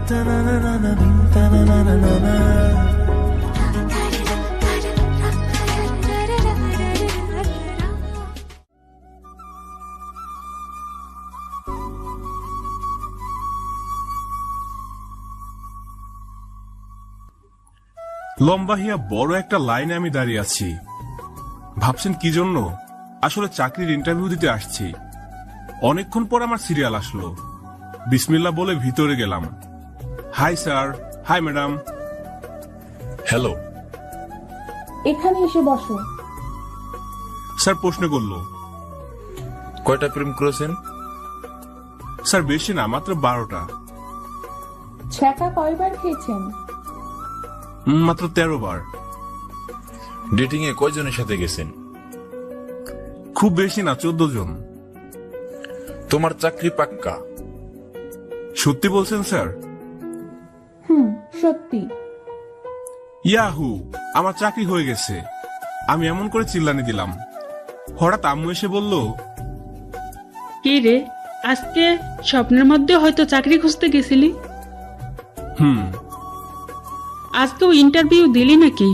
লম্বা হিয়া বড় একটা লাইনে আমি দাঁড়িয়ে আছি। ভাবছেন কি জন্য? আসলে চাকরির ইন্টারভিউ দিতে আসছি। অনেকক্ষণ পর আমার সিরিয়াল আসলো। বিসমিল্লাহ বলে ভিতরে গেলাম। Hi sir. High madam. Hello. এখানে এসে বসো। স্যার প্রশ্ন করলো, কয়টা প্রেম করেছেন? স্যার বেশি না, মাত্র 12টা। ছ্যাঁকা কয়বার খেয়েছেন? মাত্র 13 বার। ডেটিং এ কয়জনের সাথে গেছেন? খুব বেশি না, 14 জন। তোমার চাকরি পাক্কা? সত্যি বলছেন স্যার? সত্যি। ইয়াহু, আমার চাকরি হয়ে গেছে। আমি এমন করে চিল্লানি দিলাম। হঠাৎ আম্মু এসে বলল, কি রে, আজকে স্বপ্নের মধ্যে হয়তো চাকরি খুঁজতে গেছিলি? আজকেও ইন্টারভিউ দিলি নাকি?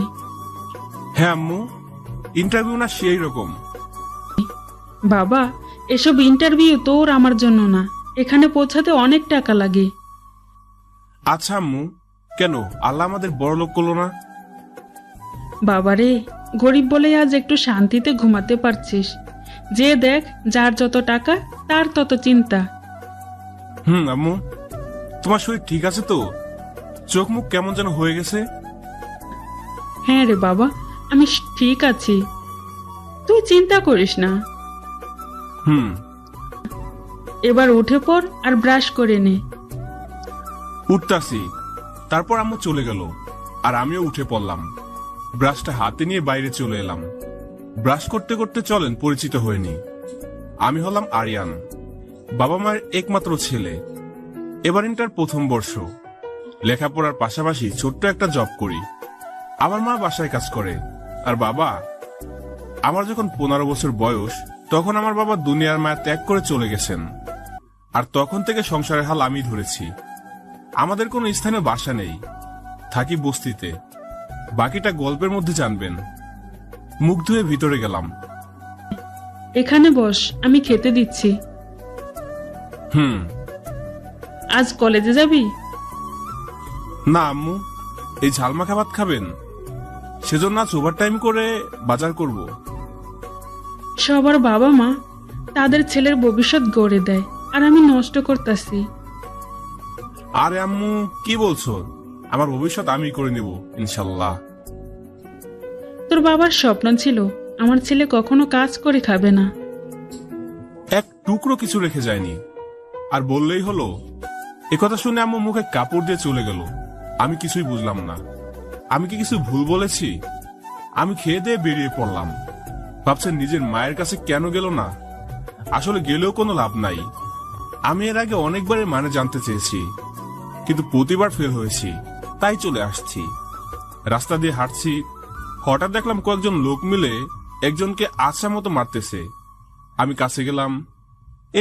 হ্যাঁ আম্মু, ইন্টারভিউ না সেই রকম। বাবা, এসব ইন্টারভিউ তোর আমার জন্য না, এখানে পৌঁছাতে অনেক টাকা লাগে। আচ্ছা আম্মু, কেন আল্লাহ আমাদের বড়লোক করলো না? বাবারে, গরিব বলে আজ একটু শান্তিতে ঘুমাতে পারছিস। যে দেখ, যার যত টাকা তার তত চিন্তা। আম্মু, তোমার শরীর ঠিক আছে তো? চোখ মুখ কেমন যেন হয়ে গেছে। হ্যাঁ রে বাবা, আমি ঠিক আছি, তুই চিন্তা করিস না। এবার উঠে পড় আর ব্রাশ করে নে। উঠতাছি। তারপর আম্মু চলে গেল আর আমিও উঠে পড়লাম। ব্রাশটা হাতে নিয়ে বাইরে চলে এলাম। ব্রাশ করতে করতে চলেন পরিচিত হয়নি। আমি হলাম আরিয়ান, বাবা মায়ের একমাত্র ছেলে। এবার ইন্টার প্রথম বর্ষ। লেখাপড়ার পাশাপাশি ছোট্ট একটা জব করি। আমার মা বাসায় কাজ করে আর বাবা, আমার যখন 15 বছর বয়স তখন আমার বাবা দুনিয়ার মায়া ত্যাগ করে চলে গেছেন। আর তখন থেকে সংসারের হাল আমি ধরেছি। আমাদের কোনো স্থানীয় বাসা নেই, থাকি বস্তিতে। বাকিটা গল্পের মধ্যে জানবেন। মুখ ধুয়ে ভিতরে গেলাম। এখানে বস, আমি খেতে দিচ্ছি। আজ কলেজে যাবি? না আম্মু, এই ঝালমাখা ভাত খাবেন, সেজন্য আজ ওভারটাইম করে বাজার করব। সবার বাবা মা তাদের ছেলের ভবিষ্যৎ গড়ে দেয়, আর আমি নষ্ট করতেছি। আরে আম্মু, কি বলছো? আমার ভবিষ্যৎ আমি করে নেব ইনশাল্লাহ। তোর বাবার স্বপ্ন ছিল আমার ছেলে কখনো কাজ করে খাবে না। এক টুকরো কিছু রেখে যায়নি। আর বললেই হলো। একথা শুনে আম্মু মুখে কাপড় দিয়ে চলে গেল। আমি কিছুই বুঝলাম না। আমি কি কিছু ভুল বলেছি? আমি খেয়ে দিয়ে বেরিয়ে পড়লাম। ভাবছেন নিজের মায়ের কাছে কেন গেল না? আসলে গেলেও কোনো লাভ নাই। আমি এর আগে অনেকবারের মানে জানতে চেয়েছি, কিন্তু প্রতিবার ফেল হয়েছি, তাই চলে আসছি। রাস্তা দিয়ে হাঁটছি, হঠাৎ দেখলাম কয়েকজন লোক মিলে একজনকে আচ্ছা মতো মারতেছে। আমি কাছে গেলাম।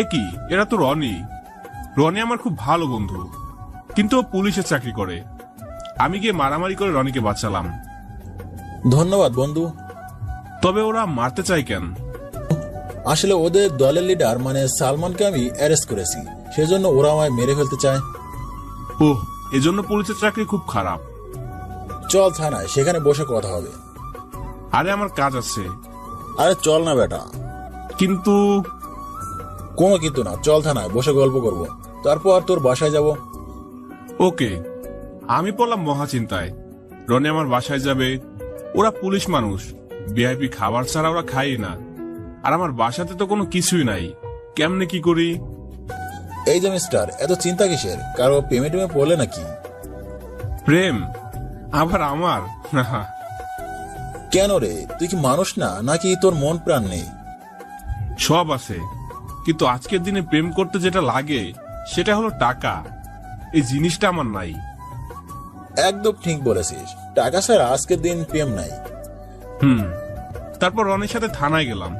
এ কি, এরা তো রনি। রনি আমার খুব ভালো বন্ধু, কিন্তু ও পুলিশে চাকরি করে। আমি গিয়ে মারামারি করে রনিকে বাঁচালাম। ধন্যবাদ বন্ধু। তবে ওরা মারতে চায় কেন? আসলে ওদের দলের লিডার মানে সালমানকে আমি অ্যারেস্ট করেছি, সেজন্য ওরা আমায় মেরে ফেলতে চায়। ওহ, এজন্য পুলিশের চাকরি খুব খারাপ। চল থানায়, সেখানে বসে কথা হবে। আরে আমার কাজ আছে। আরে চল না বেটা। কিন্তু কোনো কিন্তু না, চল থানায় বসে গল্প করব, তারপর তোর বাসায় যাব। ওকে। আমি পড়লাম মহাচিন্তায়। রনি আমার বাসায় যাবে, ওরা পুলিশ মানুষ, ভিআইপি খাবার ছাড়া ওরা খায় না। আর আমার বাসাতে তো কোনো কিছুই নাই, কেমনে কি করি? এই যে মিস্টার, এত চিন্তা কিসের? কারো প্রেমে টেমে পড়লে নাকি? প্রেম আবার আমার? কেন রে, তুই কি মানুষ না, নাকি তোর মন প্রাণ নেই? সব আছে, কিন্তু আজকের দিনে প্রেম করতে যেটা লাগে সেটা হলো টাকা। এই জিনিসটা আমার নাই। একদম ঠিক বলেছিস, টাকা ছাড়া আজকের দিন প্রেম নাই। তারপর রনির সাথে থানায় গেলাম।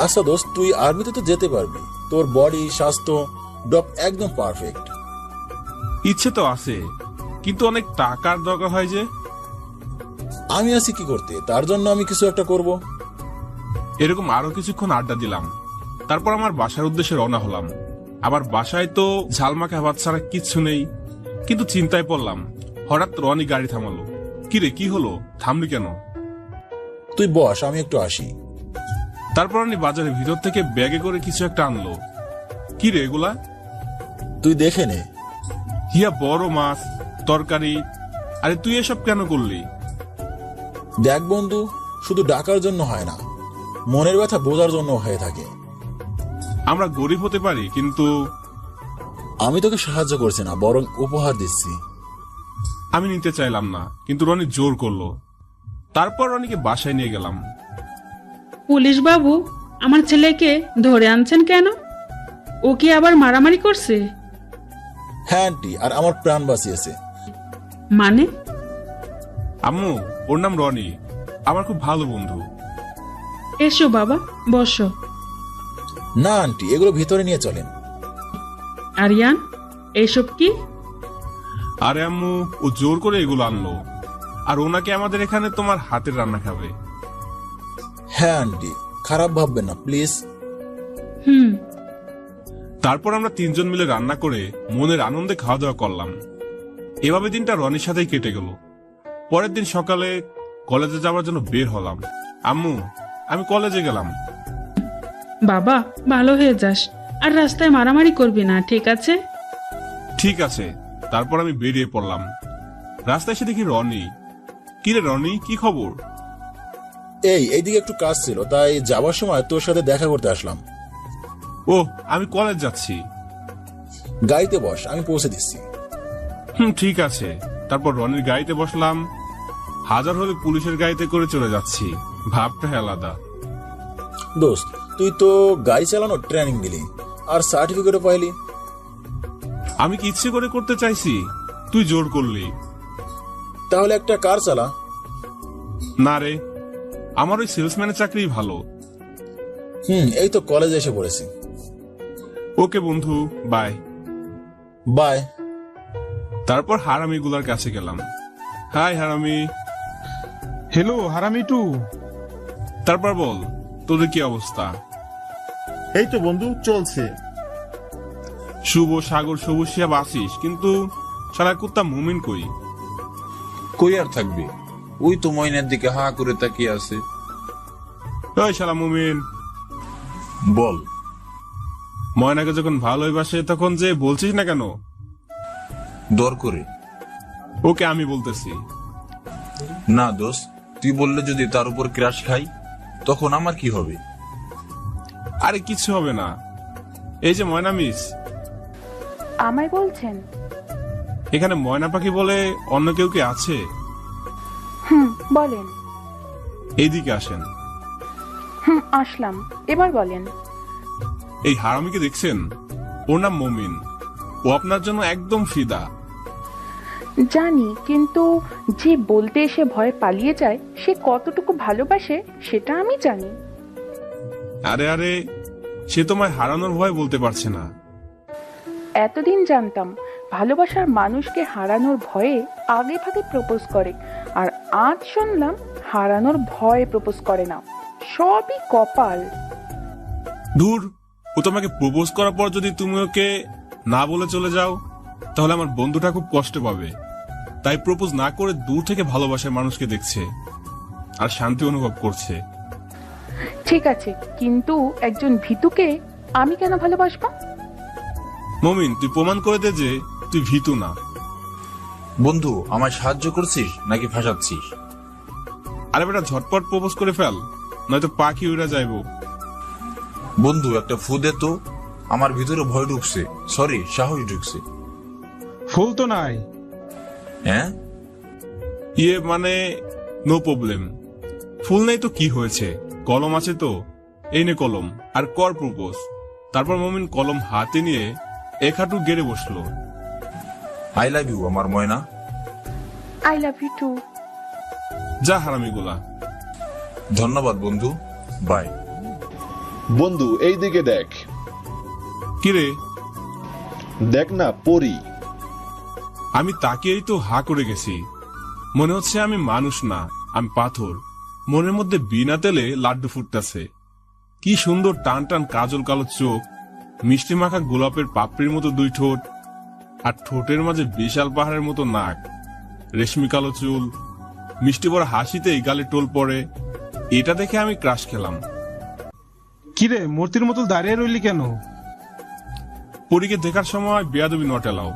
আচ্ছা দোস্ত, তুই আর্মিতে তো যেতে পারবি, তোর বডি স্বাস্থ্য ডপ একদম পারফেক্ট। ইচ্ছে তো আছে, কিন্তু অনেক টাকার দরকার হয় যে। আমি আছি কি করতে, তার জন্য আমি কিছু একটা করব। এরকম আরো কিছুক্ষণ আড্ডা দিলাম, তারপর আমার বাসার উদ্দেশ্যে রওনা হলাম। আবার বাসায় তো ঝালমাখা ভাত ছাড়া কিচ্ছু নেই, কিন্তু চিন্তায় পড়লাম। হঠাৎ রনি গাড়ি থামালো। কিরে, কি হলো, থামলি কেন? তুই বস, আমি একটু আসি। তারপর রনি বাজারের ভিতর থেকে ব্যাগে করে কিছু একটা আনলো। কিরে এগুলা? তুই দেখে নে। হিয়া বড় মাছ, তরকারি। আরে তুই এসব কেন করলি? দেখ বন্ধু, শুধু ডাকার জন্য হয় না, মনের ব্যথা বোঝার জন্য হয়ে থাকে। আমরা গরিব হতে পারি, কিন্তু আমি তোকে সাহায্য করছি না, বরং উপহার দিচ্ছি। আমি নিতে চাইলাম না, কিন্তু রনি জোর করলো। তারপর রনিকে বাসায় নিয়ে গেলাম। পুলিশ বাবু, আমার ছেলেকে ধরে আনছেন কেন? ও কি আবার মারামারি করছে? হ্যাঁ আন্টি, আর আমার প্রাণ বাঁচিয়েছে। মানে? আম্মু, ওর নাম রনি, আমার খুব ভালো বন্ধু। এসো বাবা, বসো। না আন্টি, এগুলো ভিতরে নিয়ে চলেন। আরিয়ান, এইসব কি? আরে আম্মু, ও জোর করে এগুলো আনলো, আর ওনাকে আমাদের এখানে তোমার হাতের রান্না খাবে। হ্যাঁ আন্টি, খারাপ ভাববেন না প্লিজ। হুম। তারপর আমরা তিনজন মিলে রান্না করে মনের আনন্দে খাওয়া দাওয়া করলাম। এভাবে দিনটা রনির সাথেই কেটে গেল। পরের দিন সকালে কলেজে যাওয়ার জন্য বের হলাম। আম্মু, আমি কলেজে গেলাম। বাবা, ভালো হয়ে যাস, আর রাস্তায় মারামারি করবি না, ঠিক আছে? ঠিক আছে। তারপর আমি বেরিয়ে পড়লাম। রাস্তায় এসে দেখি রনি। কিরে রনি, কি খবর? এইদিকে একটু কাজ ছিল, তাই যাওয়ার সময় তোর সাথে দেখা করতে আসলাম। ও, আমি কলেজ যাচ্ছি। গাড়িতে বস, আমি পৌঁছে দিচ্ছি। ঠিক আছে। তারপর রনির গাড়িতে বসলাম। হাজার হলে পুলিশের গাড়িতে করে চলে যাচ্ছি, ভাবটা আলাদা। দোস্ত, তুই তো গাড়ি চালানোর ট্রেনিং নিলি, আর সার্টিফিকেটও পাইলি। আমি কি ইচ্ছে করে করতে চাইছি? তুই জোর করলি। তাহলে একটা কার চালা। না রে, আমার ওই সেলসম্যানের চাকরি ভালো। এই তো কলেজে এসে পড়েছি। ওকে বন্ধু, বাই। বাই। তারপর হারামিগুলার কাছে গেলাম। হাই হারামি। হ্যালো হারামি টু। তারপর বল, তোদের কি অবস্থা? এই তো বন্ধু, চলছে। শুভ, সাগর, সবুজ শিয়াব আসিস, কিন্তু শালা কুত্তা মুমিন কই? কই আর থাকবে, ওই তো ময়নার দিকে হা করে তাকিয়ে আছে। ওই শালা মুমিন, বল। ময়নাকে যখন ভালোই বাসে তখন যে বলছিস না কেন? দর করে। ওকে আমি বলতেছি। না দোস্ত, তুই বললে যদি তার উপর ক্রাশ খাই, তখন আমার কি হবে? আরে কিছু হবে না। এই যে ময়না মিস, আমায় বলছেন? এখানে ময়না পাখি বলে অন্য কেউ কি আছে? বলেন। এইদিকে আসেন। আসলাম, এবার বলেন। এই হারামিকে দেখছেন? ওর নাম মমিন। ও আপনার জন্য একদম ফিদা। জানি, কিন্তু যে বলতে এসে ভয়ে পালিয়ে যায় সে কতটুকু ভালোবাসে সেটা আমি জানি। আরে আরে, সে তোমায় হারানোর ভয় বলতে পারছে না। এতদিন জানতাম ভালোবাসার মানুষকে হারানোর ভয়ে আগে ভাগে প্রপোজ করে, আর আজ শুনলাম হারানোর ভয়ে প্রপোজ করে না। সবই কপাল। দূর, ও তোমাকে প্রপোজ করার পর যদি তুমি ওকে না বলে চলে যাও, তাহলে আমার বন্ধুটা খুব কষ্ট পাবে। তাই প্রপোজ না করে দূর থেকে ভালোবাসার মানুষকে দেখছে আর শান্তি অনুভব করছে। ঠিক আছে, কিন্তু একজন ভীতুকে আমি কেন ভালোবাসবো? মমিন, তুই প্রমাণ করে দে যে তুই ভীতু না। বন্ধু, আমায় সাহায্য করছিস নাকি ফাঁসাচ্ছিস? আরে বেটা, ঝটপট প্রপোজ করে ফেল, নয়তো পাখি উড়া যাইব। বন্ধু, একটা ফু দে তো, আমার ভিতরে ভয় ঢুকছে। সরি, সাহস ঢুকছে। ফুল তো নাই। হ্যাঁ, ইয়ে মানে নো প্রবলেম। ফুল নেই তো কি হয়েছে, কলম আছে তো, এই নে কলম, আর কর প্রপোজ। তারপর মমিন কলম হাতে নিয়ে এক হাঁটু গেড়ে বসলো। আই লাভ ইউ আমার ময়না। I love you too. যা হারামিগুলা। ধন্যবাদ বন্ধু, বাই। বন্ধু, এই দিকে দেখ। কিরে? দেখ না, পরি। আমি তাকিয়েই তো হা করে গেছি। মনে হচ্ছে আমি মানুষ না, আমি পাথর। মনের মধ্যে বিনা তেলে লাড্ডু ফুটতেছে। কি সুন্দর টান টান কাজল কালো চোখ, মিষ্টি মাখা গোলাপের পাপড়ির মতো দুই ঠোঁট, আর ঠোঁটের মাঝে বিশাল পাহাড়ের মতো নাক, রেশমি কালো চুল, মিষ্টি বড় হাসিতেই গালে টোল পড়ে। এটা দেখে আমি ক্রাশ খেলাম। কিরে মূর্তির মতো দাঁড়িয়ে রইলি কেন? পরীকে দেখার সময় বেয়াদবি নট এলাও।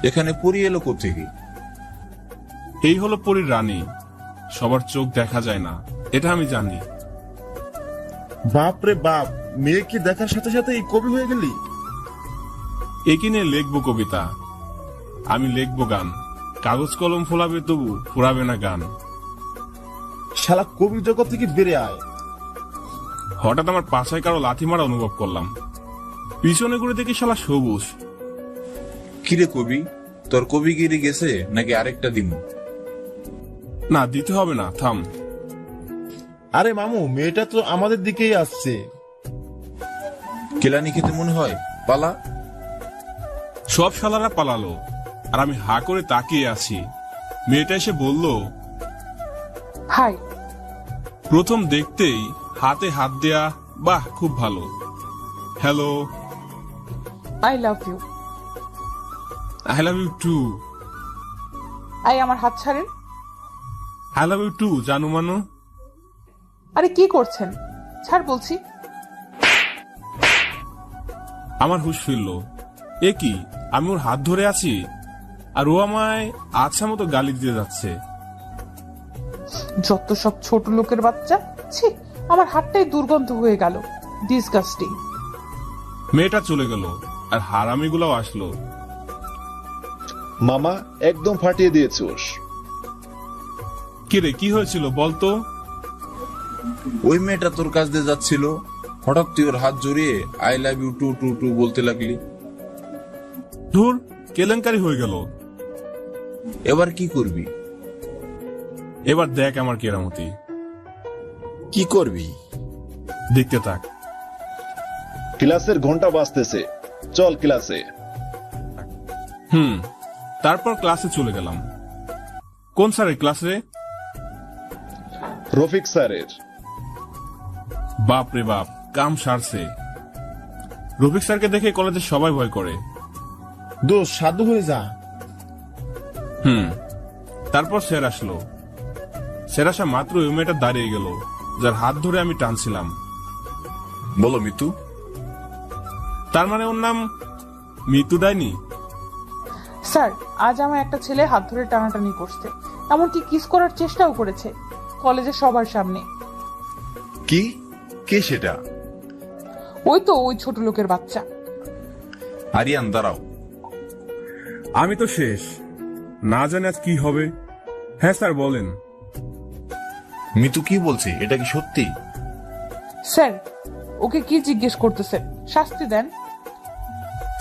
এখানে পরি এলো কোত্থেকে? এই হলো পরীর রানী। সবার চোখ দেখা যায় না, এটা আমি জানি। বাপ রে বাপ, মেয়েকে দেখার সাথে সাথে এই কবি হয়ে গেলি? একে নিয়ে লিখবো কবিতা, আমি লিখবো গান। কাগজ কলম ফোলাবে তবু ফুরাবে না গান। শালা কবির জগৎ থেকে বেড়ে আয়। হঠাৎ আমার পাছায় কারো লাথি মারা অনুভব করলাম। পিছনে ঘুরে দেখি শালা সবুজ। কিরে কবি, তোর কবিগিরি গেছে নাকি আরেকটা দিন? না, দিতে হবে না, থাম। আরে মামু, মেয়েটা তো আমাদের দিকেই আসছে। কেলানি খেতে মনে হয়, পালা। সব শালারা পালালো, আর আমি হা করে তাকিয়ে আছি। মেয়েটা এসে বলল, হাই। প্রথম দেখতেই হাতে হাত দেয়া, বাহ খুব ভালো। Hello, I love you. I love you too. I আমার হাত ছাড়েন। আই লাভ ইউ টু জানু মানো। আরে কি করছেন? ছাড় বলছি। আমার হুঁশ ফিরল। এ কি, আমি ওর হাত ধরে আছি আর ও আমায় আচ্ছা মতো গালি দিতে যাচ্ছে। যত সব ছোট লোকের বাচ্চা। ছি, আমার হাতটাই দুর্গন্ধ হয়ে গেল। ডিসগাস্টিং। মেয়েটা চলে গেল আর হারামিগুলাও আসলো। মামা একদম ফাটিয়ে দিয়েছোস। কিরে, কি হয়েছিল বলতো? ওই মেয়েটা তোর কাছ দিয়ে যাচ্ছিল, হঠাৎ তুই ওর হাত জড়িয়ে I love you too too too বলতে লাগলি। ধুর, কেলেঙ্কারি হয়ে গেল। এবার কি করবি? এবার দেখ আমার কেরামতি। কি করবি? দেখতে থাক। ক্লাসের ঘন্টা বাজতেছে, চল ক্লাসে। তারপর ক্লাসে চলে গেলাম। কোন স্যারের ক্লাসে? রফিক স্যারের। বাপ রে বাপ, কাম সারছে। রফিক স্যারকে দেখে কলেজে সবাই ভয় করে। দোষ সাধু হয়ে যা। তারপর স্যার আসলো। স্যার আসা মাত্র ওই মেয়েটা দাঁড়িয়ে গেল, যার হাত ধরে আমি টানছিলাম। বলো মিতু। তার মানে ওর নাম মিতু ডাইনি? স্যার, আজ আমার একটা ছেলে হাত ধরে টানাটানি করছে, এমনকি কিস করার চেষ্টাও করেছে কলেজের সবার সামনে। কি? কে সেটা? ওই তো ওই ছোট লোকের বাচ্চা। আরিয়ান দাঁড়াও। আমি তো শেষ, না জানি আজ কি হবে। হ্যাঁ স্যার বলেন। মিতু কি বলছে, এটা কি সত্যি? স্যার, ওকে কি জিজ্ঞেস করতেছেন? শাস্তি দেন।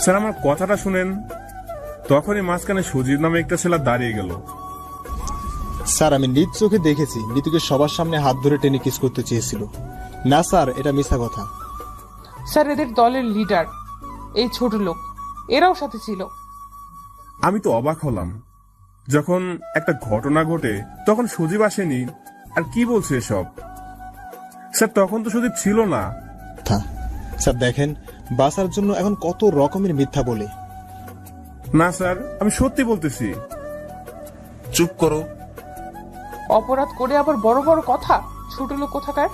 স্যার আমার কথাটা শুনেন। তখনই মাঝখানে সজীব নামে একটা ছেলে দাঁড়িয়ে গেল। স্যার, আমি নিজ চোখে দেখেছি মিতুকে সবার সামনে হাত ধরে টেনে কিস করতে চেয়েছিল। না স্যার, এটা মিথ্যা কথা। স্যার, এদের দলের লিডার এই ছোট লোক, এরাও সাথে ছিল। আমি তো অবাক হলাম। যখন একটা ঘটনা ঘটে তখন সজীব আসেনি, আর কি বলছে এসব? স্যার তখন তো সজীব ছিল না। স্যার দেখেন, বাঁচার জন্য এখন কত রকমের মিথ্যা বলে। না স্যার, আমি সত্যি বলতেছি। চুপ করো। অপরাধ করে আবার বড় বড় কথা, ছোট লোক কোথাকার।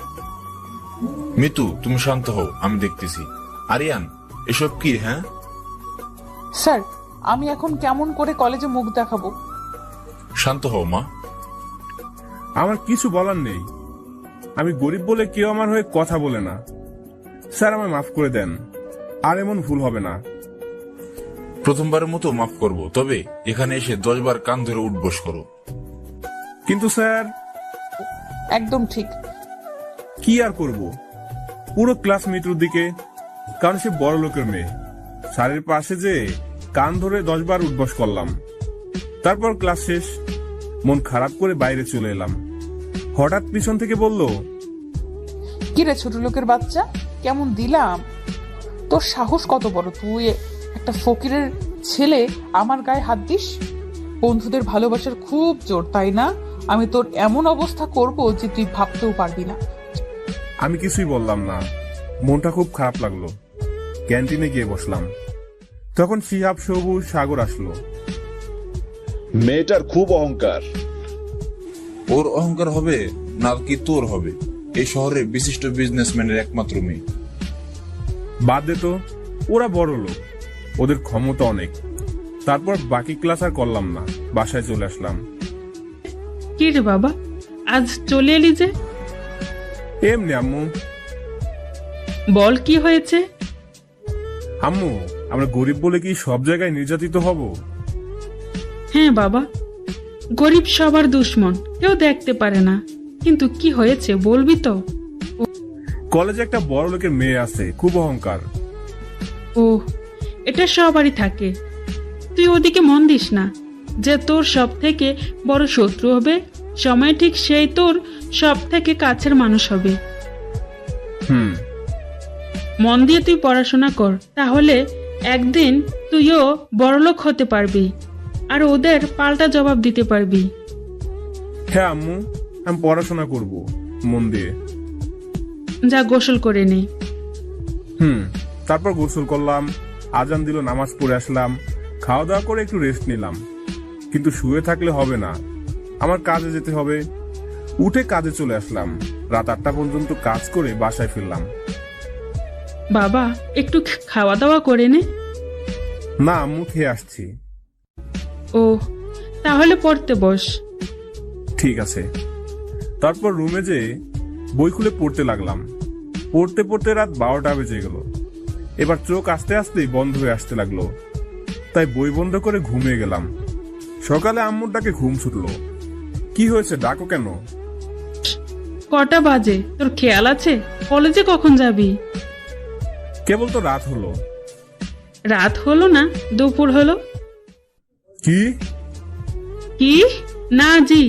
মিতু তুমি শান্ত হও, আমি দেখতেছি। আরিয়ান, এসব কি? হ্যাঁ স্যার, আমি এখন কেমন করে কলেজে মুখ দেখাবো? শান্ত হও মা। আমার কিছু বলার নেই। আমি গরিব বলে কেউ আমার হয়ে কথা বলে না। স্যার আমায় মাফ করে দেন, আর এমন ভুল হবে না। প্রথমবারের মতো মাফ করব, তবে এখানে এসে 10 বার কান ধরে উঠবোস করো। কিন্তু স্যার। একদম ঠিক। কি আর করব, পুরো ক্লাস মিত্রর দিকে, কারণ সে বড় লোকের মেয়ে। স্যারের পাশে যে কান ধরে 10 বার উঠবস করলাম। তারপর ক্লাস শেষ, মন খারাপ করে বাইরে চলে এলাম। হঠাৎ পিছন থেকে বলল, কিরে ছোট লোকের বাচ্চা, কেমন দিলাম? তোর সাহস কত বড়, তুই একটা ফকিরের ছেলে আমার গায়ে হাত দিস? বন্ধুদের ভালোবাসার খুব জোর, তাই না? আমি তোর এমন অবস্থা করব যে তুই ভাবতেও পারবি না। আমি কিছুই বললাম না, মনটা খুব খারাপ লাগলো। ক্যান্টিনে গিয়ে বসলাম, তখন শিহাব, সবুজ, সাগর আসলো। মেয়েটার খুব অহংকার। ওর অহংকার হবে না কি তোর হবে? এই শহরের বিশিষ্ট বিজনেসম্যানের একমাত্র মেয়ে। বাদ দে তো, ওরা বড় লোক, ওদের ক্ষমতা অনেক। তারপর বাকি ক্লাস আর করলাম না, বাসায় চলে আসলাম। কি রে বাবা, আজ চলে এলি যে? এমনি আম্মু। বল কি হয়েছে? আম্মু, আমরা গরিব বলে কি সব জায়গায় নির্যাতিত হব? হ্যাঁ বাবা, গরিব সবার দুশ্মন, কেউ দেখতে পারে না। কিন্তু কি হয়েছে বলবি তো? কলেজে একটা বড় লোকের মেয়ে আছে, খুব অহংকার। ও, এটা সবারই থাকে। তুই ওদিকে মন দিস না, যে তোর সব থেকে বড় শত্রু হবে, সময় ঠিক সেই তোর সব থেকে কাছের মানুষ হবে। মন দিয়ে তুই পড়াশোনা কর, তাহলে একদিন তুইও বড়লোক হতে পারবি আর ওদের পাল্টা জবাব দিতে পারবি। হ্যাঁ আম্মু, আমি পড়াশোনা করব মন দিয়ে। যা গোসল করে নে। তারপর গোসল করলাম, আজান দিল, নামাজ পড়ে আসলাম, খাওয়া দাওয়া করে একটু রেস্ট নিলাম। কিন্তু শুয়ে থাকলে হবে না, আমার কাজে যেতে হবে। উঠে কাজে চলে আসলাম, রাত 8টা পর্যন্ত কাজ করে বাসায় ফিরলাম। বাবা, একটু খাওয়া দাওয়া করে নে। না আম্মু, খেয়ে আসছি। ও, তাহলে পড়তে বস। ঠিক আছে। তারপর রুমে যেয়ে বই খুলে পড়তে লাগলাম। পড়তে পড়তে রাত 12টা বেজে গেল। এবার চোখ আস্তে আস্তেই বন্ধ হয়ে আসতে লাগলো, তাই বই বন্ধ করে ঘুমিয়ে গেলাম। সকালে আম্মুর ডাকে ঘুম ছুটলো। কি হয়েছে, ডাকো কেন? কটা বাজে তোর খেয়াল আছে? কলেজে কখন যাবি? কেবল তো রাত হলো। রাত হলো না, দুপুর হলো। কি? কি? না জি,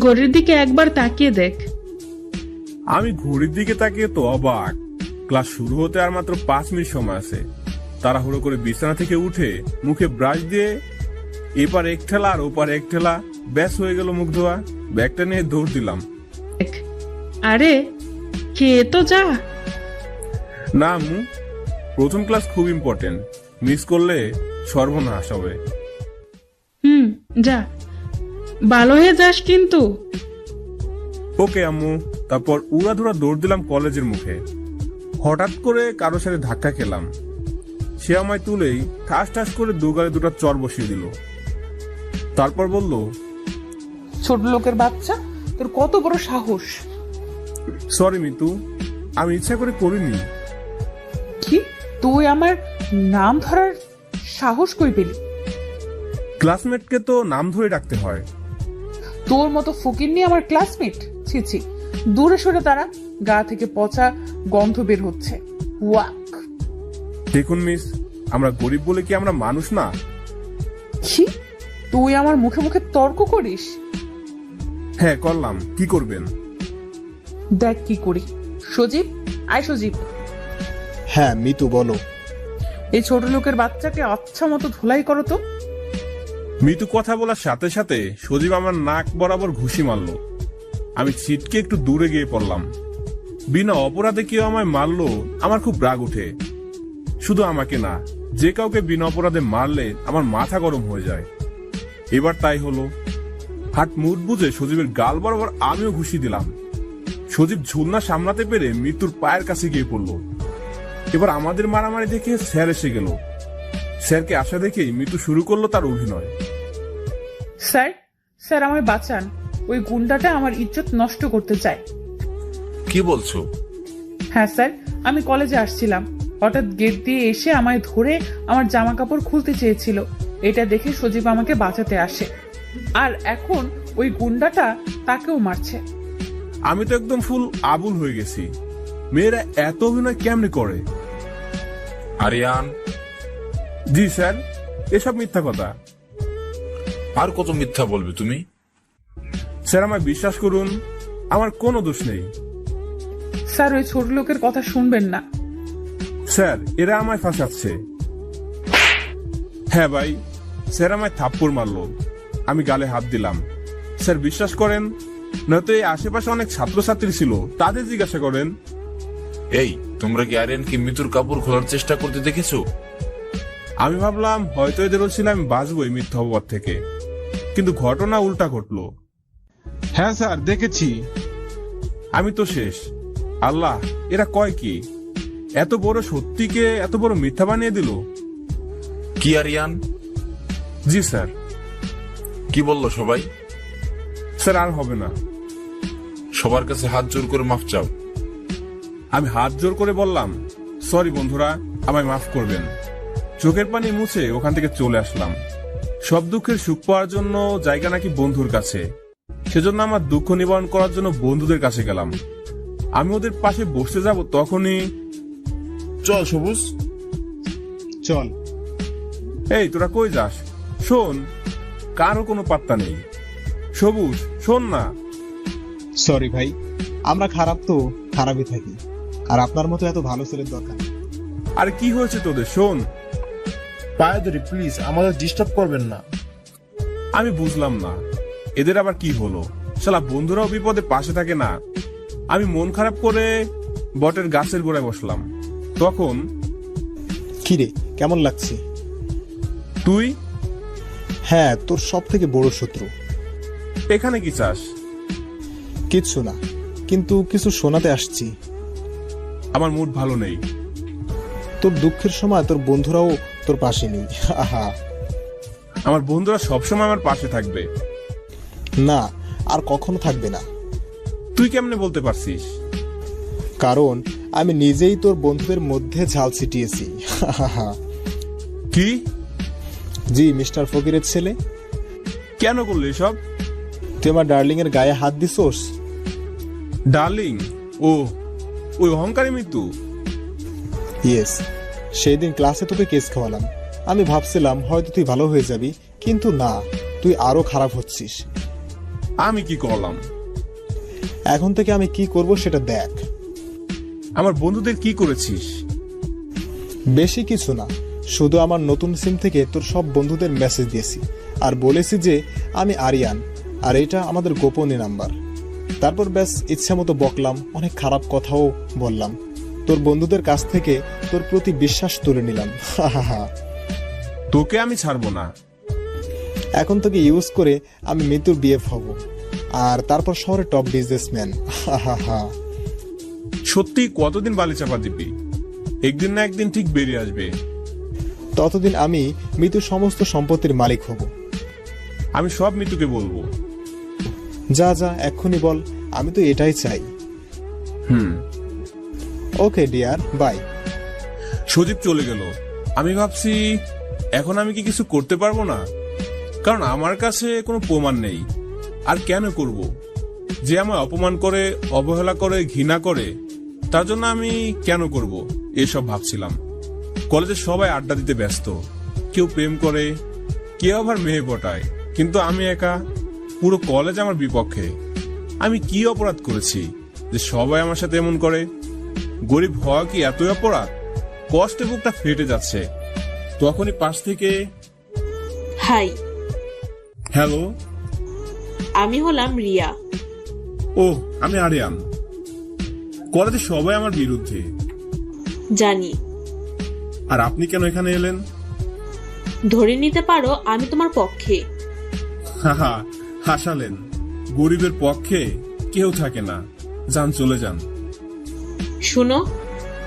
ঘড়ির দিকে একবার তাকিয়ে দেখ। আমি ঘড়ির দিকে তাকিয়ে তো অবাক। ক্লাস শুরু হতে আর মাত্র 5 মিনিট সময় আছে। তাড়াহুড়ো করে বিছানা থেকে উঠে মুখে ব্রাশ দিয়ে এপার এক ঠেলা আর ওপার এক ঠেলা, ব্যাস হয়ে গেল মুখ ধোয়া। ব্যাগটা নিয়ে দৌড় দিলাম। আরে খেয়ে তো যা। না আম্মু, প্রথম ক্লাস খুব ইম্পর্টেন্ট, মিস করলে সর্বনাশ হবে। যা, ভালো হয়ে যাস কিন্তু। ওকে আম্মু। তারপর উড়াধুরা দৌড় দিলাম কলেজের মুখে। হঠাৎ করে কারো সাথে ধাক্কা খেলাম। সে আমায় তুলেই ঠাস ঠাস করে দুগালে দুটো চর বসিয়ে দিল। তারপর বলল, ছোট লোকের বাচ্চা, তোর কত বড় সাহস! সরি মিতু, আমি ইচ্ছা করে করিনি। কি? তুই আমার নাম ধরার সাহস কই পেলি? ক্লাসমেটকে তো নাম ধরে ডাকতে হয়। তোর মতো ফকিন্নি আমার ক্লাসমেট? ছি ছি, দূরে সরে তারা, গা থেকে পচা গন্ধ বের হচ্ছে। ওয়াক! দেখুন মিস, আমরা গরিব বলে কি আমরা মানুষ না? কি? তুই আমার মুখে মুখে তর্ক করিস? হ্যাঁ করলাম, কি করবেন? দেখ কি করি। সজীব, আয় সজীব। হ্যাঁ মিতু, বলো। এই ছোট লোকের বাচ্চাকে আচ্ছা মতো ধুলাই করো তো। মিতু কথা বলার সাথে সাথে সজীব আমার নাক বরাবর ঘুষি মারলো। আমি ছিটকে একটু দূরে গিয়ে পড়লাম। বিনা অপরাধে কেউ আমায় মারলো, আমার খুব রাগ উঠে। শুধু আমাকে না, যে কাউকে বিনা অপরাধে মারলে আমার মাথা গরম হয়ে যায়। এবার তাই হলো। হাট মুড বুঝে সজীবের গাল বরাবর আমিও ঘুষি দিলাম। সজীব ঝুলনা সামলাতে পেরে মৃত্যুর পায়ের কাছে গিয়ে পড়লো। এবার আমাদের মারামারি দেখে স্যার এসে গেল। স্যারকে আসা দেখেই মৃত্যু শুরু করলো তার অভিনয়। স্যার, স্যার আমায় বাঁচান, ওই গুন্ডাটা আমার ইজ্জত নষ্ট করতে চায়। কি বলছো? হ্যাঁ স্যার, আমি কলেজে আসছিলাম, হঠাৎ গেট দিয়ে এসে আমায় ধরে আমার জামা কাপড় খুলতে চেয়েছিল। এটা দেখে সজীব আমাকে বাঁচাতে আসে, আর এখন ওই গুন্ডাটা তাকেও মারছে। আমি তো একদম ফুল আবুল হয়ে গেছি। মেয়েরা এত অভিনয় কেমনে করে? আরিয়ান। জি স্যার, এসব মিথ্যা কথা। আর কত মিথ্যা বলবে তুমি? স্যার আমায় বিশ্বাস করুন, আমার কোনো দোষ নেই। স্যার, ওই ছোট লোকের কথা শুনবেন না। স্যার, এরা আমায় ফাঁসাচ্ছে। হ্যাঁ ভাই, স্যার আমায় থাপ্পড় মারলো, আমি গালে হাত দিলাম। স্যার বিশ্বাস করেন, নয়তো এই আশেপাশে অনেক ছাত্রছাত্রী ছিল, তাদের জিজ্ঞাসা করেন। এই, তোমরা কি আরিয়ানকে মৃত্যুর কাপড় খোলার চেষ্টা করতে দেখেছো? আমি ভাবলাম হয়তো এদের ছিল আমি বাঁচবো এই মিথ্যা অপবাদ থেকে, কিন্তু ঘটনা উল্টা ঘটলো। হ্যাঁ স্যার, দেখেছি। আমি তো শেষ। আল্লাহ, এরা কয় কি? এত বড় সত্যিকে এত বড় মিথ্যা বানিয়ে দিল। কি আরিয়ান? জি স্যার। কি বললো সবাই? স্যার আর হবে না। সবার কাছে হাত জোর করে মাফ চাও। আমি হাত জোর করে বললাম, সরি বন্ধুরা, আমায় মাফ করবেন। চোখের পানি মুছে ওখান থেকে চলে আসলাম। সব দুঃখের সুখ পাওয়ার জন্য জায়গা নাকি বন্ধুর কাছে, সেজন্য আমার দুঃখ নিবারণ করার জন্য বন্ধুদের কাছে গেলাম। আমি ওদের পাশে বসতে যাব, তখনই চল সবুজ। চল। এই তোরা কই যাস? শোন। কারো কোনো পাত্তা নেই। সবুজ শোন না। সরি ভাই, আমরা খারাপ তো খারাপই থাকি, আর আপনার মতো এত ভালো ছেলের দরকার নেই। আরে কি হয়েছে তোদের? শোন। পায়ে ধরি প্লিজ, আমাদের ডিস্টার্ব করবেন না। আমি বুঝলাম না এদের আবার কি হলো। শালা বন্ধুরাও বিপদে পাশে থাকে না। আমি মন খারাপ করে বটের গাছের গোড়ায় বসলাম। তখন কিরে, কেমন লাগছে? তুই হ্যাঁ, তোর সব থেকে বড় শত্রু। এখানে কি চাস? কিচ্ছু না, কিন্তু কিছু শোনাতে আসছি। আমার মুড ভালো নেই। তোর দুঃখের সময় তোর বন্ধুরাও তোর পাশে নেই। আহা। আমার বন্ধুরা সবসময় আমার পাশে থাকবে। না, আর কখনো থাকবে না। তুই কেমনে বলতে পারছিস? কারণ আমি নিজেই তোর বন্ধুদের মধ্যে ঝাল ছিটিয়েছি। আহা। কি? জি, মিস্টার ফকিরের ছেলে। কেন করলি এসব? তুই আমার ডার্লিং এর গায়ে হাত দিছোস। ডার্লিং? ও, ওই অহংকারী মৃত্যু। ইয়েস, সেই দিন ক্লাসে তোকে কেস খাওয়ালাম। আমি ভাবছিলাম হয়তো তুই ভালো হয়ে যাবি, কিন্তু না, তুই আরো খারাপ হচ্ছিস। আমি কি করলাম? এখন থেকে আমি কি করব সেটা দেখ। আমার বন্ধুদের কি করেছিস? বেশি কিছু না, শুধু আমার নতুন সিম থেকে তোর সব বন্ধুদের মেসেজ দিয়েছি আর বলেছি যে আমি আরিয়ান, আর এটা আমাদের গোপনীয় নাম্বার। তারপর ব্যাস ইচ্ছা মতো বকলাম, অনেক খারাপ কথাও বললাম। তোর বন্ধুদের কাছ থেকে তোর প্রতি বিশ্বাস তুলে নিলাম। তোকে আমি ছাড়বো না। এখন তোকে ইউজ করে আমি মৃত্যুর বিএফ হব, আর তারপর শহরে টপ বিজনেসম্যান। সত্যি কতদিন বালি চাপা দিবি? একদিন না একদিন ঠিক বেরিয়ে আসবে। ততদিন আমি মৃত্যুর সমস্ত সম্পত্তির মালিক হব। আমি সব মৃত্যুকে বলবো। যা যা, এক্ষুনি বল, আমি তো এটাই চাই। Okay dear, by. সজীব চলে গেল। আমি ভাবছি এখন আমি কি কিছু করতে পারবো না, কারণ আমার কাছে কোনো প্রমাণ নেই। আর কেন করব? যে আমায় অপমান করে, অবহেলা করে, ঘৃণা করে, তার জন্য আমি কেন করব এসব ভাবছিলাম। কলেজে সবাই আড্ডা দিতে ব্যস্ত, কেউ প্রেম করে, কেউ আবার মেয়ে পটায়, কিন্তু আমি একা। পুরো কলেজ আমার বিপক্ষে। আমি কি অপরাধ করেছি যে সবাই আমার সাথে এমন করে? গরিব হওয়া কি এতই অপরাধ? কষ্টে বুকটা ফেটে যাচ্ছে। তখনই পাশ থেকে হাই, হ্যালো। আমি হলাম রিয়া। ও, আমি আরিয়ান। কলেজে সবাই আমার বিরুদ্ধে। জানি। আর আপনি কেন এখানে এলেন? ধরে নিতে পারো আমি তোমার পক্ষে। হাহা, হাসালেন। গরিবের পক্ষে কেউ থাকে না। যান, চলে যান। শুনো,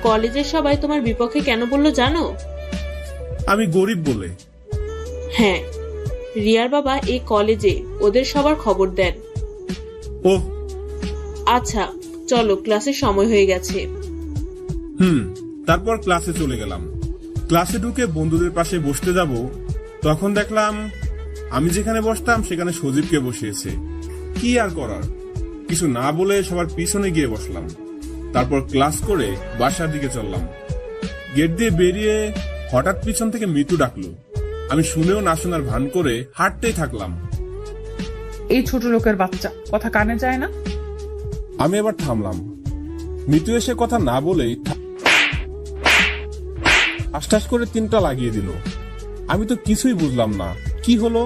কলেজের সবাই তোমার বিপক্ষে কেন বললো জানো? আমি গরিব বলে? হ্যাঁ, রিয়ার বাবা এই কলেজে ওদের সবার খবর দেন। ও আচ্ছা, চলো, ক্লাসের সময় হয়ে গেছে। তারপর ক্লাসে চলে গেলাম। ক্লাসে ঢুকে বন্ধুদের পাশে বসতে যাব, তখন দেখলাম আমি যেখানে বসতাম সেখানে সজীবকে বসিয়েছে। কি আর করার, কিছু না বলে সবার পিছনে গিয়ে বসলাম। তারপর ক্লাস করে বাসার দিকে চললাম। গেট দিয়ে বেরিয়ে হঠাৎ পিছন থেকে মৃত্যু ডাকলো। আমি শুনেও না শোনার ভান করে হাঁটতেই থাকলাম। এই ছোট লোকের বাচ্চা, কথা কানে যায় না? আমি এবার থামলাম। মৃত্যু এসে কথা না বলেই ঠাস করে 3টা লাগিয়ে দিল। আমি তো কিছুই বুঝলাম না, কি হলো?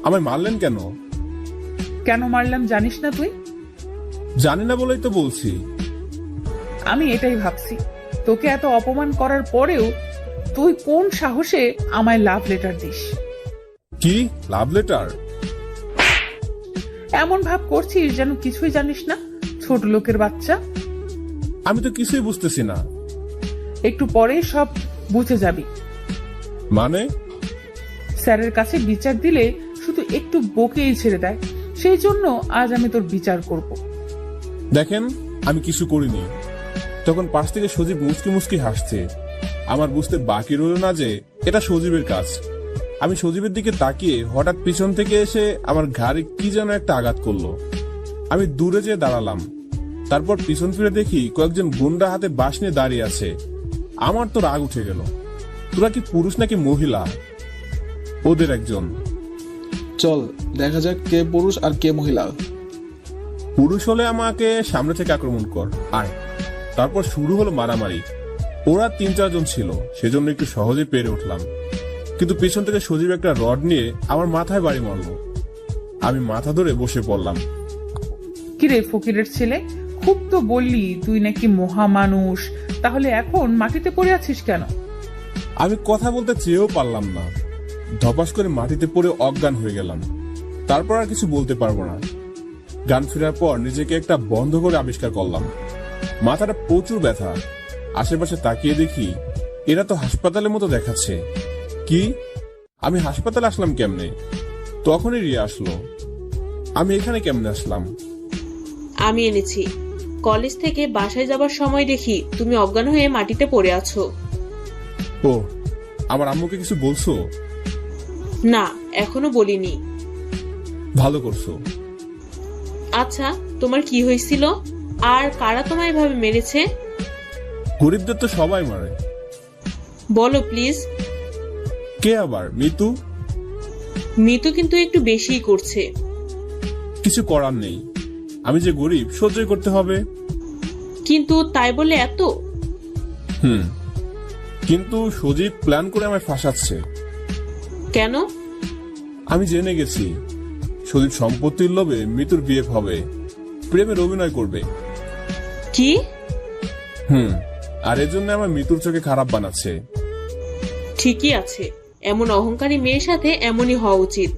আমায় মারলেন কেন? কেন মারলাম জানিস না তুই? জানি না বলেই তো বলছি। আমি এটাই ভাবছি, তোকে এত অপমান করার পরেও তুই কোন সাহসে আমায় লাভ লেটার দিস? কি লাভ লেটার? এমন ভাব করছিস যেন কিছুই জানিস না, ছোট লোকের বাচ্চা। আমি তো কিছুই বুঝতেছি না। একটু পরেই সব বুঝে যাবি। মানে? স্যারের কাছে বিচার দিলে শুধু একটু বকেই ছেড়ে দেয়, সেই জন্য আজ আমি তোর বিচার করব। দেখেন, আমি কিছু করিনি। তখন পাশ থেকে সজীব মুচকি মুচকি হাসছে। আমার বুঝতে বাকি রইল না যে এটা সজীবের কাজ। আমি সজীবের দিকে তাকিয়ে হঠাৎ পিছন থেকে এসে আমার ঘাড়ে কি যেন একটা আঘাত করলো। আমি দূরে যেয়ে দাঁড়ালাম। তারপর পিছন ফিরে দেখি কয়েকজন গুন্ডা হাতে বাঁশ নিয়ে দাঁড়িয়ে আছে। আমার তো রাগ উঠে গেল। তোরা কি পুরুষ নাকি মহিলা? ওদের একজন। চল দেখা যাক কে পুরুষ আর কে মহিলা। পুরুষ হলে আমাকে সামনে থেকে আক্রমণ কর, আয়। তারপর শুরু হলো মারামারি। ওরা 3-4 জন ছিল, সেজন্য একটু সহজে পেরে উঠলাম। কিন্তু পিছন থেকে সজীব একটা রড নিয়ে আমার মাথায় বাড়ি মারলো। আমি মাথা ধরে বসে পড়লাম। কিরে ফকিরের ছেলে, খুব তো বললি তুই নাকি মহামানুষ, তাহলে এখন মাটিতে পড়ে আছিস কেন? আমি কথা বলতে চেয়েও পারলাম না। ধপাস করে মাটিতে পড়ে অজ্ঞান হয়ে গেলাম। তারপর আর কিছু বলতে পারবো না। গান ফেরার পর নিজেকে একটা বন্ধ করে আবিষ্কার করলাম। মাথাটা প্রচুর ব্যথা। আশেপাশে তাকিয়ে দেখি এরা তো হাসপাতালের মতো দেখাচ্ছে। কি, আমি হাসপাতালে আসলাম কেমনে? তখনই রিয়া আসলো। আমি এখানে কেমনে আসলাম? আমি এনেছি। কলেজ থেকে বাসায় যাবার সময় দেখি তুমি অজ্ঞান হয়ে মাটিতে পড়ে আছো। ও, আমার আম্মুকে কিছু বলছো? না, এখনো বলিনি। ভালো করছো। আচ্ছা, তোমার কি হয়েছিল আর কারা তোমায় এভাবে মেরেছে? গরিবদের তো সবাই মারে। বলো প্লিজ। কে আবার? মিতু? মিতু কিন্তু একটু বেশিই করছে। কিছু করার নেই, আমি যে গরিব সহ্যই করতে হবে। কিন্তু তাই বলে এত? কিন্তু সজীব প্ল্যান করে আমায় ফাঁসাচ্ছে। কেন? আমি জেনে গেছি সজীব সম্পত্তির লোভে মিতুর বিয়ে হবে, প্রেমের অভিনয় করবে। কি? আর এজন্য আমার মিতুর চোখে খারাপ বানাচ্ছে। ঠিকই আছে, এমন অহংকারী মেয়ের সাথে এমনই হওয়া উচিত।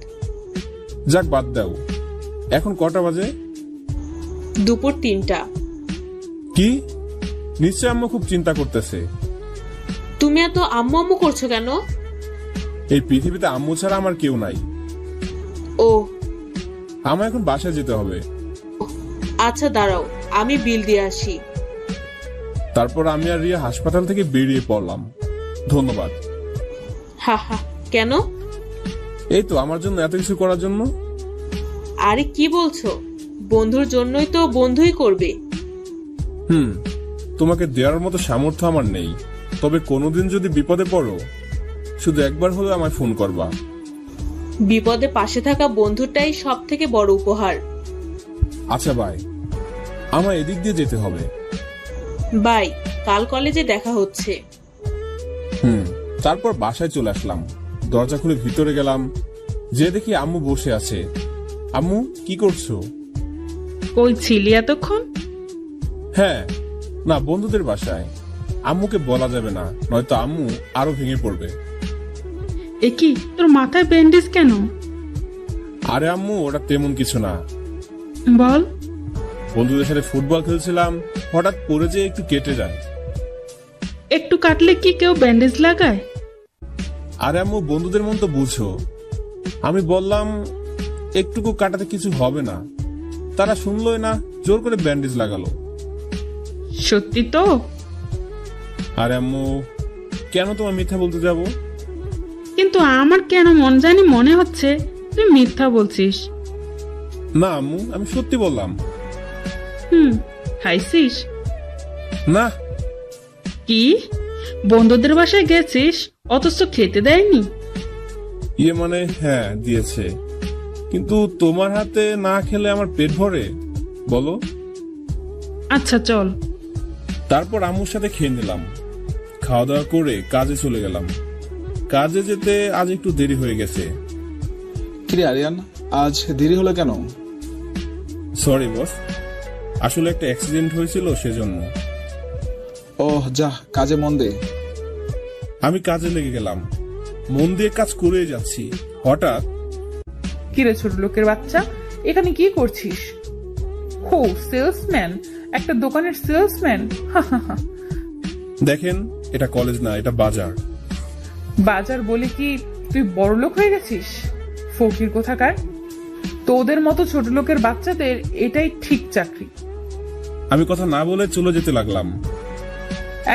যাক, বাদ দাও। এখন কটা বাজে? দুপুর 3টা। কি? নিশ্চয় আম্মু খুব চিন্তা করতেছে। তুমি এত আম্মু আম্মু করছো কেন? এই পৃথিবীতে আম্মু ছাড়া আমার কেউ নাই। ও, আমার এখন বাসায় যেতে হবে। আচ্ছা দাঁড়াও, আমি বিল দিয়ে আসি। তারপর আমি আর রিয়া হাসপাতাল থেকে বেরিয়ে পড়লাম। ধন্যবাদ। হা হা, কেন? এই তো আমার জন্য এত কিছু করার জন্য। আরে কি বলছো? বন্ধুর জন্যই তো বন্ধুই করবে। তোমাকে দেওয়ার মতো সামর্থ্য আমার নেই, তবে কোনোদিন যদি বিপদে পড়ো শুধু একবার হলে আমায় ফোন করবা। বিপদে পাশে থাকা বন্ধুটাই সব থেকে বড় উপহার। আচ্ছা ভাই, আমার এদিক দিয়ে যেতে হবে। বাই, কাল কলেজে দেখা হচ্ছে। তারপর বাসায় চলে আসলাম। দরজা খুলে ভিতরে গেলাম, যে দেখি আম্মু বসে আছে। আম্মু, কি করছো? কই ছিলি এতক্ষণ? হ্যাঁ, না, বন্ধুদের বাসায়। আম্মুকে বলা যাবে না, নয়তো আম্মু আরো ভেঙে পড়বে। এ কি, তোর মাথায় ব্যান্ডেজ কেন? আরে আম্মু, ওটা তেমন কিছু না। বল। বন্ধুদের সাথে ফুটবল খেলছিলাম, হঠাৎ পড়ে যেয়ে একটু কেটে যায়। একটু কাটলে কি কেউ ব্যান্ডেজ লাগায়? আরে আম্মু, বন্ধুদের মন তো বুঝো। আমি বললাম একটুকু কাটাতে কিছু হবে না, তারা শুনলই না, জোর করে ব্যান্ডেজ লাগালো। সত্যি তো? আরে আম্মু, কেন তোমার মিথ্যা বলতে যাব? কিন্তু আমার কেন মন জানি মনে হচ্ছে তুই মিথ্যা বলছিস। না আম্মু, আমি সত্যি বললাম। খাইছিস? না। কি, বন্ধুদের বাসায় গেছিস অথচ খেতে দেয়নি? মানে হ্যাঁ, দিয়েছে, কিন্তু তোমার হাতে না খেলে আমার পেট ভরে? বলো। আচ্ছা চল। তারপর আম্মুর সাথে খেয়ে নিলাম। খাওয়া দাওয়া করে কাজে চলে গেলাম। কাজে যেতে আজ একটু দেরি হয়ে গেছে। কিরে আরিয়ান, আজ দেরি হলো কেন? সরি বস, আসলে একটা অ্যাক্সিডেন্ট হয়েছিল সেজন্য। ওহ যা, কাজে মন দে। আমি কাজে লেগে গেলাম, মন দিয়ে কাজ করে যাচ্ছি, হঠাৎ কিরে ছোট লোকের বাচ্চা, এখানে কি করছিস? হো, সেলসম্যান, একটা দোকানের সেলসম্যান। দেখেন, এটা কলেজ না, এটা বাজার। বাজার বলে কি তুই বড় লোক হয়ে গেছিস? ফকির কোথাকার। তোদের মতো ছোট লোকের বাচ্চাদের এটাই ঠিক চাকরি। আমি কথা না বলে চলে যেতে লাগলাম।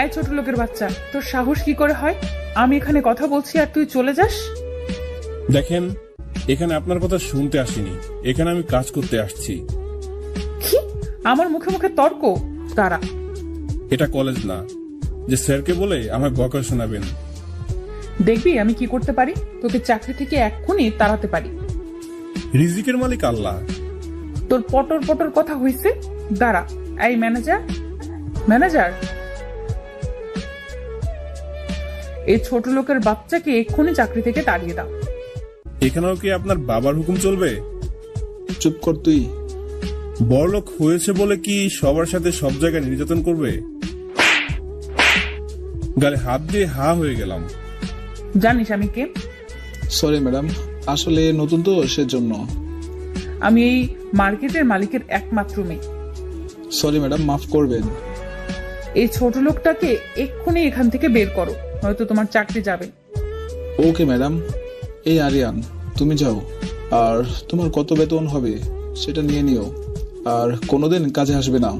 এই ছোট লোকের বাচ্চা, তোর সাহস কি করে হয়? আমি এখানে কথা বলছি আর তুই চলে যাস? দেখেন, এখানে আপনার কথা শুনতে আসিনি, এখানে আমি কাজ করতে আসছি। কি? আমার মুখে মুখে তর্ক? দাঁড়া। এটা কলেজ না যে স্যারকে বলে আমায় বকা শোনাবেন। দেখবি আমি কি করতে পারি, তোকে চাকরি থেকে এক্ষুনি তাড়াতে পারি। রিজিকের মালিক আল্লাহ। তোর পটর পটর কথা হইছে, দাঁড়া। এই ম্যানেজার, ম্যানেজার, এই ছোট লোকের বাচ্চাকে এক্ষুনি চাকরি থেকে তাড়িয়ে দাও। এখানেও কি আপনার বাবার হুকুম চলবে? চুপ কর তুই। বড়লোক হয়েছে বলে কি সবার সাথে সব জায়গায় নির্যাতন করবে? গালে হাত দিয়ে হা হয়ে গেলাম। জানিস আমি কে? সরি ম্যাডাম, আসলে নতুন তো সেজন্য। আমি এই মার্কেটের মালিকের একমাত্র মেয়ে। সরি ম্যাডাম, মাফ করবেন। এই ছোট লোকটাকে এক্ষুনি এখান থেকে বের করো, হয়তো তোমার চাকরি যাবে। Okay madam. এই আরিয়ান, তুমি যাও, আর তোমার কত বেতন হবে সেটা নিয়ে নিও, আর কোনোদিন কাজে আসবে না।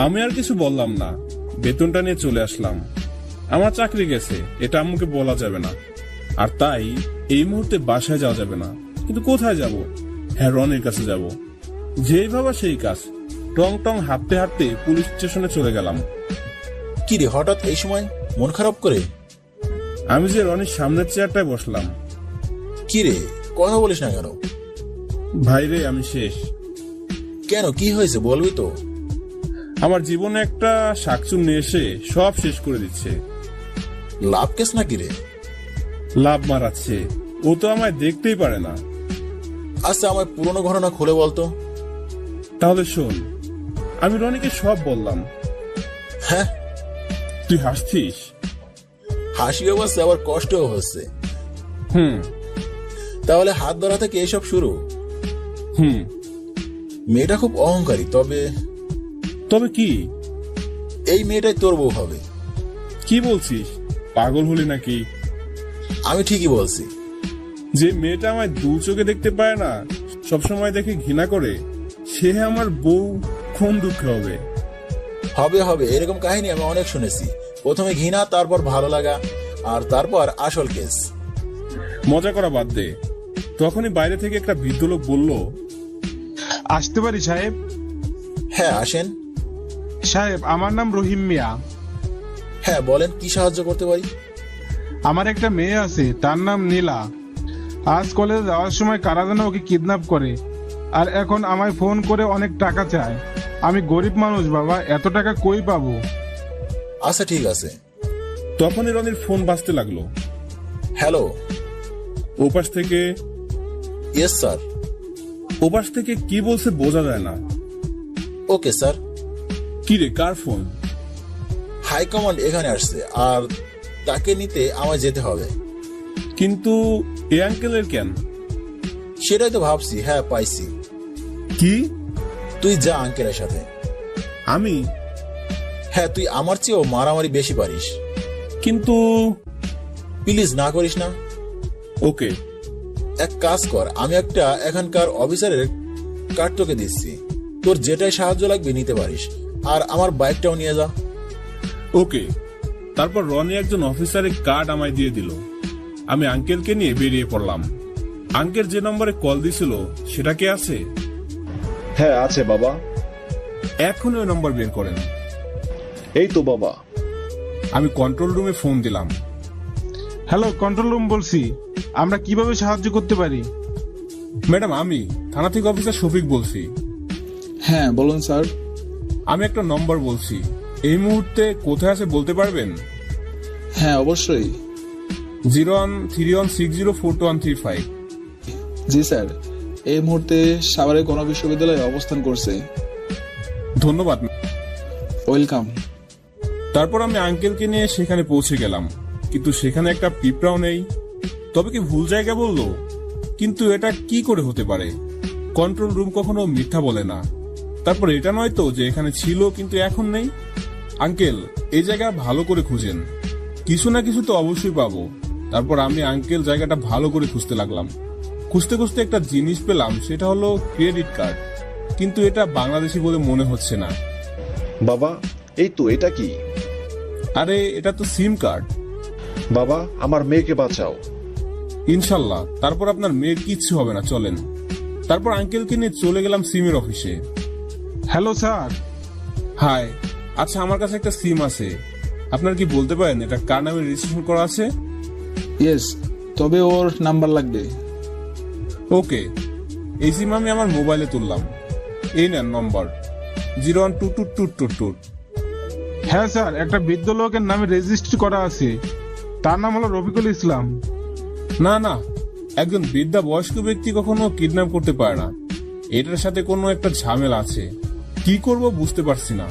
আমি আর কিছু বললাম না, বেতনটা নিয়ে চলে আসলাম। আমার চাকরি গেছে, এটা আম্মুকে বলা যাবে না, আর তাই এই মুহূর্তে বাসায় যাওয়া যাবে না। কিন্তু কোথায় যাব? হ্যাঁ, রনির কাছে যাব। যেই ভাবা সেই কাজ, টং টং হাঁটতে হাঁটতে পুলিশ স্টেশনে চলে গেলাম। কি রে, হঠাৎ এই সময় মন খারাপ করে? আমি যে রনির সামনের চেয়ারটায় বসলাম। কি রে, কথা বলিস না কেন? ভাইরে, আমি শেষ। কেন, কি হয়েছে বলবি তো? আমার জীবনে একটা শাকচুন নিয়ে এসে সব শেষ করে দিচ্ছে। লাভ কেস নাকি রে? লাভ মারাচ্ছে, ও তো আমায় দেখতেই পারে না। আচ্ছা, আমার পুরনো ঘটনা খুলে বলতো। তাহলে শোন, আমি রনিকে সব বললাম। হ্যাঁ? তুই হাসছিস? হাসিও পাচ্ছে, আবার কষ্টও হচ্ছে। হুম। তাহলে হাত ধরা থেকে এসব শুরু? হুম। মেয়েটা খুব অহংকারী, তবে তবে কি? এই মেয়েটাই তোর বউ হবে। কি বলছিস? পাগল হলি নাকি? আমি ঠিকই বলছি। যে মেয়েটা আমায় দু চোখে দেখতে পায় না, সবসময় দেখে ঘৃণা করে, সে আমার বউ, কোন দুঃখে হবে? হবে হবে, এরকম কাহিনী আমি অনেক শুনেছি। প্রথমে ঘৃণা, তারপর ভালো লাগা, আর তারপর আসল কেস। মজা করা বাদ দে। তখনই বাইরে থেকে একটা বৃদ্ধ লোক বলল, আসতে পারি সাহেব? হ্যাঁ, আসেন। সাহেব, আমার নাম রহিম মিয়া। হ্যাঁ বলেন, কি সাহায্য করতে পারি? আমার একটা মেয়ে আছে, তার নাম নীলা। আজ কলেজে যাওয়ার সময় কারা যেন ওকে কিডন্যাপ করে, আর এখন আমায় ফোন করে অনেক টাকা চায়। আমি গরিব মানুষ বাবা, এত টাকা কই পাবো? আচ্ছা ঠিক আছে। তখনই রনির ফোন বাজতে লাগলো। হ্যালো। ওপাশ থেকে, ইয়েস স্যার। ওপাশ থেকে কি বলছে বোঝা যায় না। Okay sir. কি রে, কার ফোন? হাইকমান্ড এখানে আসছে, আর তাকে নিতে আমায় যেতে হবে। কিন্তু এ আঙ্কেলের কেন? সেটাই তো ভাবছি। হ্যাঁ, পাইছি। কি? তুই যা আঙ্কেলের সাথে। আমি? হ্যাঁ, তুই আমার চেয়েও মারামারি বেশি পারিস। কিন্তু প্লিজ না করিস না। ওকে। এক কাজ কর, আমি একটা এখানকার অফিসারের কার্ড তোকে দিচ্ছি, তোর যেটাই সাহায্য লাগবে নিতে পারিস, আর আমার বাইকটাও নিয়ে যা। ওকে। তারপর রনি একজন অফিসারের কার্ড আমায় দিয়ে দিল। আমি আঙ্কেলকে নিয়ে বেরিয়ে পড়লাম। আঙ্কেল যে নম্বরে কল দিছিল সেটা কি আছে? হ্যাঁ আছে বাবা। এখন ওই নম্বর বের করেন। এই তো বাবা। আমি কন্ট্রোল রুমে ফোন দিলাম। হ্যালো, কন্ট্রোল রুম বলছি, আমরা কিভাবে সাহায্য করতে পারি? ম্যাডাম, আমি থানা থেকে অফিসার শফিক বলছি। হ্যাঁ বলুন স্যার। আমি একটা নম্বর বলছি, এই মুহূর্তে কোথায় আছে বলতে পারবেন? হ্যাঁ অবশ্যই। 0131604235। জি স্যার, এই মুহূর্তে সাভারে গণবিশ্ববিদ্যালয়ে অবস্থান করছে। ধন্যবাদ। ওয়েলকাম। তারপর আমি আঙ্কেলকে নিয়ে সেখানে পৌঁছে গেলাম, কিন্তু সেখানে একটা পিঁপড়াও নেই। তবে কি ভুল জায়গা বললো? কিন্তু এটা কি করে হতে পারে? কন্ট্রোল রুম কখনো মিথ্যা বলে না। তারপর এটা নয় তো যে এখানে ছিল কিন্তু এখন নেই। আঙ্কেল, এই জায়গা ভালো করে খুঁজেন, কিছু না কিছু তো অবশ্যই পাবো। তারপর আমি আঙ্কেল জায়গাটা ভালো করে খুঁজতে লাগলাম। খুঁজতে খুঁজতে একটা জিনিস পেলাম, সেটা হলো ক্রেডিট কার্ড, কিন্তু এটা বাংলাদেশি বলে মনে হচ্ছে না। বাবা, এই তো, এটা কি? আরে এটা তো সিম কার্ড। বাবা, আমার মেয়েকে বাঁচাও। ইনশাল্লাহ। তারপর আপনার মেয়ের কিচ্ছু হবে না, চলেন। তারপর আঙ্কেলকে নিয়ে চলে গেলাম সিমের অফিসে। Hello sir. হাই। আচ্ছা, আমার কাছে একটা সিম আছে, আপনার কি বলতে পারেন এটা কার নামে রেজিস্ট্রেশন করা আছে? ইয়েস, তবে ওর নাম্বার লাগবে। ওকে, এই সিম আমি আমার মোবাইলে তুললাম। এই নেন নম্বর 01222222। হ্যাঁ স্যার, একটা বৃদ্ধ লোকের নামে রেজিস্ট্রি করা আছে, তার নাম হলো রফিকুল ইসলাম। না না, একজন বৃদ্ধা বয়স্ক ব্যক্তি কখনো কিডন্যাপ করতে পারে না। এটার সাথে কোনো একটা ঝামেলা আছে, কি করব বুঝতে পারছি না।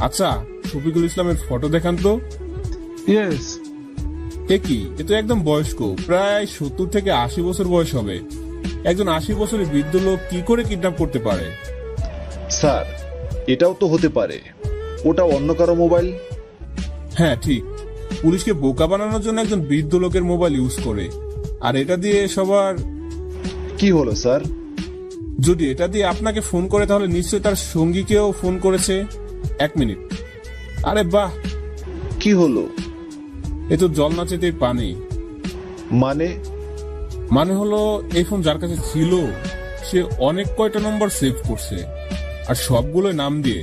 আচ্ছা, রফিকুল ইসলামের ফটো দেখান তো। ইয়েস। এ কি, এ তো একদম বয়স্ক, প্রায় 70 থেকে 80 বছর বয়স হবে। একজন 80 বছরের বৃদ্ধ লোক কি করে কিডন্যাপ করতে পারে? স্যার, এটাও তো হতে পারে, ওটা অন্য কারো মোবাইল। হ্যাঁ ঠিক, পুলিশকে বোকা বানানোর জন্য একজন বৃদ্ধ লোকের মোবাইল ইউজ করে। আর এটা দিয়ে সবার কি হলো স্যার? যদি এটা দিয়ে আপনাকে ফোন করে তাহলে নিশ্চয়ই তার সঙ্গীকেও ফোন করেছে। 1 মিনিট। আরে বাহ, কি হলো? এ তো জল না চেতেই পানি। মানে হলো এই ফোন যার কাছে ছিল সে অনেক কয়টা নম্বর সেভ করছে, আর সবগুলো নাম দিয়ে।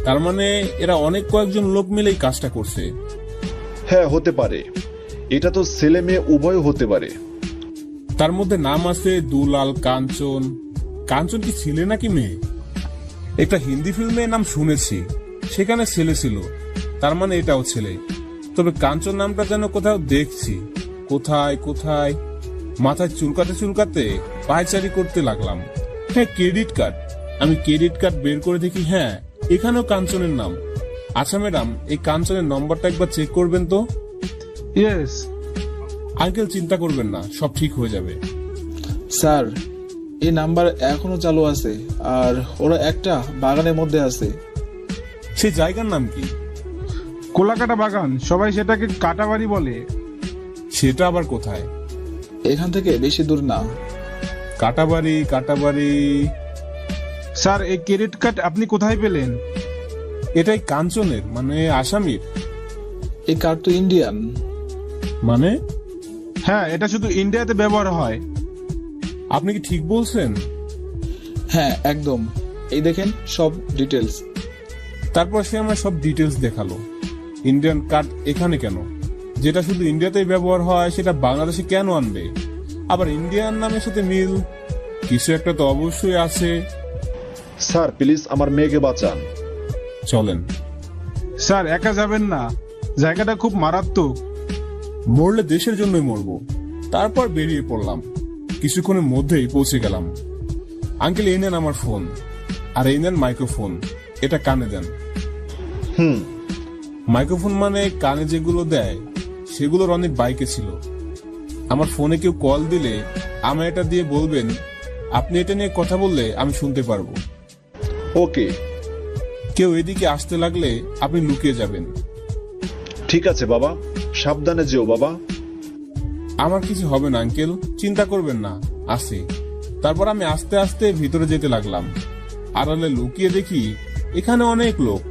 তার মানে এরা অনেক কয়েকজন লোক মিলেই কাজটা করছে। হ্যাঁ, হতে পারে, এটা তো ছেলে মেয়ে উভয় হতে পারে। তার মধ্যে নাম আছে দুলাল, কাঞ্চন। কাঞ্চন কি ছেলে নাকি মেয়ে? একটা হিন্দি ফিল্মে নাম শুনেছি, সেখানে ছেলে ছিল, তার মানে এটাও ছেলে। তবে কাঞ্চন নামটা যেন কোথাও দেখছি। কোথায় কোথায়? মাথায় চুলকাতে চুলকাতে পায়চারি করতে লাগলাম। হ্যাঁ, ক্রেডিট কার্ড। আমি ক্রেডিট কার্ড বের করে দেখি, হ্যাঁ এখানেও কাঞ্চনের নাম। আচ্ছা ম্যাডাম, এই কাঞ্চনের নম্বরটা একবার চেক করবেন তো। ইয়েস। আঙ্কেল চিন্তা করবেন না, সব ঠিক হয়ে যাবে। স্যার, এই নাম্বার এখনো চালু আছে, আর ওরা একটা বাগানের মধ্যে আছে। সেই জায়গার নাম কি? কোলাকাটা বাগান, সবাই সেটাকে কাটাবাড়ি বলে। সেটা আবার কোথায়? এখান থেকে বেশি দূর না। কাটাবাড়ি, কাটাবাড়ি। স্যার, এই ক্রেডিট কার্ড আপনি কোথায় পেলেন? এটাই কাঞ্চনের, মানে আসামির। এই কার্ড তো ইন্ডিয়ান। মানে? হ্যাঁ, এটা শুধু ইন্ডিয়াতে ব্যবহার হয়। আপনি কি ঠিক বলছেন? হ্যাঁ একদম, এই দেখেন সব ডিটেলস। তারপর সে আমার সব ডিটেলস দেখালো। ইন্ডিয়ান কার্ড এখানে কেন? যেটা শুধু ইন্ডিয়াতেই ব্যবহার হয় সেটা বাংলাদেশে কেন আনবে? আবার ইন্ডিয়ান নামের সাথে মিল কিছু একটা তো অবশ্যই আছে। স্যার, প্লিজ আমার মেয়েকে বাঁচান। চলেন। স্যার, একা যাবেন না, জায়গাটা খুব মারাত্মক। মরলে দেশের জন্যই মরবো। তারপর বেরিয়ে পড়লাম। কিছুক্ষণের মধ্যেই পৌঁছে গেলাম। আঙ্কেল, এই নেন আমার ফোন, আর এই নেন মাইক্রোফোন, এটা কানে দেন। মাইক্রোফোন মানে কানে যেগুলো দেয় সেগুলোর অনেক বাইকে ছিল। আমার ফোনে কেউ কল দিলে আমি এটা দিয়ে বলবেন, আপনি এটা নিয়ে কথা বললে আমি শুনতে পারবো। ওকে। কেউ এদিকে আসতে লাগলে আপনি লুকিয়ে যাবেন। ঠিক আছে বাবা, সাবধানে যেও বাবা। আমার কিছু হবে না আঙ্কেল, চিন্তা করবেন না, আসি। তারপর আমি আস্তে আস্তে ভিতরে যেতে লাগলাম। আড়ালে লুকিয়ে দেখি এখানে অনেক লোক,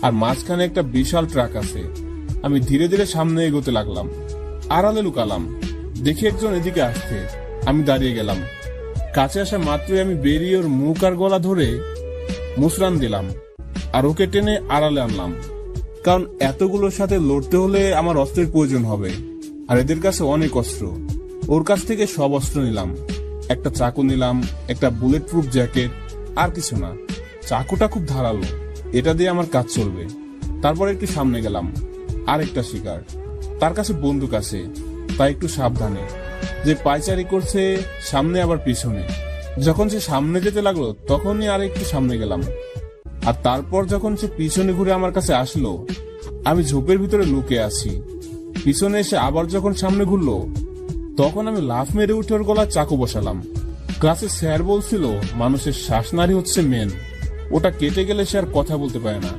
আর মাঝখানে একটা বিশাল ট্রাক আছে। আমি ধীরে ধীরে সামনে এগোতে লাগলাম। আড়ালে লুকালাম। দেখি একজন এদিকে আসছে। আমি দাঁড়িয়ে গেলাম। কাছে আসা মাত্রই আমি বেরিয়ে ওর মুখ আর গলা ধরে মুসরান দিলাম, আর ওকে টেনে আড়ালে আনলাম। কারণ এতগুলোর সাথে লড়তে হলে আমার অস্ত্রের প্রয়োজন হবে, আর এদের কাছে অনেক অস্ত্র। ওর কাছ থেকে সব অস্ত্র নিলাম। একটা চাকু নিলাম, একটা বুলেট প্রুফ জ্যাকেট, আর কিছু না। চাকুটা খুব ধারালো, এটা দিয়ে আমার কাজ চলবে। তারপর একটু সামনে গেলাম। আরেকটা শিকার, তার কাছে বন্দুক আছে। তাই একটু সাবধানে। যে পায়চারি করছে সামনে আবার পিছনে। যখন সে সামনে যেতে লাগলো তখনই আর একটু সামনে গেলাম, আর তারপর যখন সে পিছনে ঘুরে আমার কাছে আসলো, আমি ঝোপের ভিতরে লুকে আছি। পিছনে এসে আবার যখন সামনে ঘুরলো তখন আমি লাফ মেরে উঠে ওর গলায় চাকু বসালাম। ক্লাসে স্যার বলছিল মানুষের শ্বাসনালী হচ্ছে মেন, ওটা কেটে গেলে সে আর কথা বলতে পারে না।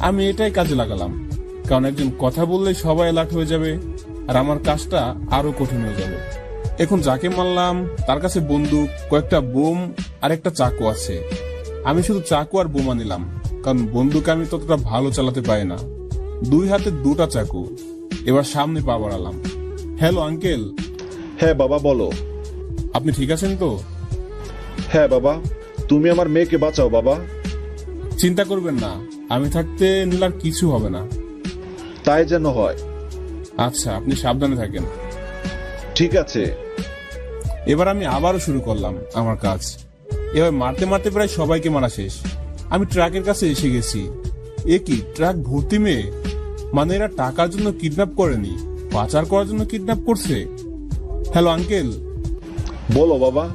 আমি এটাই কাজে লাগালাম, কারণ একজন কথা বললেই সবাই অ্যালার্ট হয়ে যাবে আর আমার কাজটা আরো কঠিন হয়ে যাবে। এখন যাকে মারলাম তার কাছে বন্দুক, কয়েকটা বোম আর একটা চাকু আছে। আমি শুধু চাকু আর বোমা নিলাম, কারণ বন্দুক আমি ততটা ভালো চালাতে পারি না। 2 হাতে 2টা চাকু। এবার সামনে পা বাড়ালাম। Hello uncle. হ্যাঁ বাবা, বলো। আপনি ঠিক আছেন তো? হ্যাঁ বাবা, তুমি আমার মেয়েকে বাঁচাও বাবা। চিন্তা করবেন না, আমি থাকতে নীলার কিছু হবে না। তাই যেন হয়। আচ্ছা, আপনি সাবধানে থাকেন। ঠিক আছে। এবার আমি আবারও শুরু করলাম আমার কাজ। এবার মারতে মারতে প্রায় সবাইকে মারা শেষ। আমি ট্রাকের কাছে এসে গেছি। এ কি, ট্রাক ভর্তি মেয়ে? মানে এরা টাকার জন্য কিডন্যাপ করেনি, পাচার করার জন্য কিডন্যাপ করছে। Hello uncle. বলো বাবা।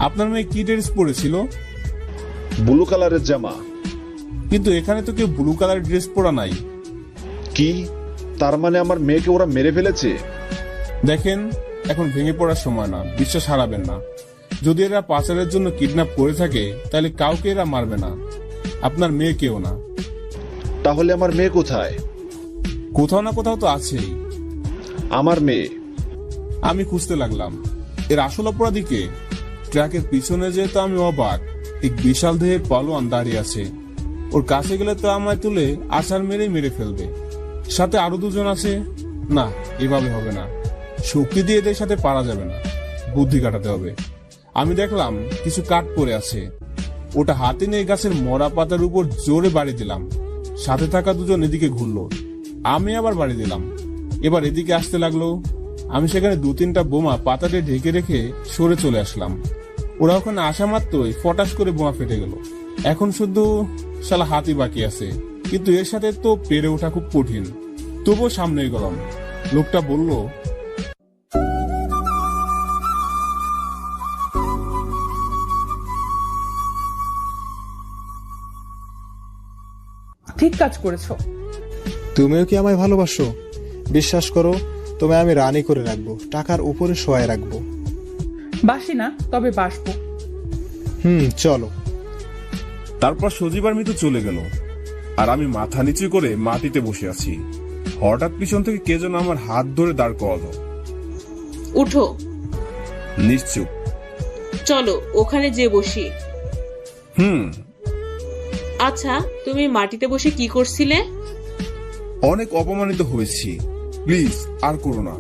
আপনার মেয়ে কি ড্রেস পরেছিল? ব্লু কালারের জামা। কিন্তু এখানে তো কেউ ব্লু কালারের ড্রেস পরা নাই। কি, তার মানে আমার মেয়েকে ওরা মেরে ফেলেছে? দেখেন, এখন ভেঙে পড়ার সময় না, বিশ্বাস হারাবেন না। যদি এরা পাচারের জন্য কিডন্যাপ করে থাকে তাহলে কাউকে এরা মারবে না, আপনার মেয়েকেও না। তাহলে আমার মেয়ে কোথায়? কোথাও না কোথাও তো আছেই। আমার মেয়ে। আমি খুঁজতে লাগলাম। এর আসল অপরাধীকে? ট্রাকের পিছনে যেতে আমি অবাক। এক বিশাল দেহের পালোয়ান দাঁড়িয়ে আছে। ওর কাছে গেলে তো আমায় তুলে আছাড় মেরে ফেলবে। সাথে আরো 2 জন আছে। না, এভাবে হবে না। শক্তি দিয়ে এদের সাথে পারা যাবে না, বুদ্ধি কাটাতে হবে। আমি দেখলাম কিছু কাঠ পড়ে আছে। ওটা হাতে নিয়ে গাছের মরা পাতার উপর জোরে বাড়ি দিলাম। সাথে থাকা 2 জন এদিকে ঘুরলো, আমি আবার বাড়ি দিলাম। এবার এদিকে আসতে লাগলো। আমি সেখানে 2-3টা বোমা পাতাতে ঢেকে রেখে সরে চলে আসলাম। ওরা ওখানে আসা মাত্রই ফটাস করে বোমা ফেটে গেল। এখন শুধু শালা হাতি বাকি আছে, কিন্তু এর সাথে তো পেরে ওঠা খুব কঠিন। তবুও সামনে গেলাম। লোকটা বলল, ঠিক কাজ করেছো। তুমিও কি আমায় ভালোবাসো? বিশ্বাস করো, তোমায় আমি রানী করে রাখবো, টাকার উপরে শোয়ায় রাখবো। বাসি না, তবে বাসবো। চলো। তারপর সজীব আর মিতু চলে গেল, আর আমি মাথা নিচু করে মাটিতে বসে আছি। হঠাৎ পিছন থেকে কে যেন আমার হাত ধরে দাঁড় করালো। উঠো। নিশ্চুপ। চলো ওখানে যে বসি। আচ্ছা, তুমি মাটিতে বসে কি করছিলে? অনেক অপমানিত হয়েছি, প্লিজ আর করো না।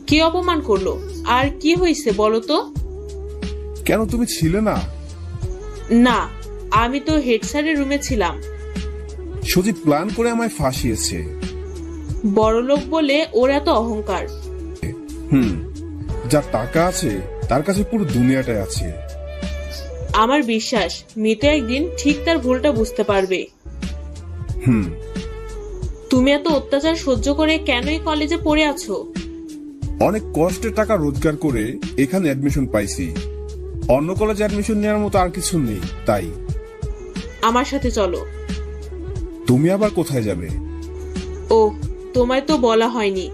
কি অপমান করলো? আর কি হয়েছে বলো তো? কেন, তুমি ছিলে না? না, আমি তো হেড স্যারের রুমে ছিলাম। সজীব প্ল্যান করে আমায় ফাঁসিয়েছে। বড়লোক বলে ওর এত অহংকার। যার টাকা আছে তার কাছে পুরো দুনিয়াটাই আছে। আমার বিশ্বাস মিতু একদিন ঠিক তার ভুলটা বুঝতে পারবে। তুমি এত অত্যাচার সহ্য করে কেনই কলেজে পড়ে আছো? অনেক কষ্টে টাকা রোজগার করে এখানে অ্যাডমিশন পাইছি। অন্য কলেজে অ্যাডমিশন নেওয়ার মতো আর কিছু নেই, তাই। আমার সাথে চলো। তুমি আবার কোথায় যাবে? ও, তোমায় তো বলা হয়নি।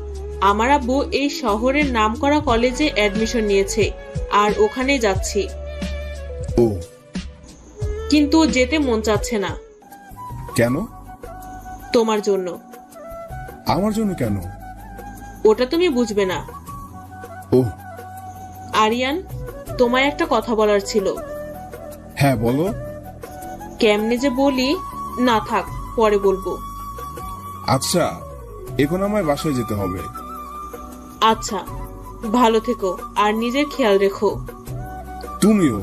আমার আব্বু এই শহরের নামকরা কলেজে অ্যাডমিশন নিয়েছে, আর ওখানে যাচ্ছি। ও, কিন্তু যেতে মন চাচ্ছে না। কেন? তোমার জন্য। আমার জন্য কেন? ওটা তুমি বুঝবে না। ও, আরিয়ান, তোমায় একটা কথা বলার ছিল। হ্যাঁ বলো। কেমনে যে বলি, না থাক, পরে বলবো। আচ্ছা, এখন আমায় বাসায় যেতে হবে। আচ্ছা, ভালো থেকো আর নিজের খেয়াল রেখো। তুমিও।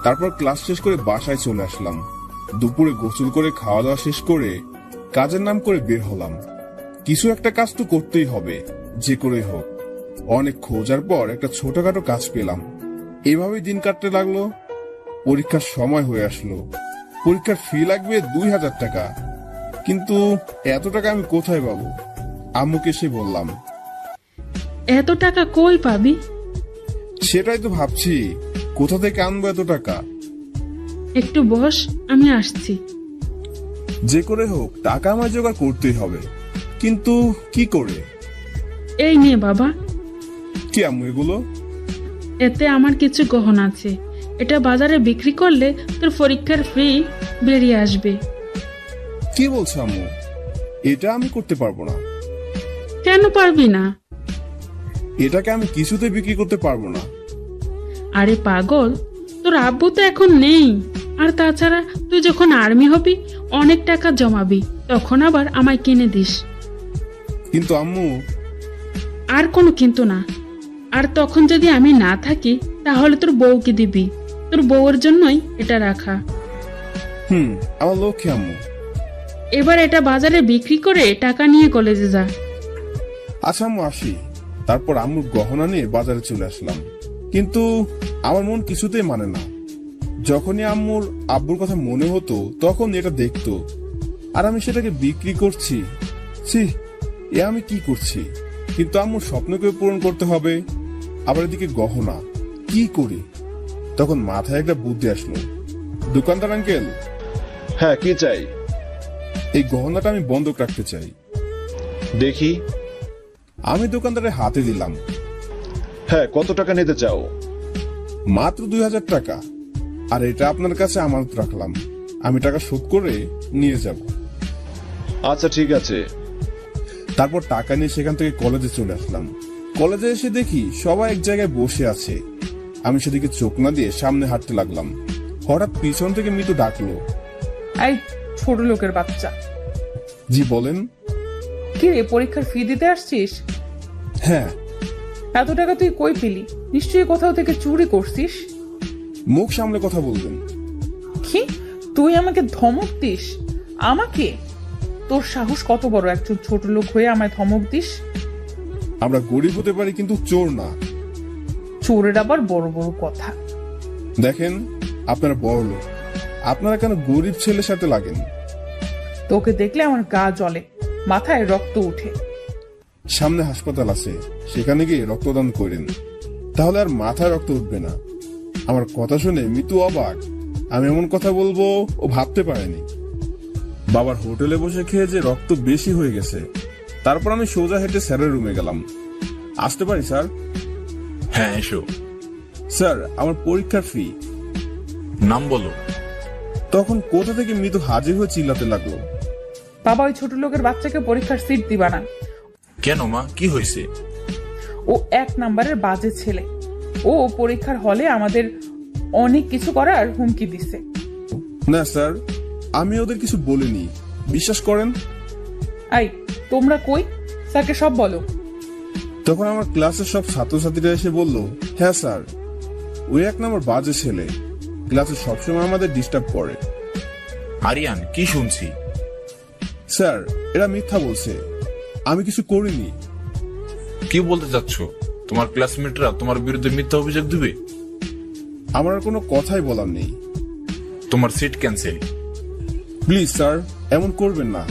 তারপর ক্লাস শেষ করে বাসায় চলে আসলাম। দুপুরে গোসল করে খাওয়া দাওয়া শেষ করে কাজের নাম করে বের হলাম। কিছু একটা কাজ তো করতেই হবে, যে করে হোক। অনেক খোঁজার পর একটা ছোটখাটো কাজ পেলাম। এভাবেই দিন কাটতে লাগলো। পরীক্ষার সময় হয়ে আসলো। পরীক্ষার ফি লাগবে 2000 টাকা, কিন্তু এত টাকা আমি কোথায় পাবো? আম্মুকে সে বললাম। এত টাকা কই পাবি? সেটাই তো ভাবছি, কোথা থেকে আনবো এত টাকা। একটু বস, আমি আসছি। যে করে হোক টাকা আমার জোগাড় করতেই হবে, কিন্তু কি করে? এই নে বাবা, কি আম্মু এগুলো? এতে আমার কিছু গহনা আছে। এটা বাজারে বিক্রি করলে তোর পরীক্ষার ফি বেরিয়ে আসবে। কি বলছো আম্মু? এটা আমি করতে পারবো না। কেন পারবি না? এটাকে আমি কিছুতে বিক্রি করতে পারবো না। আরে পাগল, তোর আব্বু তো এখন নেই। আর তাছাড়া তুই যখন আর্মি হবি, অনেক টাকা জমাবি, তখন আবার আমায় কিনে দিস। কিন্তু আম্মু, আর কোনো কিন্তু না। আর তখন যদি আমি না থাকি, তাহলে তোর বউকে দিবি। তোর বউয়ের জন্যই এটা রাখা। আমার লক্ষ্যে আম্মু। এবার এটা বাজারে বিক্রি করে টাকা নিয়ে কলেজে যা। আচ্ছা আম্মু, আসি। তারপর আম্মুর গহনা নিয়ে বাজারে চলে আসলাম, কিন্তু আমার মন কিছুতেই মানে না। যখনই আব্বুর কথা মনে হতো, তখন এটা দেখতো, আর আমি সেটাকে বিক্রি করছি। ছি, এ আমি কি করছি? কিন্তু আম্মুর স্বপ্নকে পূরণ করতে হবে, আবার এদিকে গহনা। কি করি? তখন মাথায় একটা বুদ্ধি আসলো। দোকানদার আঙ্কেল, হ্যাঁ, কি চাই? এই গহনাটা আমি বন্ধক রাখতে চাই। দেখি। আমি দোকানদারের হাতে দিলাম। হ্যাঁ, কত টাকা নিতে চাও? মাত্র 2000 টাকা। আর এটা আপনার কাছে আমানত রাখলাম, আমি টাকা শোধ করে নিয়ে যাব। আচ্ছা, ঠিক আছে। তারপর টাকা নিয়ে সেখান থেকে কলেজে চলে আসলাম। কলেজে এসে দেখি সবাই এক জায়গায় বসে আছে। আমি সেদিকে চোখ না দিয়ে সামনে হাঁটতে লাগলাম। হঠাৎ পিছন থেকে মিতু ডাকলো। এই ছোট লোকের বাচ্চা, জি বলেন। কি রে, পরীক্ষার ফি দিতে আসছিস? হ্যাঁ। এত টাকা তুই কই পেলি? নিশ্চয়ই কোথাও থেকে চুরি করছিস। মুখ সামলে কথা বলবেন। কি, তুই আমাকে ধমক দিস? আমাকে? তোর সাহস কত বড়, একজন ছোট লোক হয়ে আমায় ধমক দিস? আমরা গরিব হতে পারি, কিন্তু চোর না। চোরের আবার বড় বড় কথা। দেখেন, আপনারা বড় লোক, আপনারা কেন গরিব ছেলের সাথে লাগেন? তোকে দেখলে আমার গা জ্বলে, মাথায় রক্ত উঠে। সামনে হাসপাতাল আছে, সেখানে গিয়ে রক্তদান করেন, তাহলে আর মাথায় রক্ত উঠবে না। আমার কথা শুনে মিতু অবাক। আমি এমন কথা বলবো ও ভাবতে পারেনি। বাবার হোটেলে বসে খেয়ে যে রক্ত বেশি হয়ে গেছে। তারপর আমি সোজা হেঁটে স্যারের রুমে গেলাম। আসতে পারি স্যার? হ্যাঁ, এসো। স্যার, আমার পরীক্ষার ফি। নাম বলো। তখন কোথা থেকে মিতু হাজির হয়ে চিল্লাতে লাগলো। বাবা, ওই ছোট লোকের বাচ্চাকে পরীক্ষার সিট দিবা না। কেন মা, কি হয়েছে? ও 1 নাম্বারের বাজে ছেলে। ও পরীক্ষার হলে আমাদের অনেক কিছু করার হুমকি দিছে। না স্যার, আমি ওদের কিছু বলিনি, বিশ্বাস করেন। আই, তোমরা কই? স্যারকে সব বলো। তখন আমার ক্লাসের সব ছাত্রছাত্রীরা এসে বলল, হ্যাঁ স্যার, ওই 1 নাম্বার বাজে ছেলে, ক্লাসে সবসময় আমাদের ডিস্টার্ব করে। আরিয়ান, কি শুনছি? স্যার, এরা মিথ্যা বলছে, আমি কিছু করিনি। কি বলতে চাচ্ছ? তোমার ক্লাসমেটরা তোমার বিরুদ্ধে মিথ্যা অভিযোগ দিবে? আমার আর কোনো কথাই বলার নেই। তোমার সিট ক্যান্সেল। প্লিজ স্যার, এমন করবেন না,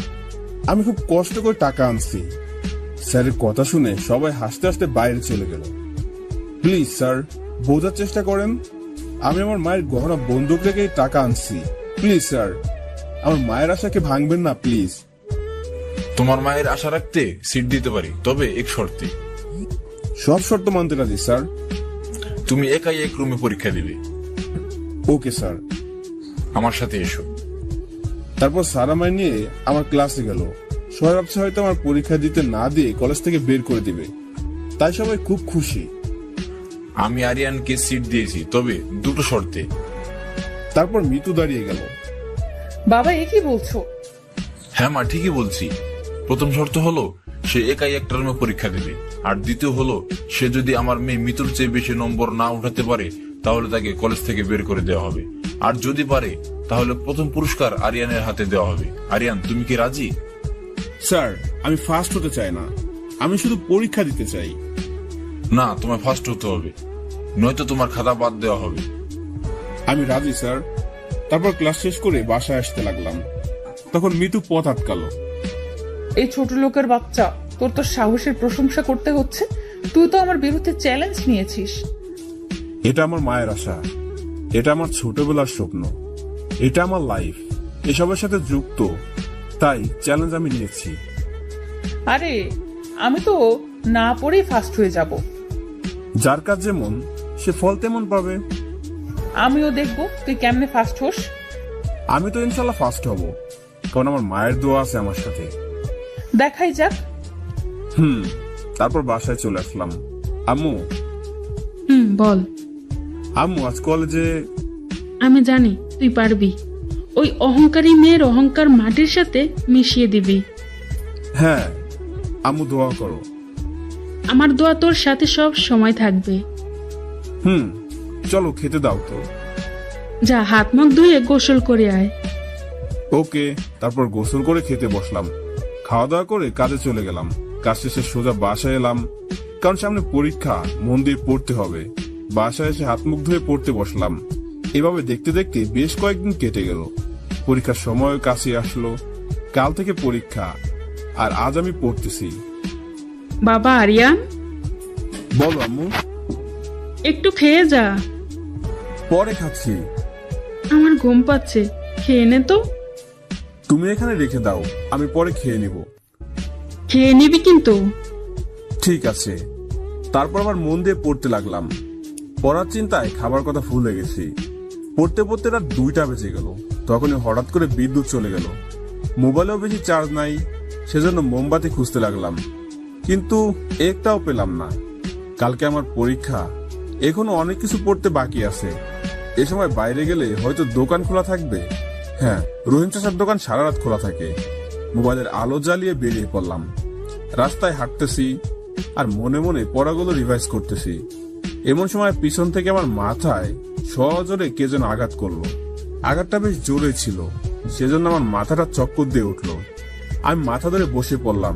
আমি খুব কষ্ট করে টাকা আনছি। স্যারের কথা শুনে সবাই হাসতে হাসতে বাইরে চলে গেল। প্লিজ স্যার, বোঝার চেষ্টা করেন, আমি আমার মায়ের গহনা বন্দুক রেখে টাকা আনছি। প্লিজ স্যার, আমার মায়ের আশাকে ভাঙবেন না প্লিজ। তোমার মায়ের আশা রাখতে সিট দিতে পারি, তবে এক শর্তে। সব শর্ত মানতে রাজি স্যার। তুমি একাই এক রুমে পরীক্ষা দিবে। Okay sir. আমার সাথে এসো। তারপর স্যার আমায় নিয়ে আমার ক্লাসে গেল। সবাই ভাবছে হয়তো আমার পরীক্ষা দিতে না দিয়ে কলেজ থেকে বের করে দিবে, তাই সবাই খুব খুশি। আমি আরিয়ানকে সিট দিয়েছি, তবে দুটো শর্তে। তারপর মিতু দাঁড়িয়ে গেল। বাবা, এ কি বলছো? হ্যাঁ মা, ঠিকই বলছি। প্রথম শর্ত হলো সে একাই একটা রুমে পরীক্ষা দেবে, আর দ্বিতীয় হলো সে যদি আমার মেয়ে মিতুর চেয়ে বেশি নম্বর না উঠাতে পারে, তাহলে তাকে কলেজ থেকে বের করে দেওয়া হবে। আর যদি পারে, তাহলে প্রথম পুরস্কার আরিয়ানের হাতে দেওয়া হবে। আরিয়ান, তুমি কি রাজি? স্যার, আমি ফার্স্ট হতে চাই না, আমি শুধু পরীক্ষা দিতে চাই। না, তোমায় ফার্স্ট হতে হবে, নয়তো তোমার খাতা বাদ দেওয়া হবে। আমি রাজি স্যার। তারপর ক্লাস শেষ করে বাসায় আসতে লাগলাম। তখন মিতু পথ আটকালো। এই ছোট লোকের বাচ্চা, তোর তো সাহসের প্রশংসা করতে হচ্ছে। তুই তো আমার বিরুদ্ধে চ্যালেঞ্জ নিয়েছিস। এটা আমার মায়ের আশা, এটা আমার ছোটবেলার স্বপ্ন, এটা আমার লাইফ, এসবের সাথে যুক্ত, তাই চ্যালেঞ্জ আমি নিয়েছি। আরে আমি তো না পড়েই ফার্স্ট হয়ে যাব। যার কাজ যেমন সে ফল তেমন পাবে। আমিও দেখবো তুই কেমনে ফার্স্ট হোস। আমি তো ইনশাল্লাহ ফার্স্ট হব, কারণ আমার মায়ের দোয়া আছে আমার সাথে। দেখাই যাক। তারপর বাসায় চলে আসলাম। আম্মু, বল। আম্মু আজ কলেজে। আমি জানি তুই পারবি। ওই অহংকারী মেয়ের অহংকার মাটির সাথে মিশিয়ে দিবি। হ্যাঁ আম্মু, দোয়া করো। আমার দোয়া তোর সাথে সব সময় থাকবে। চলো খেতে দাও তো। যা, হাত মুখ ধুয়ে গোসল করে আয়। ওকে। তারপর গোসল করে খেতে বসলাম। খাওয়া দাওয়া করে কাজে চলে গেলাম। কাজ শেষে সোজা বাসায় এলাম, কারণ সামনে পরীক্ষা, মন দিয়ে পড়তে হবে। বাসায় এসে হাত মুখ ধুয়ে পড়তে বসলাম। এভাবে দেখতে দেখতে বেশ কয়েকদিন কেটে গেল। পরীক্ষার সময় কাছে আসলো। কাল থেকে পরীক্ষা, আর আজ আমি পড়তেছি। বাবা আরিয়ান, বলো আম্মু। একটু খেয়ে যা। পরে খাচ্ছি। আমার ঘুম পাচ্ছে, খেয়ে নে তো। তুমি এখানে রেখে দাও, আমি পরে খেয়ে নিব। খেয়ে নিবি কিন্তু। ঠিক আছে। তারপর আবার মন দিয়ে পড়তে লাগলাম। পড়ার চিন্তায় খাবার কথা ভুলে গেছি। পড়তে পড়তে রাত 2টা বেজে গেল। তখনই হঠাৎ করে বিদ্যুৎ চলে গেল। মোবাইলেও বেশি চার্জ নাই, সেজন্য মোমবাতি খুঁজতে লাগলাম, কিন্তু একটাও পেলাম না। কালকে আমার পরীক্ষা, এখনো অনেক কিছু পড়তে বাকি আছে। এ সময় বাইরে গেলে হয়তো দোকান খোলা থাকবে। হ্যাঁ, রহিম চাচার দোকান সারা রাত খোলা থাকে। মোবাইলের আলো জ্বালিয়ে বেরিয়ে পড়লাম। রাস্তায় হাঁটতেছি আর মনে মনে পড়াগুলো রিভাইজ করতেছি। এমন সময় পিছন থেকে আমার মাথায় সজোরে কে যেন আঘাত করলো। আঘাতটা বেশ জোরে ছিল, সেজন্য আমার মাথাটা চক্কর দিয়ে উঠলো। আমি মাথা ধরে বসে পড়লাম,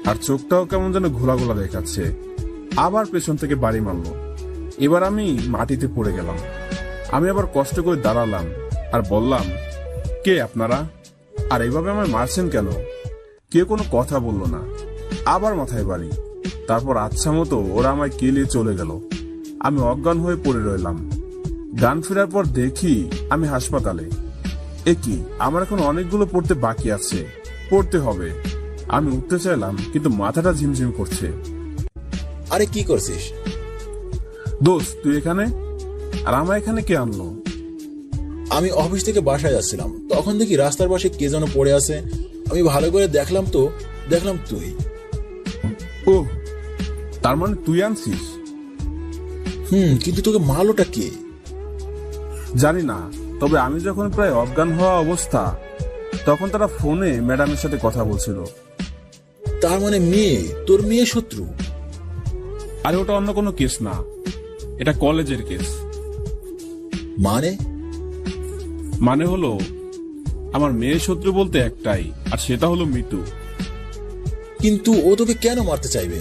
আর চোখটাও কেমন যেন ঘোলা ঘোলা দেখাচ্ছে। আবার পেছন থেকে বাড়ি মারলো। এবার আমি মাটিতে পড়ে গেলাম। আমি আবার কষ্ট করে দাঁড়ালাম আর বললাম, কে আপনারা, আর এইভাবে আমায় মারছেন কেন? কেউ কোনো কথা বললো না। আবার মাথায় বাড়ি। তারপর আচ্ছা মতো ওরা আমায় কেলিয়ে চলে গেল। আমি অজ্ঞান হয়ে পড়ে রইলাম। গান ফেরার পর দেখি আমি হাসপাতালে। কি, আমার এখন অনেকগুলো পড়তে বাকি আছে, পড়তে হবে। আমি উঠতে চাইলাম, কিন্তু মাথাটা ঝিমঝিম করছে। আরে কি করছিস? দোস্ত, তুই এখানে? আর আমার এখানে কে আনলো? আমি অফিস থেকে বাসায় যাচ্ছিলাম, তখন দেখি রাস্তার পাশে কে যেন পড়ে আছে। আমি ভালো করে দেখলাম তো দেখলাম তুই। ও, তার মানে তুই আনছিস? কিন্তু তোকে মারলোটা কে? জানি না, তবে আমি যখন প্রায় অজ্ঞান হওয়া অবস্থা, তখন তারা ফোনে ম্যাডামের সাথে কথা বলছিল। তার মানে মেয়ে, তোর মেয়ে শত্রু? আরে ওটা অন্য কোনো কেস না, এটা কলেজের কেস। মানে হলো আমার মেয়ের শত্রু বলতে একটাই, আর সেটা হলো মিতু। কিন্তু ও তোকে কেন মারতে চাইবে?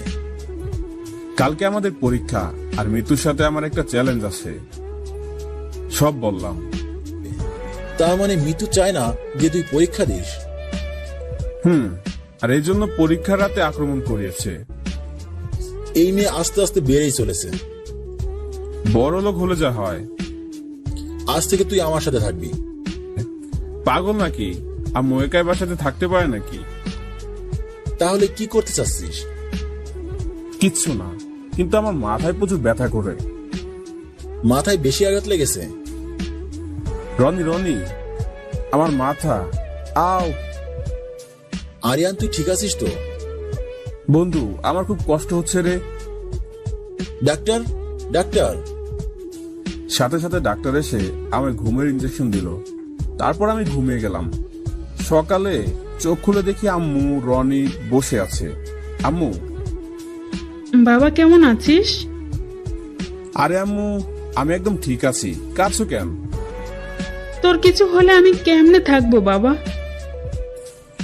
কালকে আমাদের পরীক্ষা, আর মিতুর সাথে আমার একটা চ্যালেঞ্জ আছে। সব বললাম। তার মানে মিতু চায় না যে তুই পরীক্ষা দিস? আর এই জন্য পরীক্ষার রাতে আক্রমণ করিয়েছে। এই মেয়ে আস্তে আস্তে বেড়েই চলেছে। বড় লোক হলে যা হয়। আজ থেকে তুই আমার সাথে থাকবি। পাগল নাকি? আম্মু একাই বাসাতে থাকতে পারে নাকি? তাহলে কি করতে চাচ্ছিস? কিচ্ছু না, কিন্তু আমার মাথায় প্রচুর ব্যথা করে। মাথায় বেশি আঘাত লেগেছে? রনি, আমার মাথা। আও। আরিয়ান, তুই ঠিক আছিস তো? বন্ধু, আমার খুব কষ্ট হচ্ছে রে। ডাক্তার, সাথে সাথে ডাক্তার এসে আমায় ঘুমের ইঞ্জেকশন দিল। তারপর আমি ঘুমিয়ে গেলাম। সকালে চোখ খুলে দেখি আম্মু, রনি বসে আছে। আম্মু, বাবা কেমন আছিস? আরে আম্মু, আমি একদম ঠিক আছি। কাঁদছো কেন? তোর কিছু হলে আমি কেমনে থাকবো বাবা?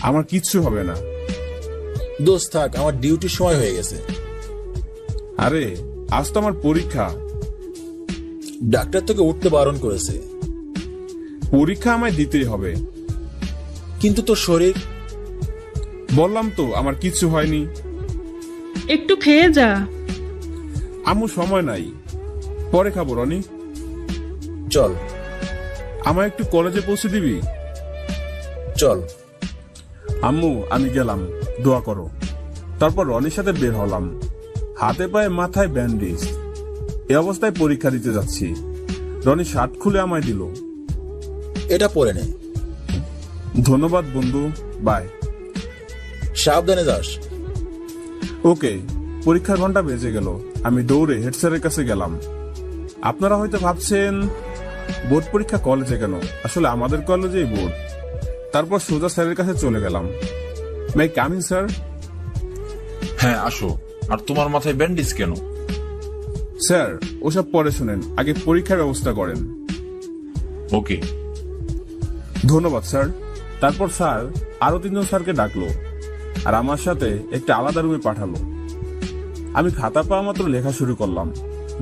আমার কিচ্ছু হবে না। দোস্ত থাক, আমার ডিউটির সময় হয়ে গেছে। আরে আজ তো আমার পরীক্ষা। ডাক্তার তোকে উঠতে বারণ করেছে। পরীক্ষা আমায় দিতেই হবে। কিন্তু তোর শরীর? বললাম তো আমার কিচ্ছু হয়নি। একটু খেয়ে যা। আম্মু সময় নাই, পরে খাবো রনি। চল আমায় একটু কলেজে পৌঁছে দিবি? চল। আম্মু আমি গেলাম, দোয়া করো। তারপর রনির সাথে বের হলাম, হাতে পায়ে মাথায় ব্যান্ডেজ। এ অবস্থায় পরীক্ষা দিতে যাচ্ছি। রনি শার্ট খুলে আমায় দিল। এটা পরে নে। ধন্যবাদ বন্ধু, বাই। সাবধানে যাস। ওকে। পরীক্ষার ঘন্টা বেজে গেল। আমি দৌড়ে হেড স্যারের কাছে গেলাম। আপনারা হয়তো ভাবছেন বোর্ড পরীক্ষা কলেজে কেন, আসলে আমাদের কলেজেই বোর্ড। তারপর সোজা স্যারের কাছে চলে গেলাম। May I come in sir? হ্যাঁ আসো। আর তোমার মাথায় ব্যান্ডেজ কেন? স্যার ওসব পরে শুনেন, আগে পরীক্ষার ব্যবস্থা করেন। ওকে। ধন্যবাদ স্যার। তারপর স্যার আরো 3 জন স্যারকে ডাকলো আর আমার সাথে একটা আলাদা রুমে পাঠালো। আমি খাতা পাওয়া মাত্র লেখা শুরু করলাম।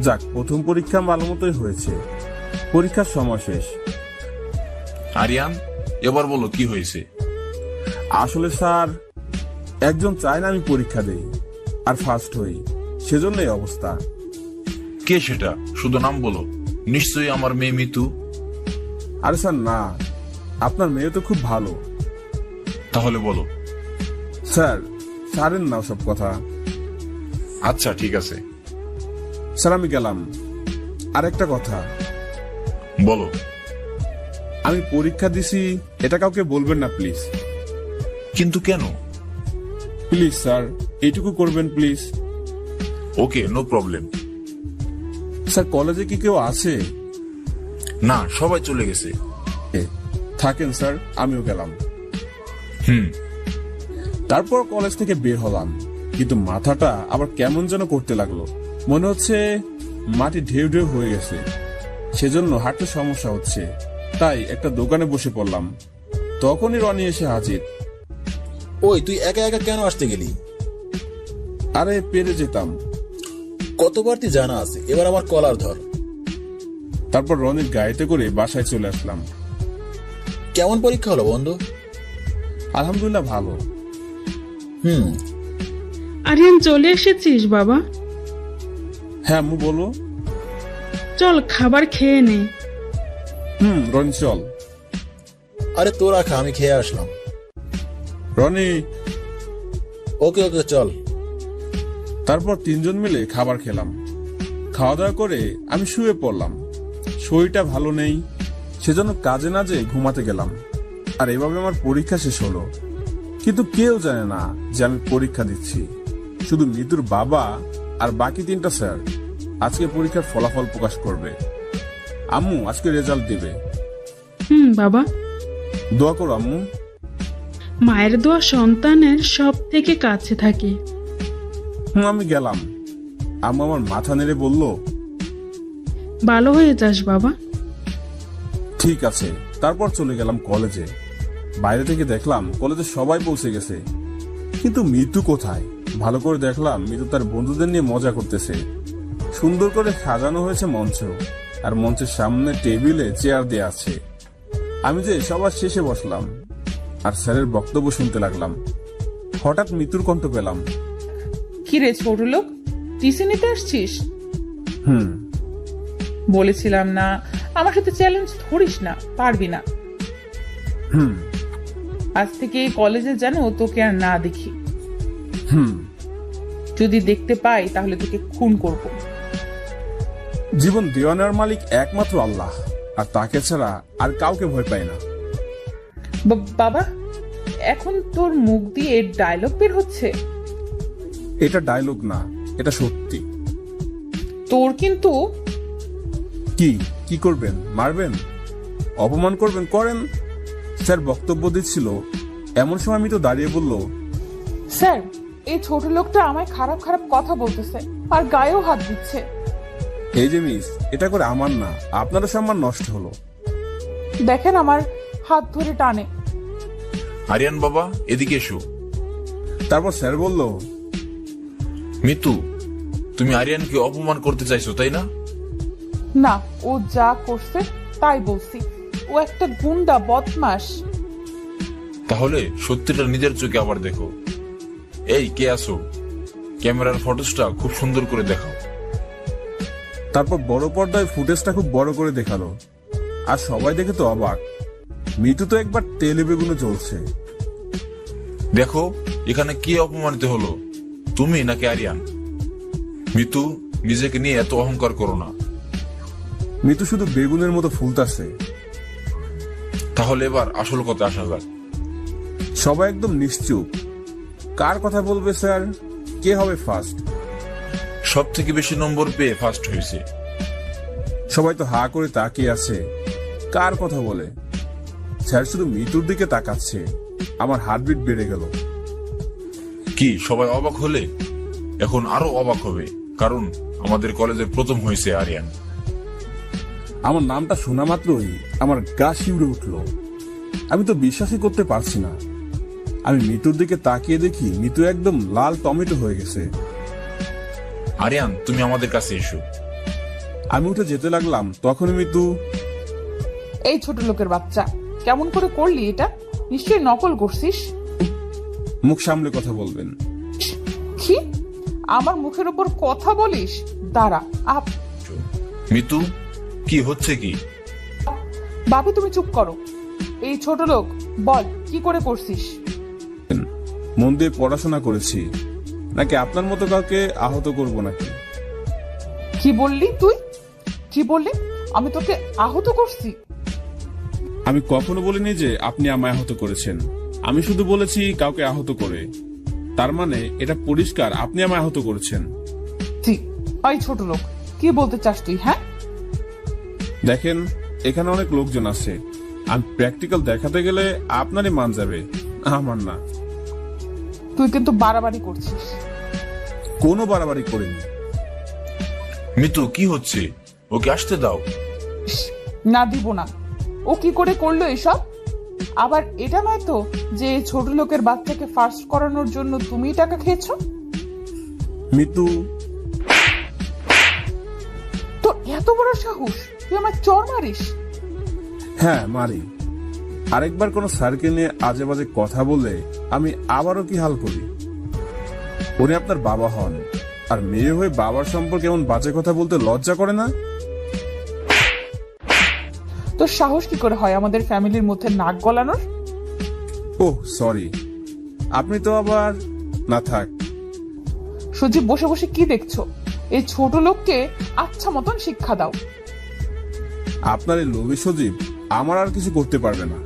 যাক, প্রথম পরীক্ষা ভালো মতোই হয়েছে। পরীক্ষার সময় শেষ। আরিয়ান, এবার বলো কি হয়েছে? আসলে স্যার, একজন চায় না আমি পরীক্ষা দেই আর ফার্স্ট হই, সেজন্য এই অবস্থা। কে সেটা? শুধু নাম বলো। নিশ্চয়ই আমার মেয়ে মিতু। আরে স্যার না, আপনার মেয়ে তো খুব ভালো। তাহলে বলো। স্যার ছাড়েন না সব কথা। আচ্ছা ঠিক আছে। স্যার আমি গেলাম। আরেকটা কথা, বলো। আমি পরীক্ষা দিছি এটা কাউকে বলবেন না প্লিজ। কিন্তু কেন? প্লিজ স্যার, এইটুকু করবেন please. Okay, no problem. Sir কলেজে কি কেউ আছে? না, সবাই চলে গেছে। থাকেন স্যার, আমিও গেলাম। হুম। তারপর কলেজ থেকে বের হলাম, কিন্তু মাথাটা আবার কেমন যেন করতে লাগলো। মনে হচ্ছে মাটি ঢেউ ঢেউ হয়ে গেছে, সেজন্য হাঁটতে সমস্যা হচ্ছে। তাই একটা দোকানে বসে পড়লাম। তখনই রনি এসে হাজির। ওই তুই একা একা কেন আসতে গেলি? আরে পেরে যেতাম। কতবার তুই জানা আছে, এবার আমার কলার ধর। তারপর রনির গাড়িতে করে বাসায় চলে আসলাম। কেমন পরীক্ষা হলো বন্ধু? আলহামদুলিল্লাহ ভালো। আরিয়ান চলে এসেছিস বাবা? হ্যাঁ আম্মু বলো। চল খাবার খেয়ে নে। রনি চল। আরে তোরা খা, আমি খেয়ে আসলাম। রনি। ওকে ওকে চল। তারপর 3 জন মিলে খাবার খেলাম। খাওয়া দাওয়া করে আমি শুয়ে পড়লাম। শরীরটা ভালো নেই, সেজন্য কাজে না যেয়ে ঘুমাতে গেলাম। আর এভাবে আমার পরীক্ষা শেষ হলো। কিন্তু কেউ জানে না যে আমি পরীক্ষা দিচ্ছি। শুধু মিতুর বাবা আর বাকি 3টা স্যার আজকে পরীক্ষার ফলাফল প্রকাশ করবে। আম্মু আজকে রেজাল্ট দিবে। বাবা দোয়া করো আম্মু। মায়ের দোয়া সন্তানের সব থেকে কাছে থাকে। আমি গেলাম। আম্মু আমার মাথা নেড়ে বলল, ভালো হয়ে যাস বাবা। ঠিক আছে। তারপর চলে গেলাম কলেজে। বাইরে থেকে দেখলাম কলেজে সবাই পৌঁছে গেছে, কিন্তু মিতু কোথায়? ভালো করে দেখলাম মিতু তার বন্ধুদের নিয়ে মজা করতেছে। সুন্দর করে সাজানো হয়েছে মঞ্চ, আর মঞ্চের সামনে টেবিলে চেয়ার দেয়া আছে। আমি যে সবার শেষে বসলাম আর স্যারের বক্তব্য শুনতে লাগলাম। হঠাৎ মিতুর কণ্ঠ পেলাম। কি রে ছোট লোক, টিসি নিতে আসছিস? বলেছিলাম না আমার সাথে চ্যালেঞ্জ ধরিস না, পারবি না। আজ থেকে এই কলেজে যেন তোকে আর না দেখি। যদি দেখতে পাই তাহলে তোকে খুন করব। জীবন দেওয়ানার মালিক একমাত্র আল্লাহ, আর তাকে ছাড়া আর কাউকে ভয় পায় না। বাবা, এখন তোর মুখ দিয়ে ডায়লগ বের হচ্ছে? এটা ডায়লগ না, এটা সত্যি। তোর কিন্তু কি করবেন? মারবেন? অপমান করবেন? করেন। স্যার বক্তব্য দিচ্ছিল, এমন সময় আমি তো দাঁড়িয়ে বলল, স্যার এই ছোট লোকটা আমায় খারাপ খারাপ কথা বলতেছে আর গায়েও হাত দিচ্ছে। এই যে মিস, এটা করে আমার না, আপনারও সম্মান নষ্ট হলো। দেখেন আমার হাত ধরে টানে। আরিয়ান বাবা এদিকে এসো। তারপর স্যার বলল, মিতু তুমি আরিয়ানকে অপমান করতে চাইছো তাই না? না, ও যা করছে তাই বলছি। ও একটা গুন্ডা, বদমাশ। তাহলে সত্যিটা নিজের চোখে আবার দেখো। এই কে আছো? ক্যামেরার ফটোসটা খুব সুন্দর করে দেখাও। তারপর বড় পর্দায় ফুটেজটা খুব বড় করে দেখালো, আর সবাই দেখে তো অবাক। মিতু তো একবার তেলে বেগুনে জ্বলছে। দেখো এখানে কে অপমানিত হলো, তুমি নাকি আরিয়ান? মিতু, নিজেকে নিয়ে এত অহংকার করো না। মিতু শুধু বেগুনের মতো ফুলতাছে। তাহলে এবার আসল কথা আসা যাক। সবাই একদম নিশ্চুপ। কার কথা বলবে স্যার? কে হবে ফার্স্ট? সব থেকে বেশি নম্বর পেয়ে ফার্স্ট হয়েছে। সবাই তো হা করে তাকিয়ে আছে। কার কথা বলে? স্যার শুধু মিতুর দিকে তাকাচ্ছে। আমার হার্টবিট বেড়ে গেল। কি সবাই অবাক হলে? এখন আরো অবাক হবে, কারণ আমাদের কলেজে প্রথম হয়েছে আরিয়ান। আমার নামটা শোনা মাত্রই আমার গা শিউরে উঠল। আমি তো বিশ্বাসই করতে পারছি না। আমি মিতুর দিকে তাকিয়ে দেখি মিতু একদম লাল টমেটো হয়ে গেছে। আরিয়ান, তুমি আমাদের কাছে এসো। আমি উঠে যেতে লাগলাম, তখনই মিতু, এই ছোট লোকের বাচ্চা, কেমন করে করলি এটা? নিশ্চয়ই নকল করছিস। মুখ সামলে কথা বলবেন। কি? আমার মুখের উপর কথা বলিস? দাঁড়া আপ। মিতু, কি হচ্ছে কি? বাপি তুমি চুপ করো। এই ছোট লোক, বল কি করে করছিস? মন দিয়ে পড়াশোনা করেছি, নাকি আপনার মতো কাউকে আহত করব নাকি? কি বললি তুই? কি বললি? আমি তোকে আহত করছি? আমি কখনো বলিনি যে আপনি আমায় আহত করেছেন। আমি শুধু বলেছি কাউকে আহত করে। তার মানে এটা পরিষ্কার আপনি আমায় আহত করেছেন। ওই ছোট লোক, কি বলতে চাস তুই? হ্যাঁ দেখেন, এখানে অনেক লোকজন আছে। আমি প্র্যাকটিক্যাল দেখাতে গেলে আপনারই মান যাবে, আমার না। তুই কিন্তু বাড়াবাড়ি করছিস। কোনো বাড়াবাড়ি করিনি। মিতু, কি হচ্ছে? ওকে আসতে দাও। না, দিব না। ও কি করে করলো এসব? আবার এটা নয় তো যে ছোট লোকের বাচ্চাকে ফার্স্ট করানোর জন্য তুমি টাকা খেয়েছো? মিতু, তো এত বড় সাহস, তুই আমার চর মারিস? হ্যাঁ মারি। আরেকবার কোন স্যারকে নিয়ে আজে বাজে কথা বললে আমি আবারও কি হাল করি। উনি আপনার বাবা হন, আর মেয়ে হয়ে বাবার সম্পর্কে এমন বাজে কথা বলতে লজ্জা করে না? তোর সাহস কি করে হয় আমাদের ফ্যামিলির মধ্যে নাক গলানোর? Oh sorry. আপনি তো আবার না থাক। সজীব, বসে বসে কি দেখছো? এই ছোট লোককে আচ্ছা মতন শিক্ষা দাও। আপনার এই লোভী সজীব আমার আর কিছু করতে পারবে না।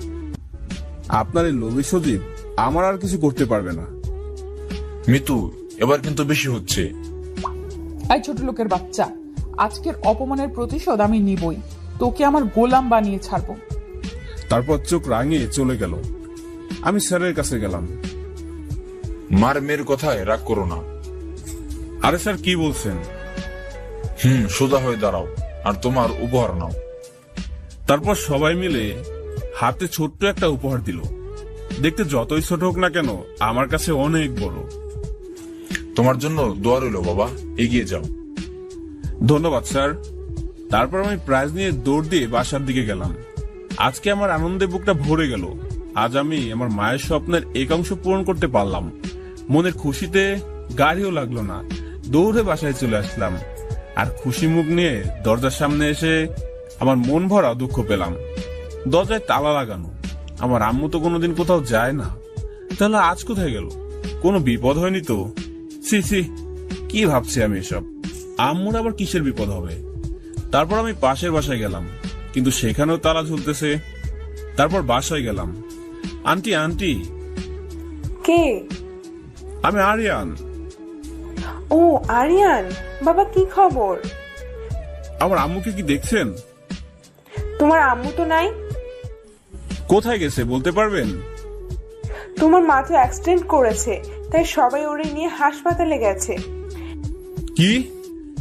আপনার এই লোভী সজীব আমার আর কিছু করতে পারবে না। মিতু, এবার কিন্তু বেশি হচ্ছে। এই ছোট লোকের বাচ্চা, আজকের অপমানের প্রতিশোধ আমি নিবই। তোকে আমার গোলাম বানিয়ে ছাড়বো। তারপর চোখ রাঙিয়ে চলে গেল। আমি স্যারের কাছে গেলাম। মার মেয়ের কথায় রাগ করো না। আরে স্যার, কি বলছেন? সোজা হয়ে দাঁড়াও আর তোমার উপহার নাও। তারপর সবাই মিলে হাতে ছোট্ট একটা উপহার দিল। দেখতে যতই ছোট হোক না কেন, আমার কাছে অনেক বড়। তোমার জন্য দোয়া রইল বাবা, এগিয়ে যাও। ধন্যবাদ স্যার। তারপর আমি প্রাইজ নিয়ে দৌড় দিয়ে বাসার দিকে গেলাম। আজকে আমার আনন্দে বুকটা ভরে গেল। আজ আমি আমার মায়ের স্বপ্নের একাংশ পূরণ করতে পারলাম। মনের খুশিতে গাড়িও লাগলো না, দৌড়ে বাসায় চলে আসলাম। আর খুশি মুখ নিয়ে দরজার সামনে এসে আমার মন ভরা দুঃখ পেলাম। দরজায় তালা লাগানো। আমার আম্মু তো কোনোদিন কোথাও যায় না, তাহলে আজ কোথায় গেল? কোনো বিপদ হয়নি তো? সি সি, কি ভাবছি আমি এসব? আম্মুর আবার কিসের বিপদ হবে? তারপর আমি পাশের বাসায় গেলাম, কিন্তু সেখানেও তালা ঝুলতেছে। তারপর বাসায় গেলাম। Auntie auntie. কে? আমি আরিয়ান। ও আরিয়ান, বাবা কি খবর? আমার আম্মুকে কি দেখছেন? তোমার আম্মু তো নাই। কোথায় গেছে বলতে পারবেন? তোমার মা তো অ্যাক্সিডেন্ট করেছে, তাই সবাই ওরে নিয়ে হাসপাতালে গেছে। কি?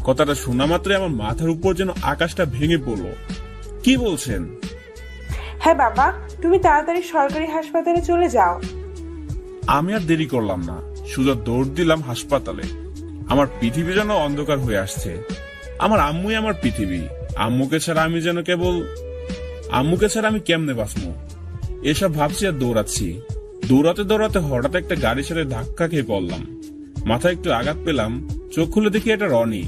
কথাটা শোনা মাত্রই আমার মাথার উপর যেন আকাশটা ভেঙে পড়লো। কি বলছেন? হ্যাঁ বাবা, তুমি তাড়াতাড়ি সরকারি হাসপাতালে চলে যাও। আমি আর দেরি করলাম না, সোজা দৌড় দিলাম হাসপাতালে। আমার পৃথিবী যেন অন্ধকার হয়ে আসছে। আমার আম্মুই আমার পৃথিবী। আম্মুকে ছাড়া আমি কেমনে বাঁচবো? এসব ভাবছি আর দৌড়াচ্ছি। দৌড়াতে দৌড়াতে হঠাৎ একটা গাড়ির সাথে ধাক্কা খেয়ে পড়লাম। মাথায় একটু আঘাত পেলাম। চোখ খুলে দেখি এটা রনি।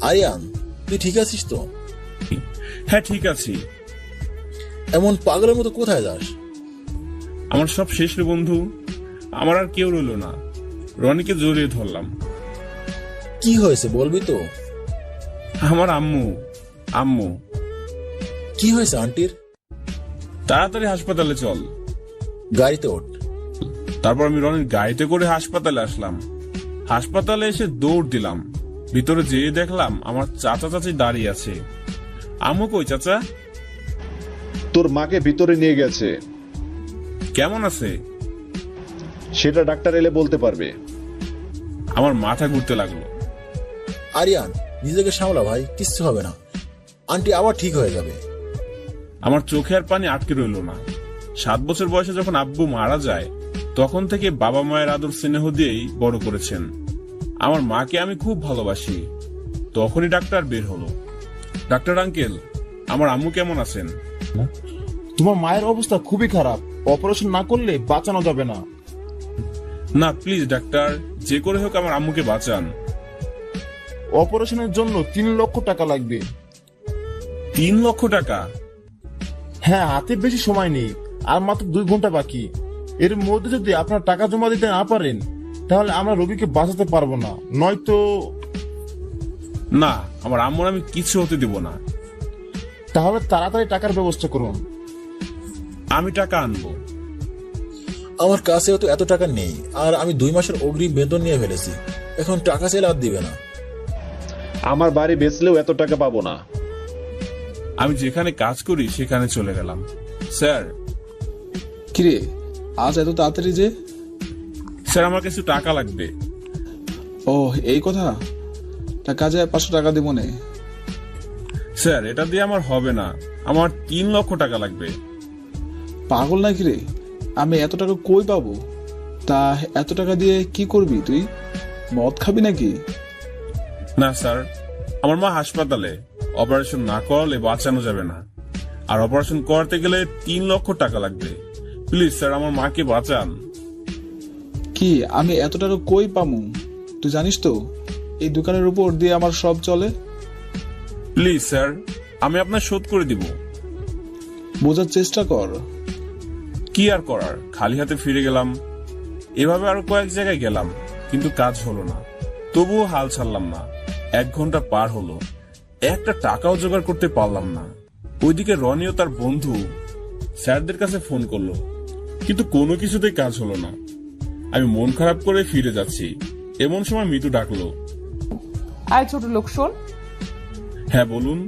আরিয়ান, তুই ঠিক আছিস তো? হ্যাঁ ঠিক আছি। এমন পাগলের মতো কোথায় যাস? আমার সব শেষ রে বন্ধু, আমার আর কেউ রইল না। রনিকে জড়িয়ে ধরলাম। কি হয়েছে বলবি তো? আমার আম্মু। আম্মু কি হয়েছে আন্টির? তাড়াতাড়ি হাসপাতালে চল। গাড়িতে ওঠ। তারপর আমি রনির গাড়িতে করে হাসপাতালে আসলাম। হাসপাতালে এসে দৌড় দিলাম। ভিতরে যেয়ে দেখলাম আমার চাচা চাচি দাঁড়িয়ে আছে। আম্মু কই চাচা? তোর মাকে ভিতরে নিয়ে গেছে। কেমন আছে? সেটা ডাক্তার এলে বলতে পারবে। আমার মাথা ঘুরতে লাগলো। আরিয়ান, নিজেকে সামলা ভাই, কিচ্ছু হবে না। আন্টি আবার ঠিক হয়ে যাবে। আমার চোখে আর পানি আটকে রইল না। 7 বছর বয়সে যখন আব্বু মারা যায়, তখন থেকে বাবা মায়ের আদর স্নেহ দিয়েই বড় করেছেন। আমার মাকে আমি খুব ভালোবাসি। তখনই ডাক্তার বের হলো। ডাক্তার আঙ্কেল, আমার আম্মু কেমন আছেন? তোমার মায়ের অবস্থা খুবই খারাপ, অপারেশন না করলে বাঁচানো যাবে না। না প্লিজ ডাক্তার, যে করে হোক আমার আম্মুকে বাঁচান। অপারেশনের জন্য 3 লক্ষ টাকা লাগবে। 3 লক্ষ টাকা? হ্যাঁ, হাতে বেশি সময় নেই, আর মাত্র 2 ঘন্টা বাকি। এর মধ্যে যদি আপনার টাকা জমা দিতে না পারেন, তাহলে আমরা রোগীকে বাঁচাতে পারবো না। নয়তো না, আমার আম্মুর আমি কিছু হতে দিব না। তাহলে তাড়াতাড়ি টাকার ব্যবস্থা করুন। আমি টাকা আনবো। আমার কাছেও তো এত টাকা নেই, আর আমি 2 মাসের অগ্রিম বেতন নিয়ে ফেলেছি। এখন টাকা চাইলে আর দিবে না। আমার বাড়ি বেচলেও এত টাকা পাবো না। আমি যেখানে কাজ করি সেখানে চলে গেলাম। স্যার। কিরে, আজ এত তাড়াতাড়ি যে? স্যার, আমার কিছু টাকা লাগবে। ও এই কথা, তা কাজে 500 টাকা দিব নে। স্যার, এটা দিয়ে আমার হবে না, আমার 3 লক্ষ টাকা লাগবে। পাগল নাকি রে? আমি এত টাকা কই পাবো? তা এত টাকা দিয়ে কি করবি তুই? মদ খাবি নাকি? না স্যার, আমার মা হাসপাতালে, অপারেশন না করলে বাঁচানো যাবে না। আর অপারেশন করতে গেলে 3 লক্ষ টাকা লাগবে। প্লিজ স্যার, আমার মাকে বাঁচান। কি আমি এত টাকা কই পামু? তুই জানিস তো এই দোকানের উপর দিয়ে আমার সব চলে। প্লিজ স্যার, আমি আপনার শোধ করে দিব। বোঝার চেষ্টা কর। কি আর করার, খালি হাতে ফিরে গেলাম। এভাবে আরো কয়েক জায়গায় গেলাম, কিন্তু কাজ হলো না। তবুও হাল ছাড়লাম না। 1 ঘন্টা পার হলো, একটা টাকাও জোগাড় করতে পারলাম না। ওইদিকে রনি ও তার বন্ধু স্যারদের কাছে ফোন করলো, কিন্তু কোনো কিছুতেই কাজ হলো না। আমি মন খারাপ করে ফিরে যাচ্ছি, এমন সময় মিতু ডাকলো। আয় ছোট লোক, শোন। হ্যাঁ বলুন।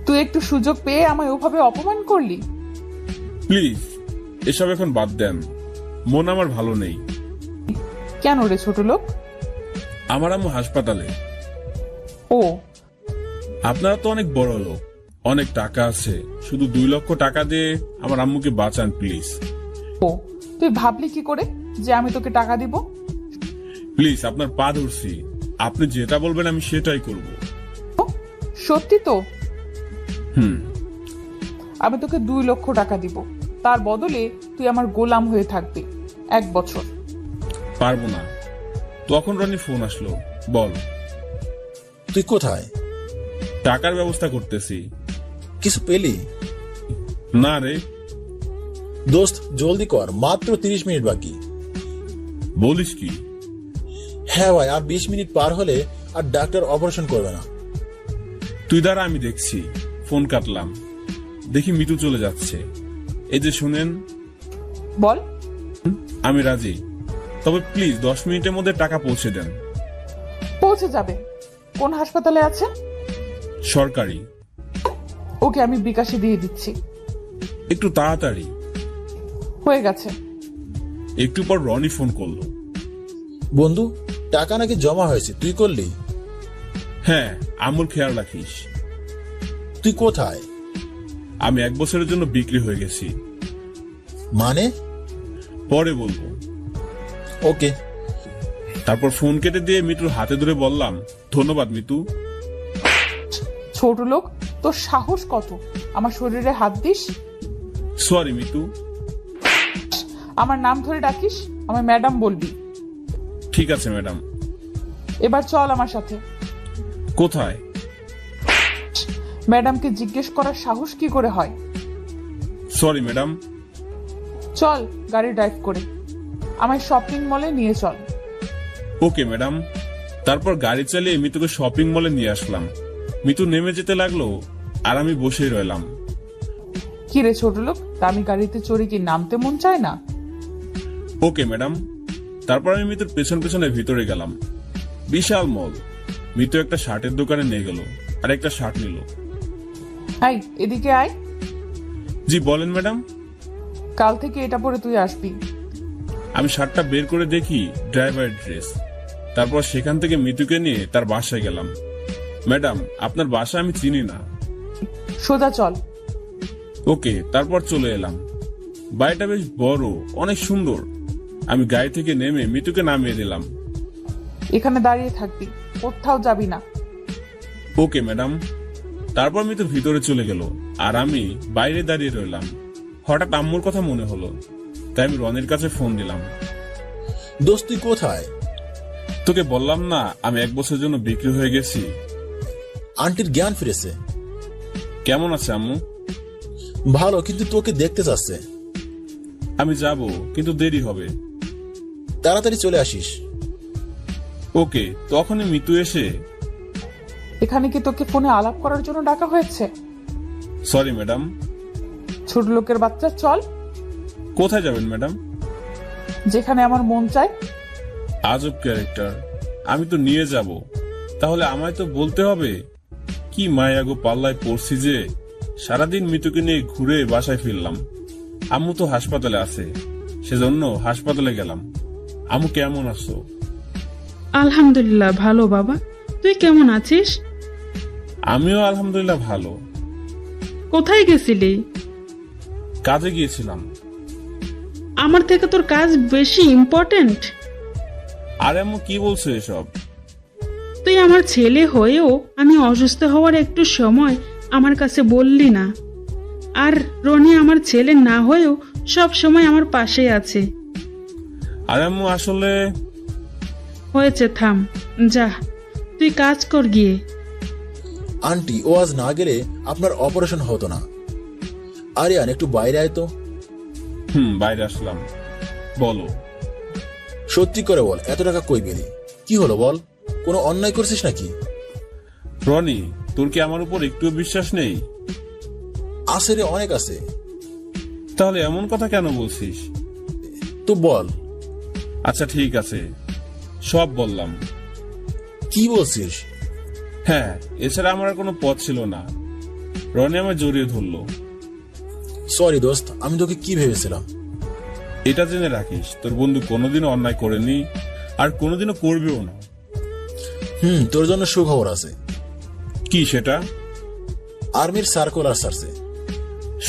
তুই একটু সুযোগ পেয়ে আমায় ওভাবে অপমান করলি। প্লিজ এসব এখন বাদ দেন, মন আমার ভালো নেই। কেন রে ছোট লোক? আমার আম্মু হাসপাতালে। ও, আপনারা তো অনেক বড় লোক, অনেক টাকা আছে, শুধু 2 লক্ষ টাকা দিয়ে আমার আম্মুকে বাঁচান প্লিজ। ও তুই ভাবলি কি করে যে আমি তোকে টাকা দিব? প্লিজ আপনার পা ধরছি, আপনি যেটা বলবেন আমি সেটাই করব। সত্যি তো? হুম। আমি তোকে 2 লক্ষ টাকা দিব, তার বদলে তুই আমার গোলাম হয়ে থাকবি 1 বছর। পারবো না। তখন রনির ফোন আসলো। বল। তুই কোথায়? টাকার ব্যবস্থা করতেছি। কিছু পেলি? না রে। দোস্ত জলদি কর, মাত্র 30 মিনিট বাকি। বলিস কি? হ্যাঁ ভাই, আর 20 মিনিট পার হলে আর ডাক্তার অপারেশন করবে না। তুই দ্বারা আমি দেখছি। ফোন কাটলাম, দেখি মিতু চলে যাচ্ছে। এই যে শুনেন। বল। আমি রাজি, তবে প্লিজ 10 মিনিটের মধ্যে টাকা পৌঁছে দেন। পৌঁছে যাবে। কোন হাসপাতালে আছে? সরকারি। ওকে আমি বিকাশে দিয়ে দিচ্ছি। একটু তাড়াতাড়ি। হয়ে গেছে। একটু পর রনি ফোন করলো। বন্ধু, টাকা নাকি জমা হয়েছে, তুই করলি? হ্যাঁ, আমুল খেয়াল রাখিস। তুই কোথায়? আমি 1 বছরের জন্য বিক্রি হয়ে গেছি। মানে? পরে বলবো। ওকে। তারপর ফোন কেটে দিয়ে মিতুর হাতে ধরে বললাম, ধন্যবাদ মিতু। ছোট লোক, তোর সাহস কত আমার শরীরে হাত দিস? সরি মিতু। আমার নাম ধরে ডাকিস, আমার ম্যাডাম বলবি। ঠিক আছে ম্যাডাম। এবার চল আমার সাথে। কোথায়? ম্যাডামকে জিজ্ঞেস করার সাহস কি করে হয়? Sorry madam. চল গাড়ি ড্রাইভ করে আমায় শপিং মলে নিয়ে চল। Okay madam. তারপর গাড়ি চালিয়ে মিতুকে শপিং মলে নিয়ে আসলাম। মিতু নেমে যেতে লাগলো আর আমি বসেই রইলাম। কি রে ছোট লোক, দামি গাড়িতে চড়ে কি নামতে মন চায় না? Okay madam. তারপর আমি মিতুর পেছন পেছনে ভিতরে গেলাম। বিশাল মল। মিতু একটা শার্টের দোকানে নিয়ে গেল আর একটা শার্ট নিল। আই এদিকে আয়। জি বলেন ম্যাডাম। কাল থেকে এটা পরে তুই আসবি। আমি শার্টটা বের করে দেখি ড্রাইভারের ড্রেস। তারপর সেখান থেকে মিতুকে নিয়ে তার বাসায় গেলাম। ম্যাডাম আপনার বাসা আমি চিনি না। সোজা চল। ওকে। তারপর চলে এলাম। বাড়িটা বেশ বড়, অনেক সুন্দর। আমি গাড়ি থেকে নেমে মিতুকে নামিয়ে দিলাম। এখানে দাঁড়িয়ে থাকবি, কোথাও যাবি না। Okay madam. তারপর মিতু ভিতরে চলে গেল আর আমি বাইরে দাঁড়িয়ে রইলাম। হঠাৎ আম্মুর কথা মনে হলো, তাই আমি রনির কাছে ফোন দিলাম। দোস্ত তুই কোথায়? তোকে বললাম না আমি 1 বছরের জন্য বিক্রি হয়ে গেছি। আন্টির জ্ঞান ফিরেছে। কেমন আছে আম্মু? ভালো, কিন্তু তোকে দেখতে চাচ্ছে। আমি যাব, কিন্তু দেরি হবে। তাড়াতাড়ি চলে আসিস। ওকে। তখনই মিতু এসে, এখানে কি তোকে ফোনে আলাপ করার জন্য ডাকা হয়েছে? Sorry madam. ছোট লোকের বাচ্চা, চল। কোথায় যাবেন ম্যাডাম? যেখানে আমার মন চায়। আজব ক্যারেক্টার। আমি তো নিয়ে যাব, তাহলে আমায় তো বলতে হবে। কি মায়াগো পাল্লায় পড়ছি যে সারাদিন মিতুকে নিয়ে ঘুরে বাসায় ফিরলাম। আম্মু তো হাসপাতালে আছে, সেজন্য হাসপাতালে গেলাম। আম্মু কেমন আছো? আলহামদুলিল্লাহ ভালো বাবা, তুই কেমন আছিস? আমিও আলহামদুলিল্লাহ ভালো। কোথায় গেছিলি? কাজে গিয়েছিলাম। আমার থেকে তোর কাজ বেশি ইম্পর্টেন্ট? আর আম্মু কি বলছো এসব? তুই আমার ছেলে হয়েও আমি অসুস্থ হওয়ার একটু সময় আমার কাছে বললি না। আর রনি আমার ছেলে না হয়েও সব সময় আমার পাশে আছে। আর আম্মু আসলে হয়েছে, থাম, যা তুই কাজ কর গিয়ে। আন্টি, ও আজ না গেলে আপনার অপারেশন হতো না। আরিয়ান একটু বাইরে আয় তো। বাইরে আসলাম। বলো। সত্যি করে বল, এত টাকা কই পেলি? কি হলো বল, কোনো অন্যায় করছিস নাকি? রনি, তোর কি আমার উপর একটু বিশ্বাস নেই? আছে রে, অনেক আছে। তাহলে এমন কথা কেন বলছিস? তো বল। আচ্ছা ঠিক আছে, সব বললাম। কি বলছিস? হ্যাঁ, এছাড়া আমার আর কোনো পথ ছিল না। রনি আমায় জড়িয়ে ধরলো। সরি দোস্ত, আমি তোকে কি ভেবেছিলাম। এটা জেনে রাখিস, তোর বন্ধু কোনোদিনও অন্যায় করেনি আর কোনোদিনও করবেও না। তোর জন্য সুখবর আছে। কি সেটা? আর্মির সার্কুলার ছাড়ছে।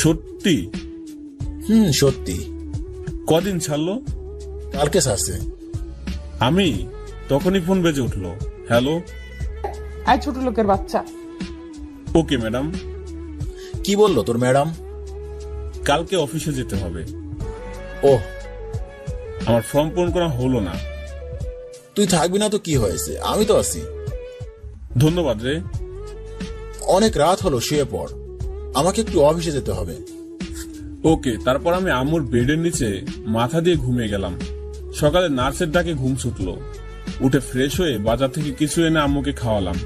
সত্যি? সত্যি। কদিন ছাড়লো? কালকে ছাড়ছে। আমি তখনই ফোন বেজে উঠলো। হ্যালো। আয় ছোট লোকের বাচ্চা। Okay madam. কি বললো তোর ম্যাডাম? কালকে অফিসে যেতে হবে। ওহ, আমার ফর্ম পূরণ করা হলো না। তুই থাকবি না তো কি হয়েছে, আমি তো আছি। ধন্যবাদ রে। অনেক রাত হলো, শুয়ে পড়। আমাকে একটু অফিসে যেতে হবে। ওকে। তারপর আমি আম্মুর বেডের নিচে মাথা দিয়ে ঘুমিয়ে গেলাম। সকালে নার্সের ডাকে ঘুম ছুটলো। উঠে ফ্রেশ হয়ে বাজার থেকে কিছু এনে আম্মুকে খাওয়ালাম।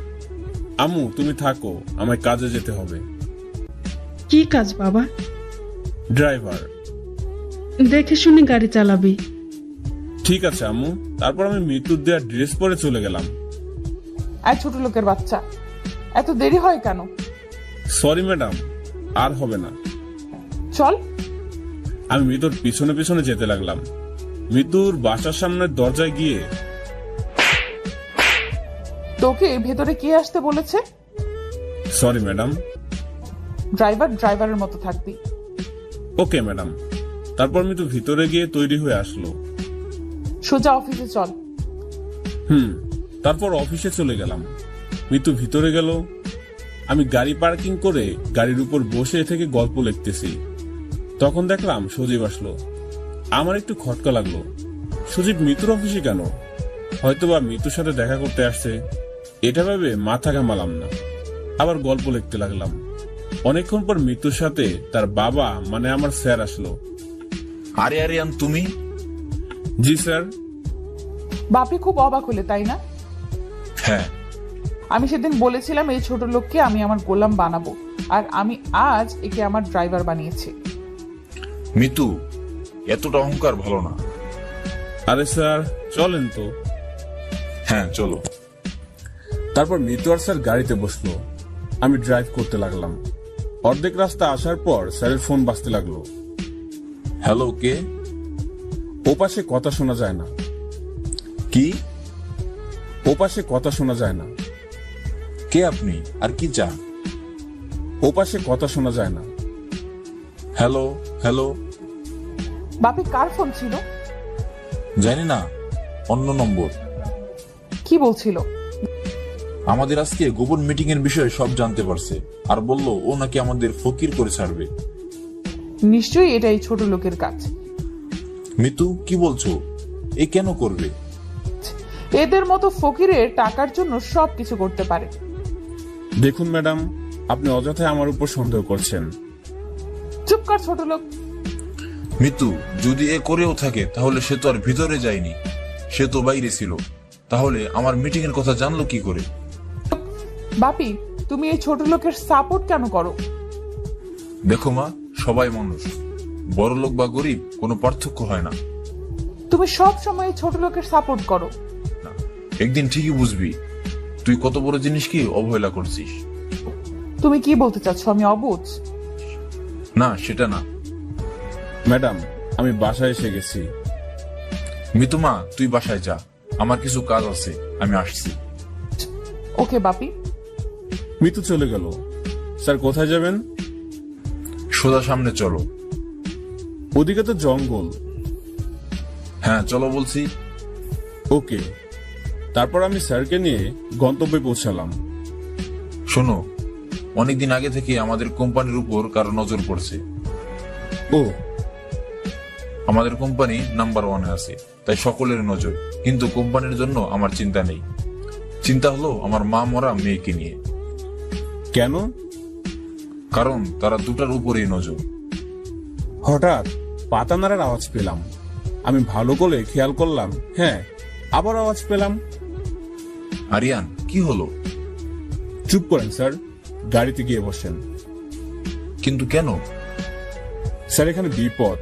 আম্মু তুমি থাকো, আমায় কাজে যেতে হবে। কি কাজ বাবা? ড্রাইভার। দেখে শুনে গাড়ি চালাবি। ঠিক আছে আম্মু। তারপর আমি মিতুর দেওয়া ড্রেস পরে চলে গেলাম। আয় ছোট লোকের বাচ্চা, এত দেরি হয় কেন? সরি ম্যাডাম, আর হবে না। চল। আমি মিতুর পিছনে পিছনে যেতে লাগলাম। মিতুর বাসার সামনের দরজায় গিয়ে, তোকে ভেতরে কে আসতে বলেছে? Sorry madam. ড্রাইভার ড্রাইভারের মতো থাকবি। Okay madam. তারপর মিতু ভিতরে গিয়ে তৈরি হয়ে আসলো। সোজা অফিসে চল। তারপর অফিসে চলে গেলাম। মিতু ভিতরে গেল। আমি গাড়ি পার্কিং করে গাড়ির উপর বসে থেকে গল্প লিখতেছি। তখন দেখলাম সজীব আসলো। আমার একটু খটকা লাগলো, সজীব মিতুর অফিসে কেন? হয়তোবা মিতুর সাথে দেখা করতে আসছে। এটা ভেবে মাথা ঘামালাম না। আবার গল্প লিখতে লাগলাম। অনেকক্ষণ পর মৃত্যুর সাথে তার বাবা মানে আমার স্যার আসলো। আরে আরিয়ান, তুমি? জি স্যার। বাপি খুব অবাক হলে, তাই না? হ্যাঁ। আমি সেদিন বলেছিলাম এই ছোট লোককে আমি আমার গোলাম বানাবো, আর আমি আজ একে আমার ড্রাইভার বানিয়েছি। মিতু, এতটা অহংকার ভালো না। আরে স্যার চলেন তো। হ্যাঁ চলো। তারপর মৃত্যু আর স্যার গাড়িতে বসলো, আমি ড্রাইভ করতে লাগলাম। অর্ধেক রাস্তা আসার পর স্যারের ফোন বাজতে লাগলো। হ্যালো, কে? ওপাশে কথা শোনা যায় না। কি? ওপাশে কথা শোনা যায় না। কে আপনি আর কি চান? ওপাশে কথা শোনা যায় না। Hello hello. বাপি কার ফোন ছিল? জানি না, অন্য নম্বর। কি বলছিল? আমাদের আজকে গোপন মিটিং এর বিষয়ে সব জানতে পারছে, আর বলল ও নাকি আমাদের ফকির করে ছাড়বে। নিশ্চয়ই এটাই ছোট লোকের কাজ। মিতু, কি বলছো? এ কেন করবে? এদের মতো ফকিরের টাকার জন্য সব কিছু করতে পারে। দেখুন ম্যাডাম, আপনি অযথায় আমার উপর সন্দেহ করছেন। চুপ কর ছোট লোক। মিতু, যদি এ করেও থাকে তাহলে সে তো আর ভিতরে যায়নি, সে তো বাইরে ছিল। তাহলে আমার মিটিং এর কথা জানলো কি করে? বাপি, তুমি এই ছোট লোকের সাপোর্ট কেন করো? দেখো মা, সবাই মানুষ, বড় লোক বা গরিব কোনো পার্থক্য হয় না। তুমি সব সময় ছোট লোকের সাপোর্ট করো। একদিন ঠিকই বুঝবি তুই কত বড় জিনিস কি অবহেলা করছিস। তুমি কি বলতে চাচ্ছ, আমি অবুঝ? না, সেটা না। ম্যাডাম, আমি বাসায় এসে গেছি। মিতু মা, তুই বাসায় যা, আমার কিছু কাজ আছে, আমি আসছি। ওকে বাপি। মিতু চলে গেল। স্যার কোথায় যাবেন? সোজা সামনে চলো। ওদিকে তো জঙ্গল। হ্যাঁ চলো বলছি। ওকে। তারপর আমি স্যারকে নিয়ে গন্তব্যে পৌঁছালাম। শোনো, অনেকদিন আগে থেকে আমাদের কোম্পানির উপর কারো নজর পড়ছে। ও, আমাদের কোম্পানি নাম্বার 1-এ আছে, তাই সকলের নজর। কিন্তু কোম্পানির জন্য আমার চিন্তা নেই। চিন্তা হলো আমার মা মরা মেয়েকে নিয়ে। কেন? কারণ তারা দুটার উপরেই নজর। হঠাৎ পাতা নাড়ার আওয়াজ পেলাম। আমি ভালো করে খেয়াল করলাম, হ্যাঁ, আবার আওয়াজ পেলাম। আরিয়ান, কি হলো? চুপ করেন স্যার, গাড়িতে গিয়ে বসেন। কিন্তু কেন? স্যার এখানে বিপদ,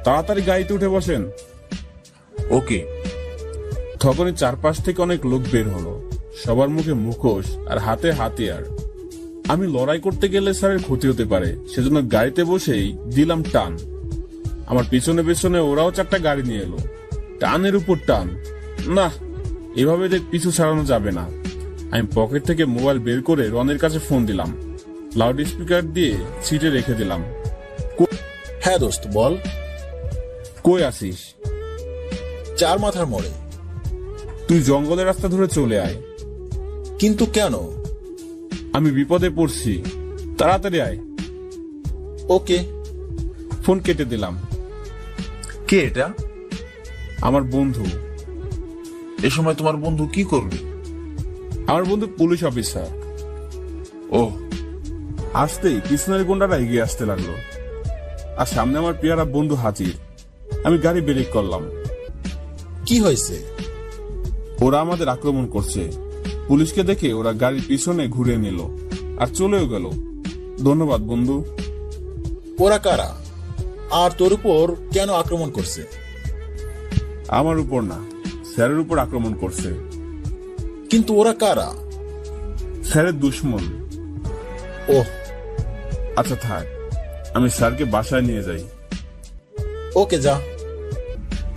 তাড়াতাড়ি গাড়িতে উঠে বসেন। ওকে। তখনই চারপাশ থেকে অনেক লোক বের হলো, সবার মুখে মুখোশ আর হাতে হাতিয়ার। আমি লড়াই করতে গেলে স্যারের ক্ষতি হতে পারে, সেজন্য গাড়িতে বসেই দিলাম টান। আমার পিছনে পিছনে ওরাও 4টা গাড়ি নিয়ে এলো। টানের উপর টান। না, এভাবে পিছু ছাড়ানো যাবে না। আমি পকেট থেকে মোবাইল বের করে রনের কাছে ফোন দিলাম, লাউড স্পিকার দিয়ে সিটে রেখে দিলাম। হ্যাঁ দোস্ত, বল। কই আসিস? 4 মাথার মোড়ে। তুই জঙ্গলের রাস্তা ধরে চলে আয়। কিন্তু কেন? আমি বিপদে পড়ছি, তাড়াতাড়ি আয়। ওকে। ফোন কেটে দিলাম। কে এটা? আমার বন্ধু। এ সময় তোমার বন্ধু কি করবে? আমার বন্ধু পুলিশ অফিসার। ওহ। আসতেই পিছনের গুন্ডারা এগিয়ে আসতে লাগলো, আর সামনে আমার পেয়ারা বন্ধু হাজির। আমি গাড়ি ব্রেক করলাম। কি হয়েছে? ওরা আমাদের আক্রমণ করছে। পুলিশকে দেখে ওরা গাড়ির পিছনে ঘুরে নিল আর চলেও গেল। ধন্যবাদ বন্ধু। ওরা কারা? আর তোর উপর কেন আক্রমণ করছে? আমার উপর না, স্যারের উপর আক্রমণ করছে। কিন্তু ওরা কারা? স্যারের দুশ্মন। ওহ, আচ্ছা থাক, আমি স্যারকে বাসায় নিয়ে যাই। ওকে, যা।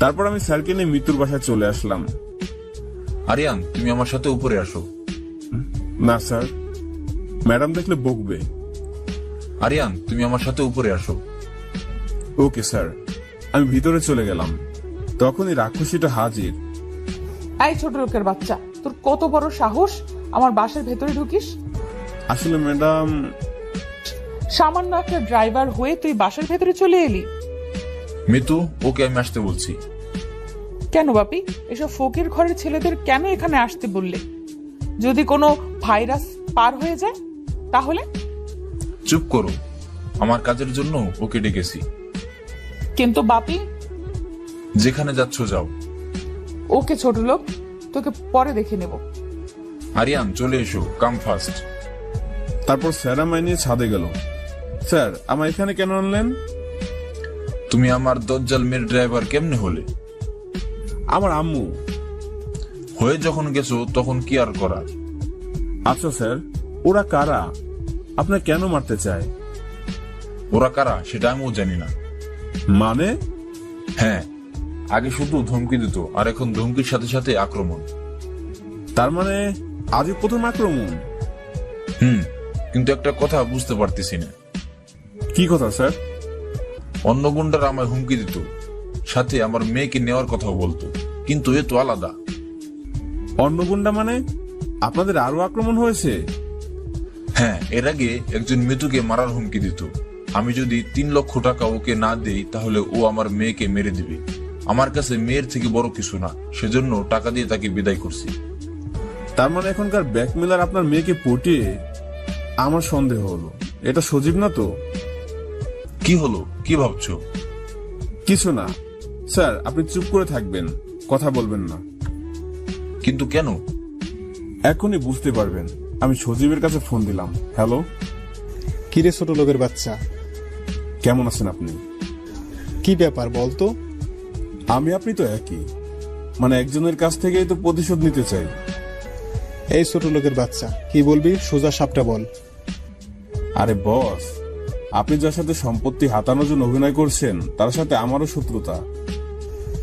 তারপর আমি স্যারকে নিয়ে মৃত্যুর বাসায় চলে আসলাম। আরিয়ান, তুমি আমার সাথে উপরে আসো। না স্যার, ম্যাডাম দেখলে বকবে। আরিয়ান, তুমি আমার সাথে উপরে আসো। Okay sir. আমি ভিতরে চলে গেলাম, তখনই রাক্ষসীটা হাজির। এই ছোট লোকের বাচ্চা, তোর কত বড় সাহস আমার বাসার ভেতরে ঢুকিস? আসলে ম্যাডাম, সামান্য একটা ড্রাইভার হয়ে তুই বাসার ভেতরে চলে এলি? মিতু, ওকে আমি আসতে বলছি। কেন বাপি, এসব ফকির ঘরের ছেলেদের কেন এখানে আসতে বললে? যদি কোনো ভাইরাস পার হয়ে যায়? তাহলে? চুপ করো, আমার কাজের জন্য ওকে ডেকেছি। কিন্তু বাপি। যেখানে যাচ্ছ যাও। ওকে ছোট লোক, তোকে পরে দেখে নেব। আরিয়ান চলে এসো, কাম ফাস্ট। তারপর স্যার আমায় নিয়ে ছাদে গেল। স্যার, আমার এখানে কেন আনলেন? তুমি আমার দজ্জাল মেয়ের ড্রাইভার কেমনে হলে? আমার আম্মু। হয়ে যখন গেছো তখন কি আর করার? আচ্ছা স্যার, ওরা কারা? আপনার কেন মারতে চায়? ওরা কারা সেটা আমিও জানি না। মানে? হ্যাঁ, আগে শুধু ধমকি দিত, আর এখন ধমকির সাথে সাথে আক্রমণ। তার মানে আজই প্রথম আক্রমণ? কিন্তু একটা কথা বুঝতে পারতেছি না। কি কথা স্যার? অন্য গুন্ডারা আমায় হুমকি দিত, সাথে আমার মেয়েকে নেওয়ার কথাও বলতো, কিন্তু এ তো আলাদা। অন্য গুন্ডা মানে? আপনাদের আরো আক্রমণ হয়েছে? হ্যাঁ, এর আগে একজন মৃত্যুকে মারার হুমকি দিত। আমি যদি 3 লক্ষ টাকা ওকে না দেই তাহলে ও আমার মেয়েকে মেরে দিবে। আমার কাছে মেয়ের থেকে বড় কিছু না, সেজন্য টাকা দিয়ে তাকে বিদায় করছি। তার মানে এখনকার ব্যাকমেলার আপনার মেয়েকে পটিয়ে? আমার সন্দেহ হলো এটা সজীব না তো? কি হলো, কি ভাবছো? কিছু না স্যার, আপনি চুপ করে থাকবেন, কথা বলবেন না। কিন্তু কেন? এখনই বুঝতে পারবেন। আমি সজীবের কাছে ফোন দিলাম। হ্যালো। কিরে ছোট লোকের বাচ্চা, কেমন আছেন আপনি? কি ব্যাপার বলতো? আমি আপনি তো একই, মানে একজনের কাছ থেকেই তো প্রতিশোধ নিতে চাই। এই ছোট লোকের বাচ্চা, কি বলবি সোজা সাপটা বল। আরে বস, আপনি যার সাথে সম্পত্তি হাতানোর জন্য অভিনয় করছেন তার সাথে আমারও শত্রুতা।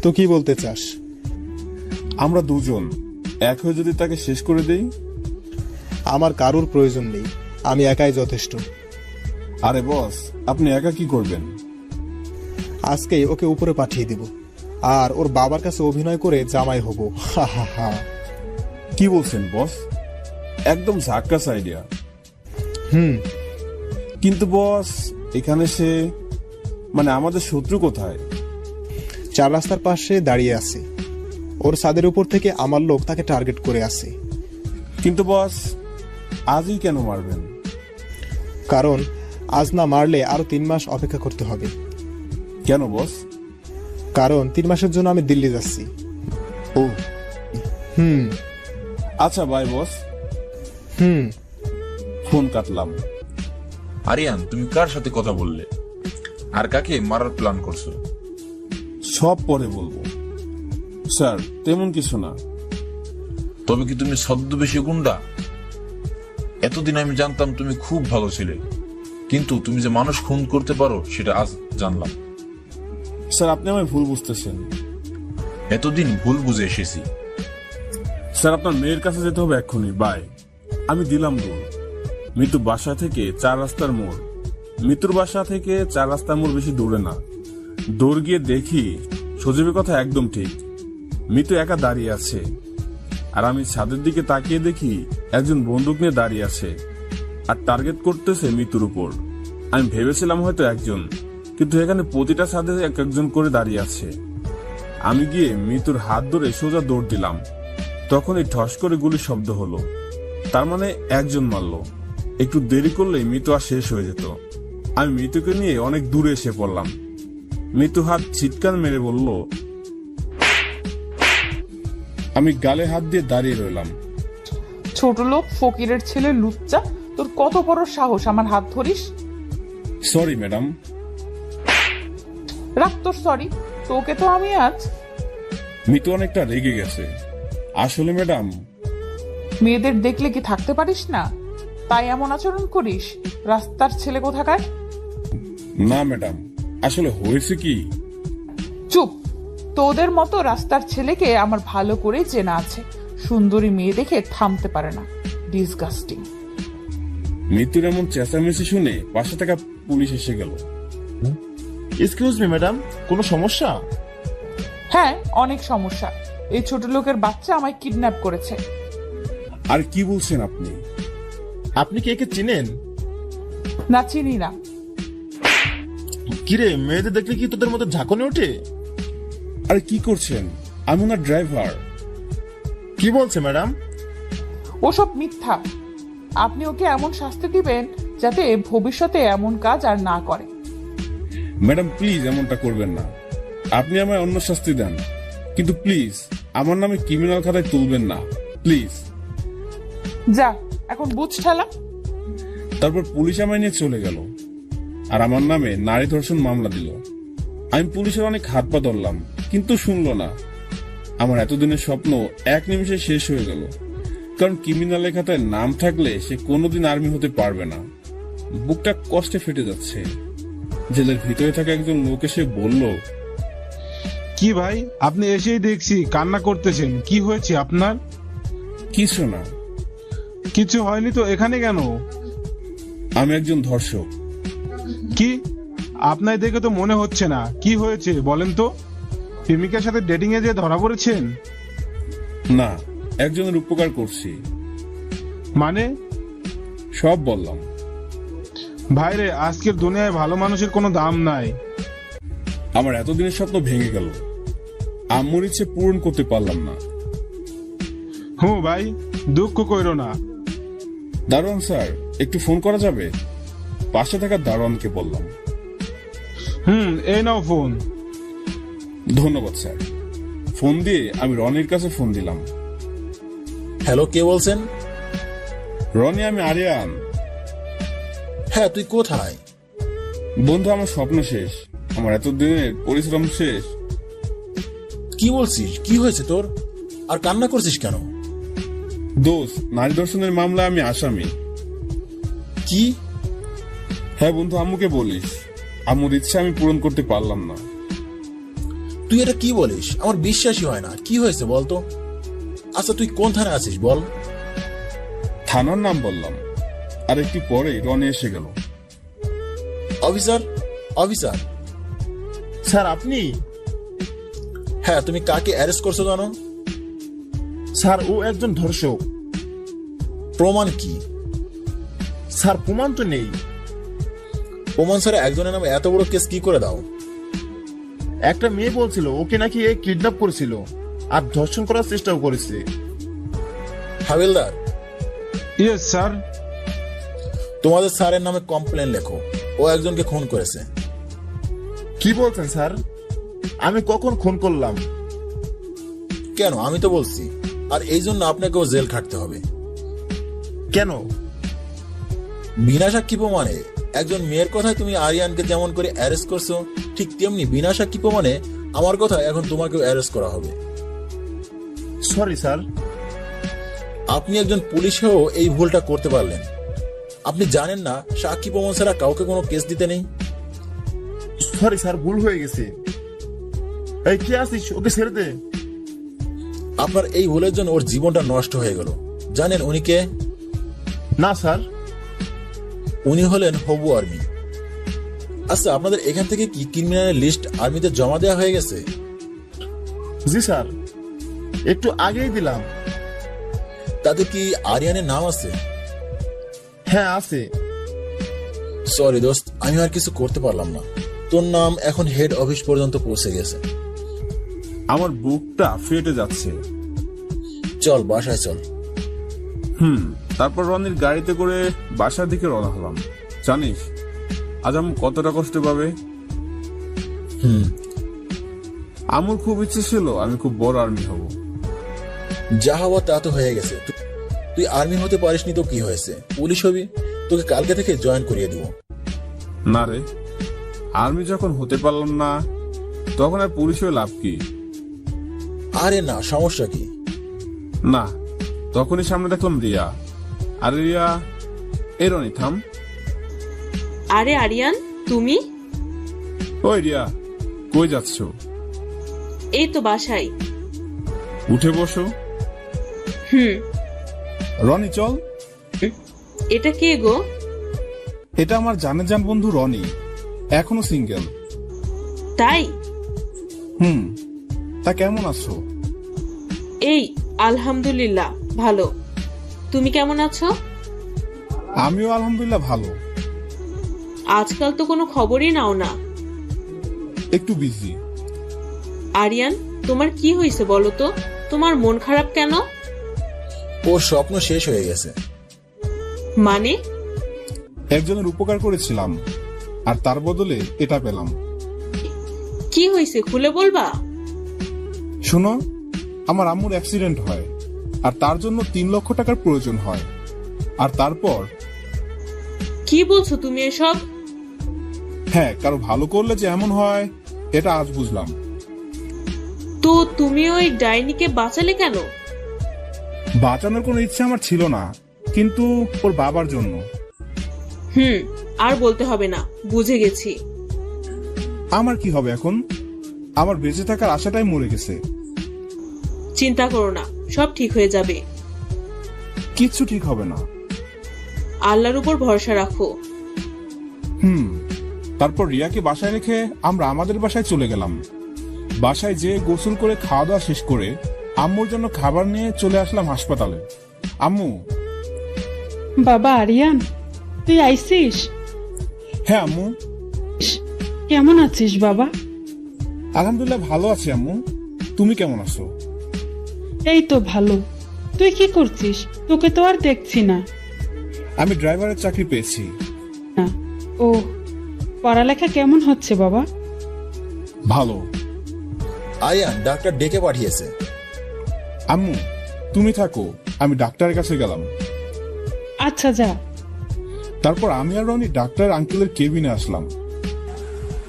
তো কি বলতে চাস? আমরা দুজন এক হয়ে যদি তাকে শেষ করে দেই? আমার কারোর প্রয়োজন নেই, আমি একাই যথেষ্ট। আরে বস, আপনি একা কি করবেন? আজকেই ওকে উপরে পাঠিয়ে দিব, আর ওর বাবার কাছে অভিনয় করে জামাই হব। হা হা হা। কি বলছেন বস? একদম ঝাক্কাস আইডিয়া। কিন্তু বস, এখানে সে মানে আমাদের শত্রু কোথায়? 4 রাস্তার পাশে দাঁড়িয়ে আছে, ওর ছাদের উপর থেকে আমার লোক তাকে টার্গেট করে আছে। কিন্তু বস, আজই কেন মারবেন? কারণ আজ না মারলে আরো 3 মাস অপেক্ষা করতে হবে। কেন বস? কারণ 3 মাসের জন্য আমি দিল্লি যাচ্ছি। ও আচ্ছা বাই বস। ফোন কাটলাম। আরিয়ান, তুমি কার সাথে কথা বললে, আর কাকে মারার প্ল্যান করছো? সব পরে বলবো স্যার, তেমন কিছু না। তবে কি তুমি ছদ্মবেশী গুন্ডা? এতদিন আমি জানতাম তুমি খুব ভালো ছিলে, কিন্তু তুমি যে মানুষ খুন করতে পারো সেটা আজ জানলাম। স্যার, আপনি আমায় ভুল বুঝতেছেন। এতদিন ভুল বুঝে এসেছি। স্যার, আপনার মেয়ের কাছে যেতে হবে এক্ষুনি। বাই। আমি দিলাম দৌড়। মৃত্যু বাসা থেকে 4 রাস্তার মোড়। মৃত্যুর বাসা থেকে 4 রাস্তার মোড় বেশি দূরে না। দৌড় গিয়ে দেখি সজীবের কথা একদম ঠিক। মৃত্যু একা দাঁড়িয়ে আছে, আর আমি ছাদের দিকে তাকিয়ে দেখি একজন বন্দুক নিয়ে দাঁড়িয়ে আছে আর টার্গেট করতেছে মৃত্যুর উপর। আমি ভেবেছিলাম হয়তো একজন, কিন্তু এখানে প্রতিটা ছাদে একজন করে দাঁড়িয়ে আছে। আমি গিয়ে মৃত্যুর হাত ধরে সোজা দৌড় দিলাম। তখনই ঠস করে গুলির শব্দ হলো। তার মানে একজন মারলো। একটু দেরি করলেই মৃত্যু আর শেষ হয়ে যেত। আমি মৃত্যুকে নিয়ে অনেক দূরে এসে পড়লাম। মৃত্যু হাত চিৎকার মেরে বলল। আমি গালে হাত দিয়ে দাঁড়িয়ে রইলাম। ছোট লোক, ফকিরের ছেলে, লুচ্চা, তোর কত বড় সাহস আমার হাত ধরিস? Sorry madam. রাখ তোর সরি, তোকে তো আমি আজ। মৃত্যু অনেকটা রেগে গেছে। আসলে ম্যাডাম, মেয়েদের দেখলে কি থাকতে পারিস না, তাই এমন আচরণ করিস? রাস্তার ছেলে কোথাকার। না ম্যাডাম, আসলে হয়েছে কি। চুপ, তোদের মতো রাস্তার ছেলেকে আমার ভালো করে চেনা আছে। সুন্দরী মেয়ে দেখে থামতে পারে না। ডিসগাস্টিং। মৃত্যুর এমন চেঁচামেচি শুনে পাশে থাকা পুলিশ এসে গেল। এক্সকিউজ মি ম্যাডাম, কোনো সমস্যা? হ্যাঁ, অনেক সমস্যা। এই ছোট লোকের বাচ্চা আমায় কিডন্যাপ করেছে। আর কি বলছেন আপনি? আপনি কি একে চিনেন? না, চিনি না। কিরে, মেয়েদের দেখলে কি তোদের মধ্যে ঝাঁকুনি ওঠে? আরে কি করছেন? আমি ওনার ড্রাইভার। কি বলছে ম্যাডাম? ওসব মিথ্যা। আপনি ওকে এমন শাস্তি দিবেন যাতে ভবিষ্যতে এমন কাজ আর না করে। ম্যাডাম প্লিজ এমনটা করবেন না, আপনি আমায় অন্য শাস্তি দেন, কিন্তু প্লিজ আমার নামে ক্রিমিনাল খাতায় তুলবেন না প্লিজ। যা এখন বুঝ ঠেলা। তারপর পুলিশ আমায় নিয়ে চলে গেল আর আমার নামে নারী ধর্ষণ মামলা দিল। আমি পুলিশের অনেক হাত পা ধরলাম, কিন্তু শুনলো না। আমার এতদিনের স্বপ্ন এক নিমিষে শেষ হয়ে গেল, কারণ ক্রিমিনালের খাতায় নাম থাকলে সে কোনোদিন আর্মি হতে পারবে না। বুকটা কষ্টে ফেটে যাচ্ছে। জেলের ভিতরে থাকা একজন লোক এসে বলল, কি ভাই, আপনি এসেই দেখছি কান্না করতেছেন, কি হয়েছে আপনার? কিছু না। কিছু হয়নি তো এখানে কেন? আমি একজন ধর্ষক। কি? আপনার দেখে তো মনে হচ্ছে না, কি হয়েছে বলেন তো? প্রেমিকার সাথে ডেটিং এ যে ধরা পড়েছেন? না, একজনের উপকার করছি। মানে? সব বললাম। ভাইরে, আজকের দুনিয়ায় ভালো মানুষের কোনো দাম নাই। আমার এতদিনের স্বপ্ন ভেঙে গেল, আম্মুর ইচ্ছে পূরণ করতে পারলাম না। ভাই, দুঃখ কইরো না। দারোয়ান স্যার, একটু ফোন করা যাবে? পাশে থাকা দারোয়ানকে বললাম। এই নাও ফোন। ধন্যবাদ স্যার। ফোন দিয়ে আমি রনির কাছে ফোন দিলাম। হ্যালো, কে বলছেন? রনি, আমি আরিয়ান। হ্যাঁ, তুই কোথায়? বন্ধু, আমার স্বপ্ন শেষ, আমার এতদিনের পরিশ্রম শেষ। কি বলছিস? কি হয়েছে তোর? আর কান্না করছিস কেন? দোষ, নারী ধর্ষণের মামলায় আমি আসামি। কি? হ্যাঁ বন্ধু, আম্মুকে বলিস, আম্মুর ইচ্ছা আমি পূরণ করতে পারলাম না। তুই এটা কি বলিস? আমার বিশ্বাসই হয় না। কি হয়েছে বলতো? আচ্ছা, তুই কোন থানায় আছিস বল? থানার নাম বললাম, আর একটু পরে রনি এসে গেল। Officer, officer. স্যার আপনি? হ্যাঁ, তুমি কাকে অ্যারেস্ট করছো জানো? স্যার, ও একজন ধর্ষক। প্রমাণ কি? স্যার, প্রমাণ তো নেই। প্রমাণ ছাড়া একজনের নামে এত বড় কেস কি করে দাও? একটা মেয়ে বলছিল ওকে নাকি এ কিডন্যাপ করেছিল আর ধর্ষণ করার চেষ্টাও করেছে। হাবিলদার। Yes sir. তোমাদের স্যারের নামে কমপ্লেন লেখো, ও একজনকে খুন করেছে। কি বলছেন স্যার? আমি কখন খুন করলাম? কেন, আমি তো বলছি। আর এই জন্য আপনাকেও জেল খাটতে হবে। কেন? বিনা সাক্ষী প্রমাণে একজন মেয়ের কথায় তুমি আরিয়ানকে যেমন করে অ্যারেস্ট করছো, ঠিক তেমনি বিনা সাক্ষী প্রমাণে আমার কথা এখন তোমাকেও অ্যারেস্ট করা হবে। Sorry sir. আপনি একজন পুলিশ হয়েও এই ভুলটা করতে পারলেন। আপনি জানেন না সাক্ষী প্রমাণ ছাড়া কাউকে কোনো কেস দিতে নেই। সরি স্যার, ভুল হয়ে গেছে। এই কি আছিস? ওকে ছেড়ে দে। আপনার এই ভুলের জন্য ওর জীবনটা নষ্ট হয়ে গেল। জানেন উনি কে? না স্যার। উনি হলেন হবু আর্মি। আচ্ছা, আপনাদের এখান থেকে কি ক্রিমিনালের লিস্ট আর্মিতে জমা দেওয়া হয়ে গেছে? জি স্যার, একটু আগেই দিলাম। তাতে কি আরিয়ানের নাম আছে? হ্যাঁ আছে। সরি দোস্ত, আমি আর কিছু করতে পারলাম না। তোর নাম এখন হেড অফিস পর্যন্ত পৌঁছে গেছে। আমার বুকটা ফেটে যাচ্ছে। চল বাসায় চল। তারপর রনির গাড়িতে করে বাসার দিকে রওনা হলাম। জানিস আজ আম্মু কতটা কষ্ট পাবে? আম্মুর খুব ইচ্ছে ছিল আমি খুব বড় আর্মি হব। যা হওয়া তা তো হয়ে গেছে। তুই আর্মি হতে পারিসনি তো কি হয়েছে? পুলিশ হবি, তোকে কালকে থেকে জয়েন করিয়ে দিব। না রে, আর্মি যখন হতে পারলাম না তখন আর পুলিশ হয়ে লাভ কি? আরে না, সমস্যা কি? না, তখনই সামনে দেখলাম রিয়া। আরে রিয়া, এই রনি থাম। আরে আরিয়ান, তুমি? ওই রিয়া, কই যাচ্ছ? এই তো বাসায়। উঠে বসো। রনি চল। এটা কে গো? এটা আমার জান বন্ধু রনি, এখনো সিঙ্গেল। তাই? তা কেমন আছো? এই আলহামদুলিল্লাহ ভালো। তুমি কেমন আছো? আমিও আলহামদুলিল্লাহ ভালো। আজকাল তো কোনো খবরই নাও না। একটু বিজি। আরিয়ান, তোমার কি হয়েছে বলো তো? তোমার মন খারাপ কেন? ওর স্বপ্ন শেষ হয়ে গেছে। মানে? একজনের উপকার করেছিলাম আর তার বদলে এটা পেলাম। কি হয়েছে খুলে বলবা? শোনো, আমার আম্মুর অ্যাক্সিডেন্ট হয় আর তার জন্য 3 লক্ষ টাকার প্রয়োজন হয়। আর তারপর কি বলছো তুমি এসব? হ্যাঁ, কারো ভালো করলে যে এমন হয় এটা আজ বুঝলাম। তো তুমি ওই ডাইনিকে বাঁচালে কেন? বাঁচানোর কোনো ইচ্ছা আমার ছিল না, কিন্তু ওর বাবার জন্য। আর বলতে হবে না, বুঝে গেছি। আমার কি হবে এখন? আমার বেঁচে থাকার আশাটাই মরে গেছে। চিন্তা করো না, সব ঠিক হয়ে যাবে। কিচ্ছু ঠিক হবে না। আল্লাহর উপর ভরসা রাখো। তারপর রিয়াকে বাসায় রেখে আমরা আমাদের বাসায় চলে গেলাম। বাসায় যেয়ে গোসল করে খাওয়া দাওয়া শেষ করে আম্মুর জন্য খাবার নিয়ে চলে আসলাম হাসপাতালে। আম্মু। বাবা আরিয়ান, তুই আইছিস? হ্যাঁ আম্মু। কেমন আছিস বাবা? আলহামদুলিল্লাহ ভালো আছি আম্মু, তুমি কেমন আছো? এই তো ভালো। তুই কি করছিস? তোকে তো আর দেখছি না। আমি ড্রাইভারের চাকরি পেয়েছি। ও, পড়ালেখা কেমন হচ্ছে বাবা? ভালো। আরিয়ান ডাক্তার ডেকে পাঠিয়েছে। আম্মু তুমি থাকো, আমি ডাক্তারের কাছে গেলাম। আচ্ছা যা। তারপর আমি আর রনি ডাক্তার আঙ্কেলের কেবিনে আসলাম।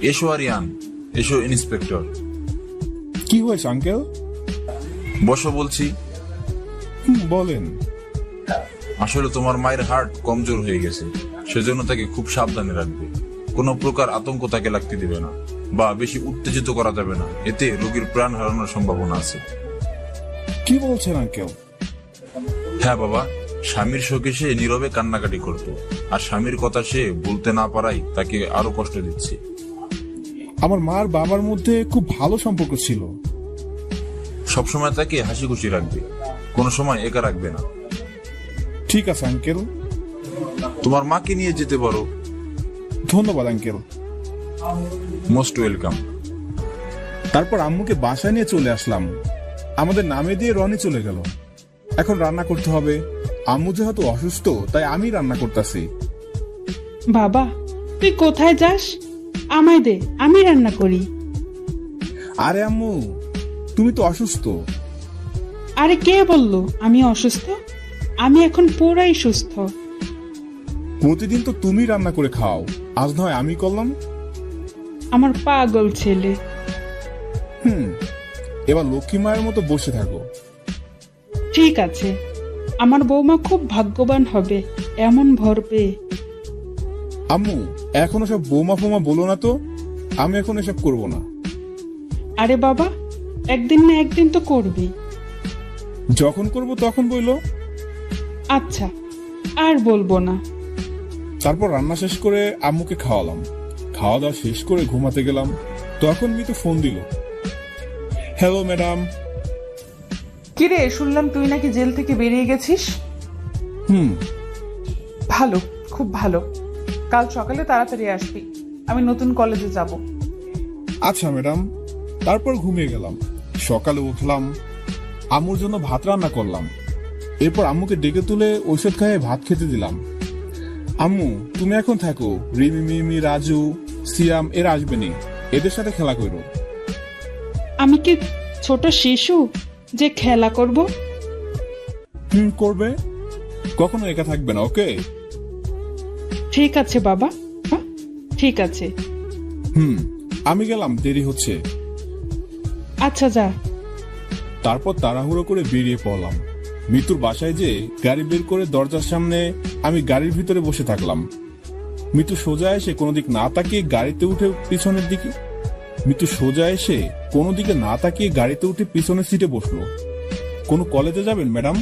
এসো আরিয়ান, এসো ইন্সপেক্টর। কি হয়েছে আঙ্কেল? বসো বলছি। বলেন। আসলে তোমার মায়ের হার্ট কমজোর হয়ে গেছে, সেজন্য তাকে খুব সাবধানে রাখবে। কোনো প্রকার আতঙ্ক তাকে লাগতে দিবে না বা বেশি উত্তেজিত করা যাবে না, এতে রোগীর প্রাণ হারানোর সম্ভাবনা আছে। কি বলছেন আঙ্কেল? হ্যাঁ বাবা, স্বামীর শোকে সে নীরবে কান্নাকাটি করত, আর স্বামীর কথা সে বলতে না পারাই তাকে আরো কষ্ট দিচ্ছে। আমার মার বাবার মধ্যে খুব ভালো সম্পর্ক ছিল। সবসময় তাকে হাসি খুশি রাখবে, কোনো সময় একা রাখবে না। ঠিক আছে আঙ্কেল। তোমার মাকে নিয়ে যেতে পারো। ধন্যবাদ আঙ্কেল। Most welcome. তারপর আম্মুকে বাসায় নিয়ে চলে আসলাম। আমাদের নামে দিয়ে রনি চলে গেল। এখন রান্না করতে হবে। আম্মু যেহেতু অসুস্থ তাই আমি রান্না করতেছি। বাবা তুই কোথায় যাস? আমায় দে, আমি রান্না করি। আরে আম্মু, তুমি তো অসুস্থ। আরে কে বললো আমি অসুস্থ? আমি এখন পুরাই সুস্থ। প্রতিদিন তো তুমি রান্না করে খাও, আজ নয় আমি করলাম। আমার পাগল ছেলে। এবার লক্ষ্মী মায়ের মতো বসে থাকো। ঠিক আছে, আমার বৌমা খুব ভাগ্যবান হবে এমন ভর পেয়ে। আম্মু এখন সব বৌমা ফোমা বলো না তো, আমি এখন এসব করব না। আরে বাবা, একদিন না একদিন তো করবি। যখন করব তখন বইলো। আচ্ছা, আর বলবো না। তারপর রান্না শেষ করে আম্মুকে খাওয়ালাম। খাওয়া দাওয়া শেষ করে ঘুমাতে গেলাম, তখন মিতু ফোন দিল। Hello madam. কিরে, শুনলাম তুই নাকি জেল থেকে বেরিয়ে গেছিস। ভালো, খুব ভালো। কাল সকালে তাড়াতাড়ি আসবি, আমি নতুন কলেজে যাব। আচ্ছা ম্যাডাম। তারপর ঘুমিয়ে গেলাম। সকালে উঠলাম, আম্মুর জন্য ভাত রান্না করলাম। এরপর আম্মুকে ডেকে তুলে ঔষধ খাইয়ে ভাত খেতে দিলাম। আম্মু তুমি এখন থাকো, রিমি, মিমি, রাজু, সিয়াম এরা আসবেনি, এদের সাথে খেলা করো। আমি কি ছোট শিশু যে খেলা করব? করবে, কখনো একা থাকবে না, ওকে? ঠিক আছে বাবা, ঠিক আছে। আমি গেলাম, দেরি হচ্ছে। আচ্ছা যা। তারপর তাড়াহুড়ো করে বেরিয়ে পড়লাম। মিতুর বাসায় যে গাড়ি বের করে দরজার সামনে আমি গাড়ির ভিতরে বসে থাকলাম। মিতু সোজা এসে কোনো দিক না তাকিয়ে গাড়িতে উঠে পিছনের দিকে গাড়িতে উঠে পিছনের সিটে বসলো। কোন কলেজে যাবেন ম্যাডাম?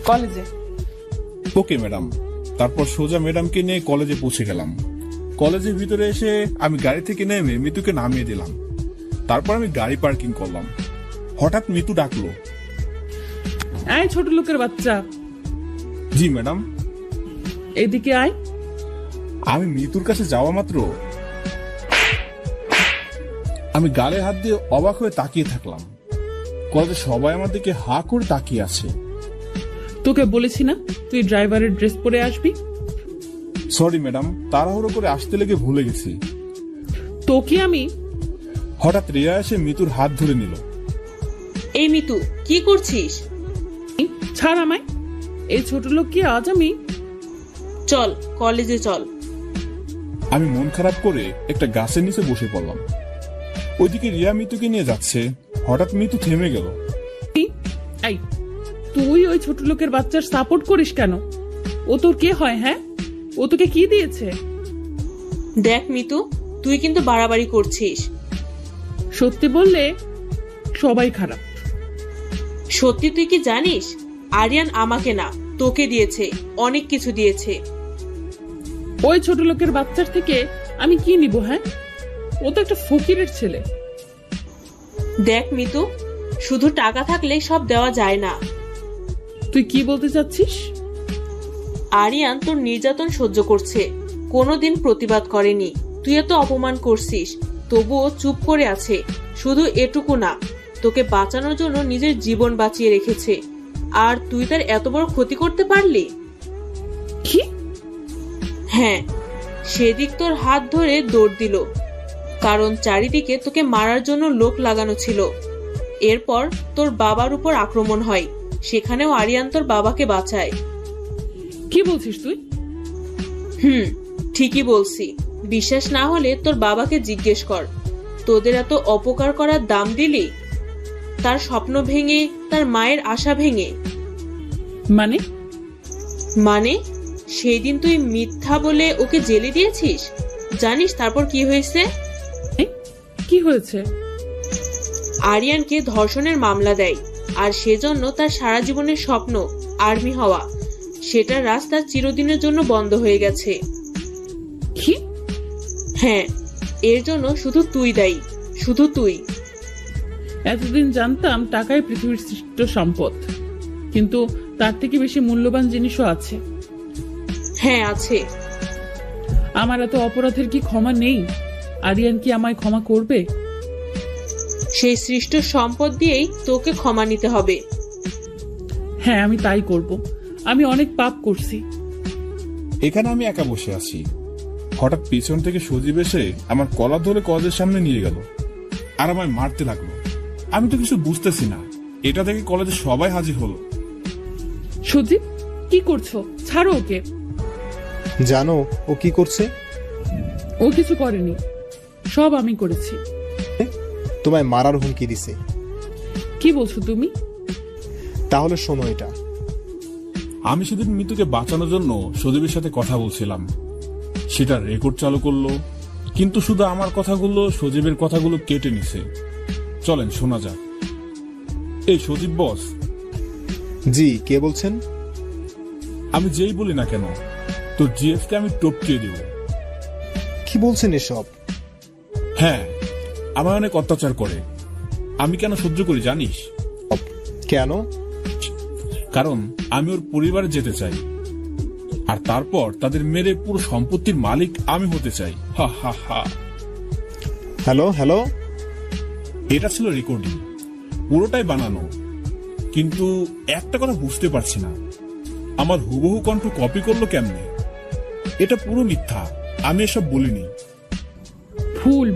কলেজে। Okay madam. তারপর সোজা ম্যাডামকে নিয়ে কলেজে পৌঁছে গেলাম। কলেজের ভিতরে এসে আমি গাড়ি থেকে নেমে মিতুকে নামিয়ে দিলাম। তারপর আমি গাড়ি পার্কিং করলাম। হঠাৎ মিতু ডাকলো, এই ছোট লোকের বাচ্চা। জি ম্যাডাম। এদিকে আয়। আমি মিতুর কাছে যাওয়া মাত্র আমি গালে হাত দিয়ে অবাক হয়ে তাকিয়ে থাকলাম। কলেজে সবাই আমার দিকে হা করে তাকিয়ে আছে। তোকে বলেছি না তুই ড্রাইভারের ড্রেস পরে আসবি? সরি ম্যাডাম, তাড়াহুড়ো করে আসতে লেগে ভুলে গেছি। তোকে আমি হঠাৎ রিয়া এসে মিতুর হাত ধরে নিল। এই মিতু, কি করছিস? ছাড় আমায়, এই ছোট লোক কি আজ আমি? চল কলেজে চল। আমি মন খারাপ করে একটা গাছের নিচে বসে পড়লাম। ওইদিকে রিয়া মিতুকে নিয়ে যাচ্ছে, হঠাৎ মিতু থেমে গেল। এই, তুই ওই ছোট লোকের বাচ্চার সাপোর্ট করিস কেন? ও তোর কে হয়? হ্যাঁ, ও তোকে কি দিয়েছে? দেখ মিতু, তুই কিন্তু বাড়াবাড়ি করছিস। সত্যি বললে সবাই খারাপ। সত্যি তুই কি জানিস, আরিয়ান আমাকে না তোকে দিয়েছে, অনেক কিছু দিয়েছে। ওই ছোট লোকের বাচ্চার থেকে আমি কি নিব? হ্যাঁ, ও তো একটা ফকিরের ছেলে। দেখ মিতু, শুধু টাকা থাকলে সব দেওয়া যায় না। তুই কি বলতে চাচ্ছিস? আরিয়ান তোর নির্যাতন সহ্য করছে, কোনোদিন প্রতিবাদ করেনি। তুই এত অপমান করছিস, তবুও চুপ করে আছে। শুধু এটুকু না, তোকে বাঁচানোর জন্য নিজের জীবন বাঁচিয়ে রেখেছে, আর তুই তার এত বড় ক্ষতি করতে পারলি? কি? হ্যাঁ, সেদিক তোর হাত ধরে দৌড় দিল, কারণ চারিদিকে তোকে মারার জন্য লোক লাগানো ছিল। এরপর তোর বাবার উপর আক্রমণ হয়, সেখানেও আরিয়ান তোর বাবাকে বাঁচায়। কি বলছিস তুই? ঠিকই বলছি। বিশ্বাস না হলে তোর বাবাকে জিজ্ঞেস কর। তোদের এত অপকার করার দাম দিলি, তার স্বপ্ন ভেঙে, তার মায়ের আশা ভেঙে। মানে সেই দিন তুই মিথ্যা বলে ওকে জেলে দিয়েছিস। জানিস তারপর কি হয়েছে? কি হয়েছে? আরিয়ানকে ধর্ষণের মামলা দেয়, আর সেজন্য তার সারা জীবনের স্বপ্ন আর্মি হওয়া, সেটার রাস্তা চিরদিনের জন্য বন্ধ হয়ে গেছে। কি? হ্যাঁ, এর জন্য শুধু তুই দায়ী, শুধু তুই। এতদিন জানতাম টাকাই পৃথিবীর শ্রেষ্ঠ সম্পদ, কিন্তু তার থেকে বেশি মূল্যবান জিনিসও আছে। হ্যাঁ আছে। আমার এত অপরাধের কি ক্ষমা নেই? আরিয়ান কি আমায় ক্ষমা করবে? সেই সৃষ্ট সম্পদ দিয়েই তোকে ক্ষমা নিতে হবে। হ্যাঁ, আমি তাই করব। আমি অনেক পাপ করছি। এখানে আমি একা বসে আছি, হঠাৎ পিছন থেকে সজীব এসে আমার কলার ধরে কলেজের সামনে নিয়ে গেল, আর আমায় মারতে লাগলো। আমি তো কিছু বুঝতেছি না। এটা দেখে কলেজে সবাই হাজির হলো। সজীব, কি করছো? ছাড়ো ওকে। জানো ও কি করছে? ও কিছু করেনি, সব আমি করেছি। তোমায় মারার হুমকি দিছে। কি বলছো তুমি? তাহলে শোনো এটা। আমি সেদিন মিতুকে বাঁচানোর জন্য সজীবের সাথে কথা বলছিলাম, সেটা রেকর্ড চালু করলো, কিন্তু শুধু আমার কথাগুলো সজীবের কথাগুলো কেটে নিছে। চলেন শোনা যাক। এই সজীব বস। জি, কে বলছেন? আমি যেই বলি না কেন, তো জিএফ কে আমি টপকিয়ে দেব। কি বলছেন এসব? হ্যাঁ, আমার অনেক অত্যাচার করে। আমি কেন সহ্য করি জানিস? কেন? কারণ আমি ওর পরিবারে যেতে চাই, আর তারপর তাদের মেরে পুরো সম্পত্তির মালিক আমি হতে চাই। হা হা হা। হ্যালো হ্যালো, এটা ছিল রেকর্ডিং, পুরোটাই বানানো। কিন্তু একটা কথা বুঝতে পারছি না, আমার হুবহু কণ্ঠ কপি করলো কেমনে? এটা পুরো মিথ্যা, আমি এসব বলিনি। ভুল।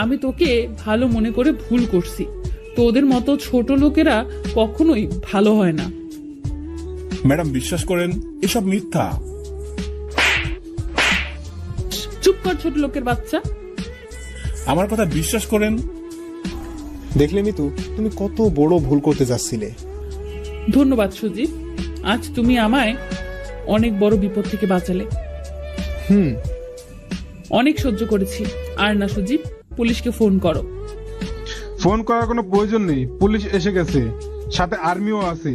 আমি তোকে ভালো মনে করে ভুল করছি। তোদের মতো ছোট লোকেরা কখনোই ভালো হয় না। ম্যাডাম বিশ্বাস করেন, এসব মিথ্যা। চুপ কর ছোট লোকের বাচ্চা। আমার কথা বিশ্বাস করেন। দেখলে মিতু, তুমি কত বড় ভুল করতে যাচ্ছিলে। ধন্যবাদ সুজিত, আজ তুমি আমায় অনেক বড় বিপদ থেকে বাঁচালে। অনেক সহ্য করেছি। আর না সুজিত, পুলিশকে ফোন করো। ফোন করার কোনো প্রয়োজন নেই, পুলিশ এসে গেছে, সাথে আর্মিও আছে।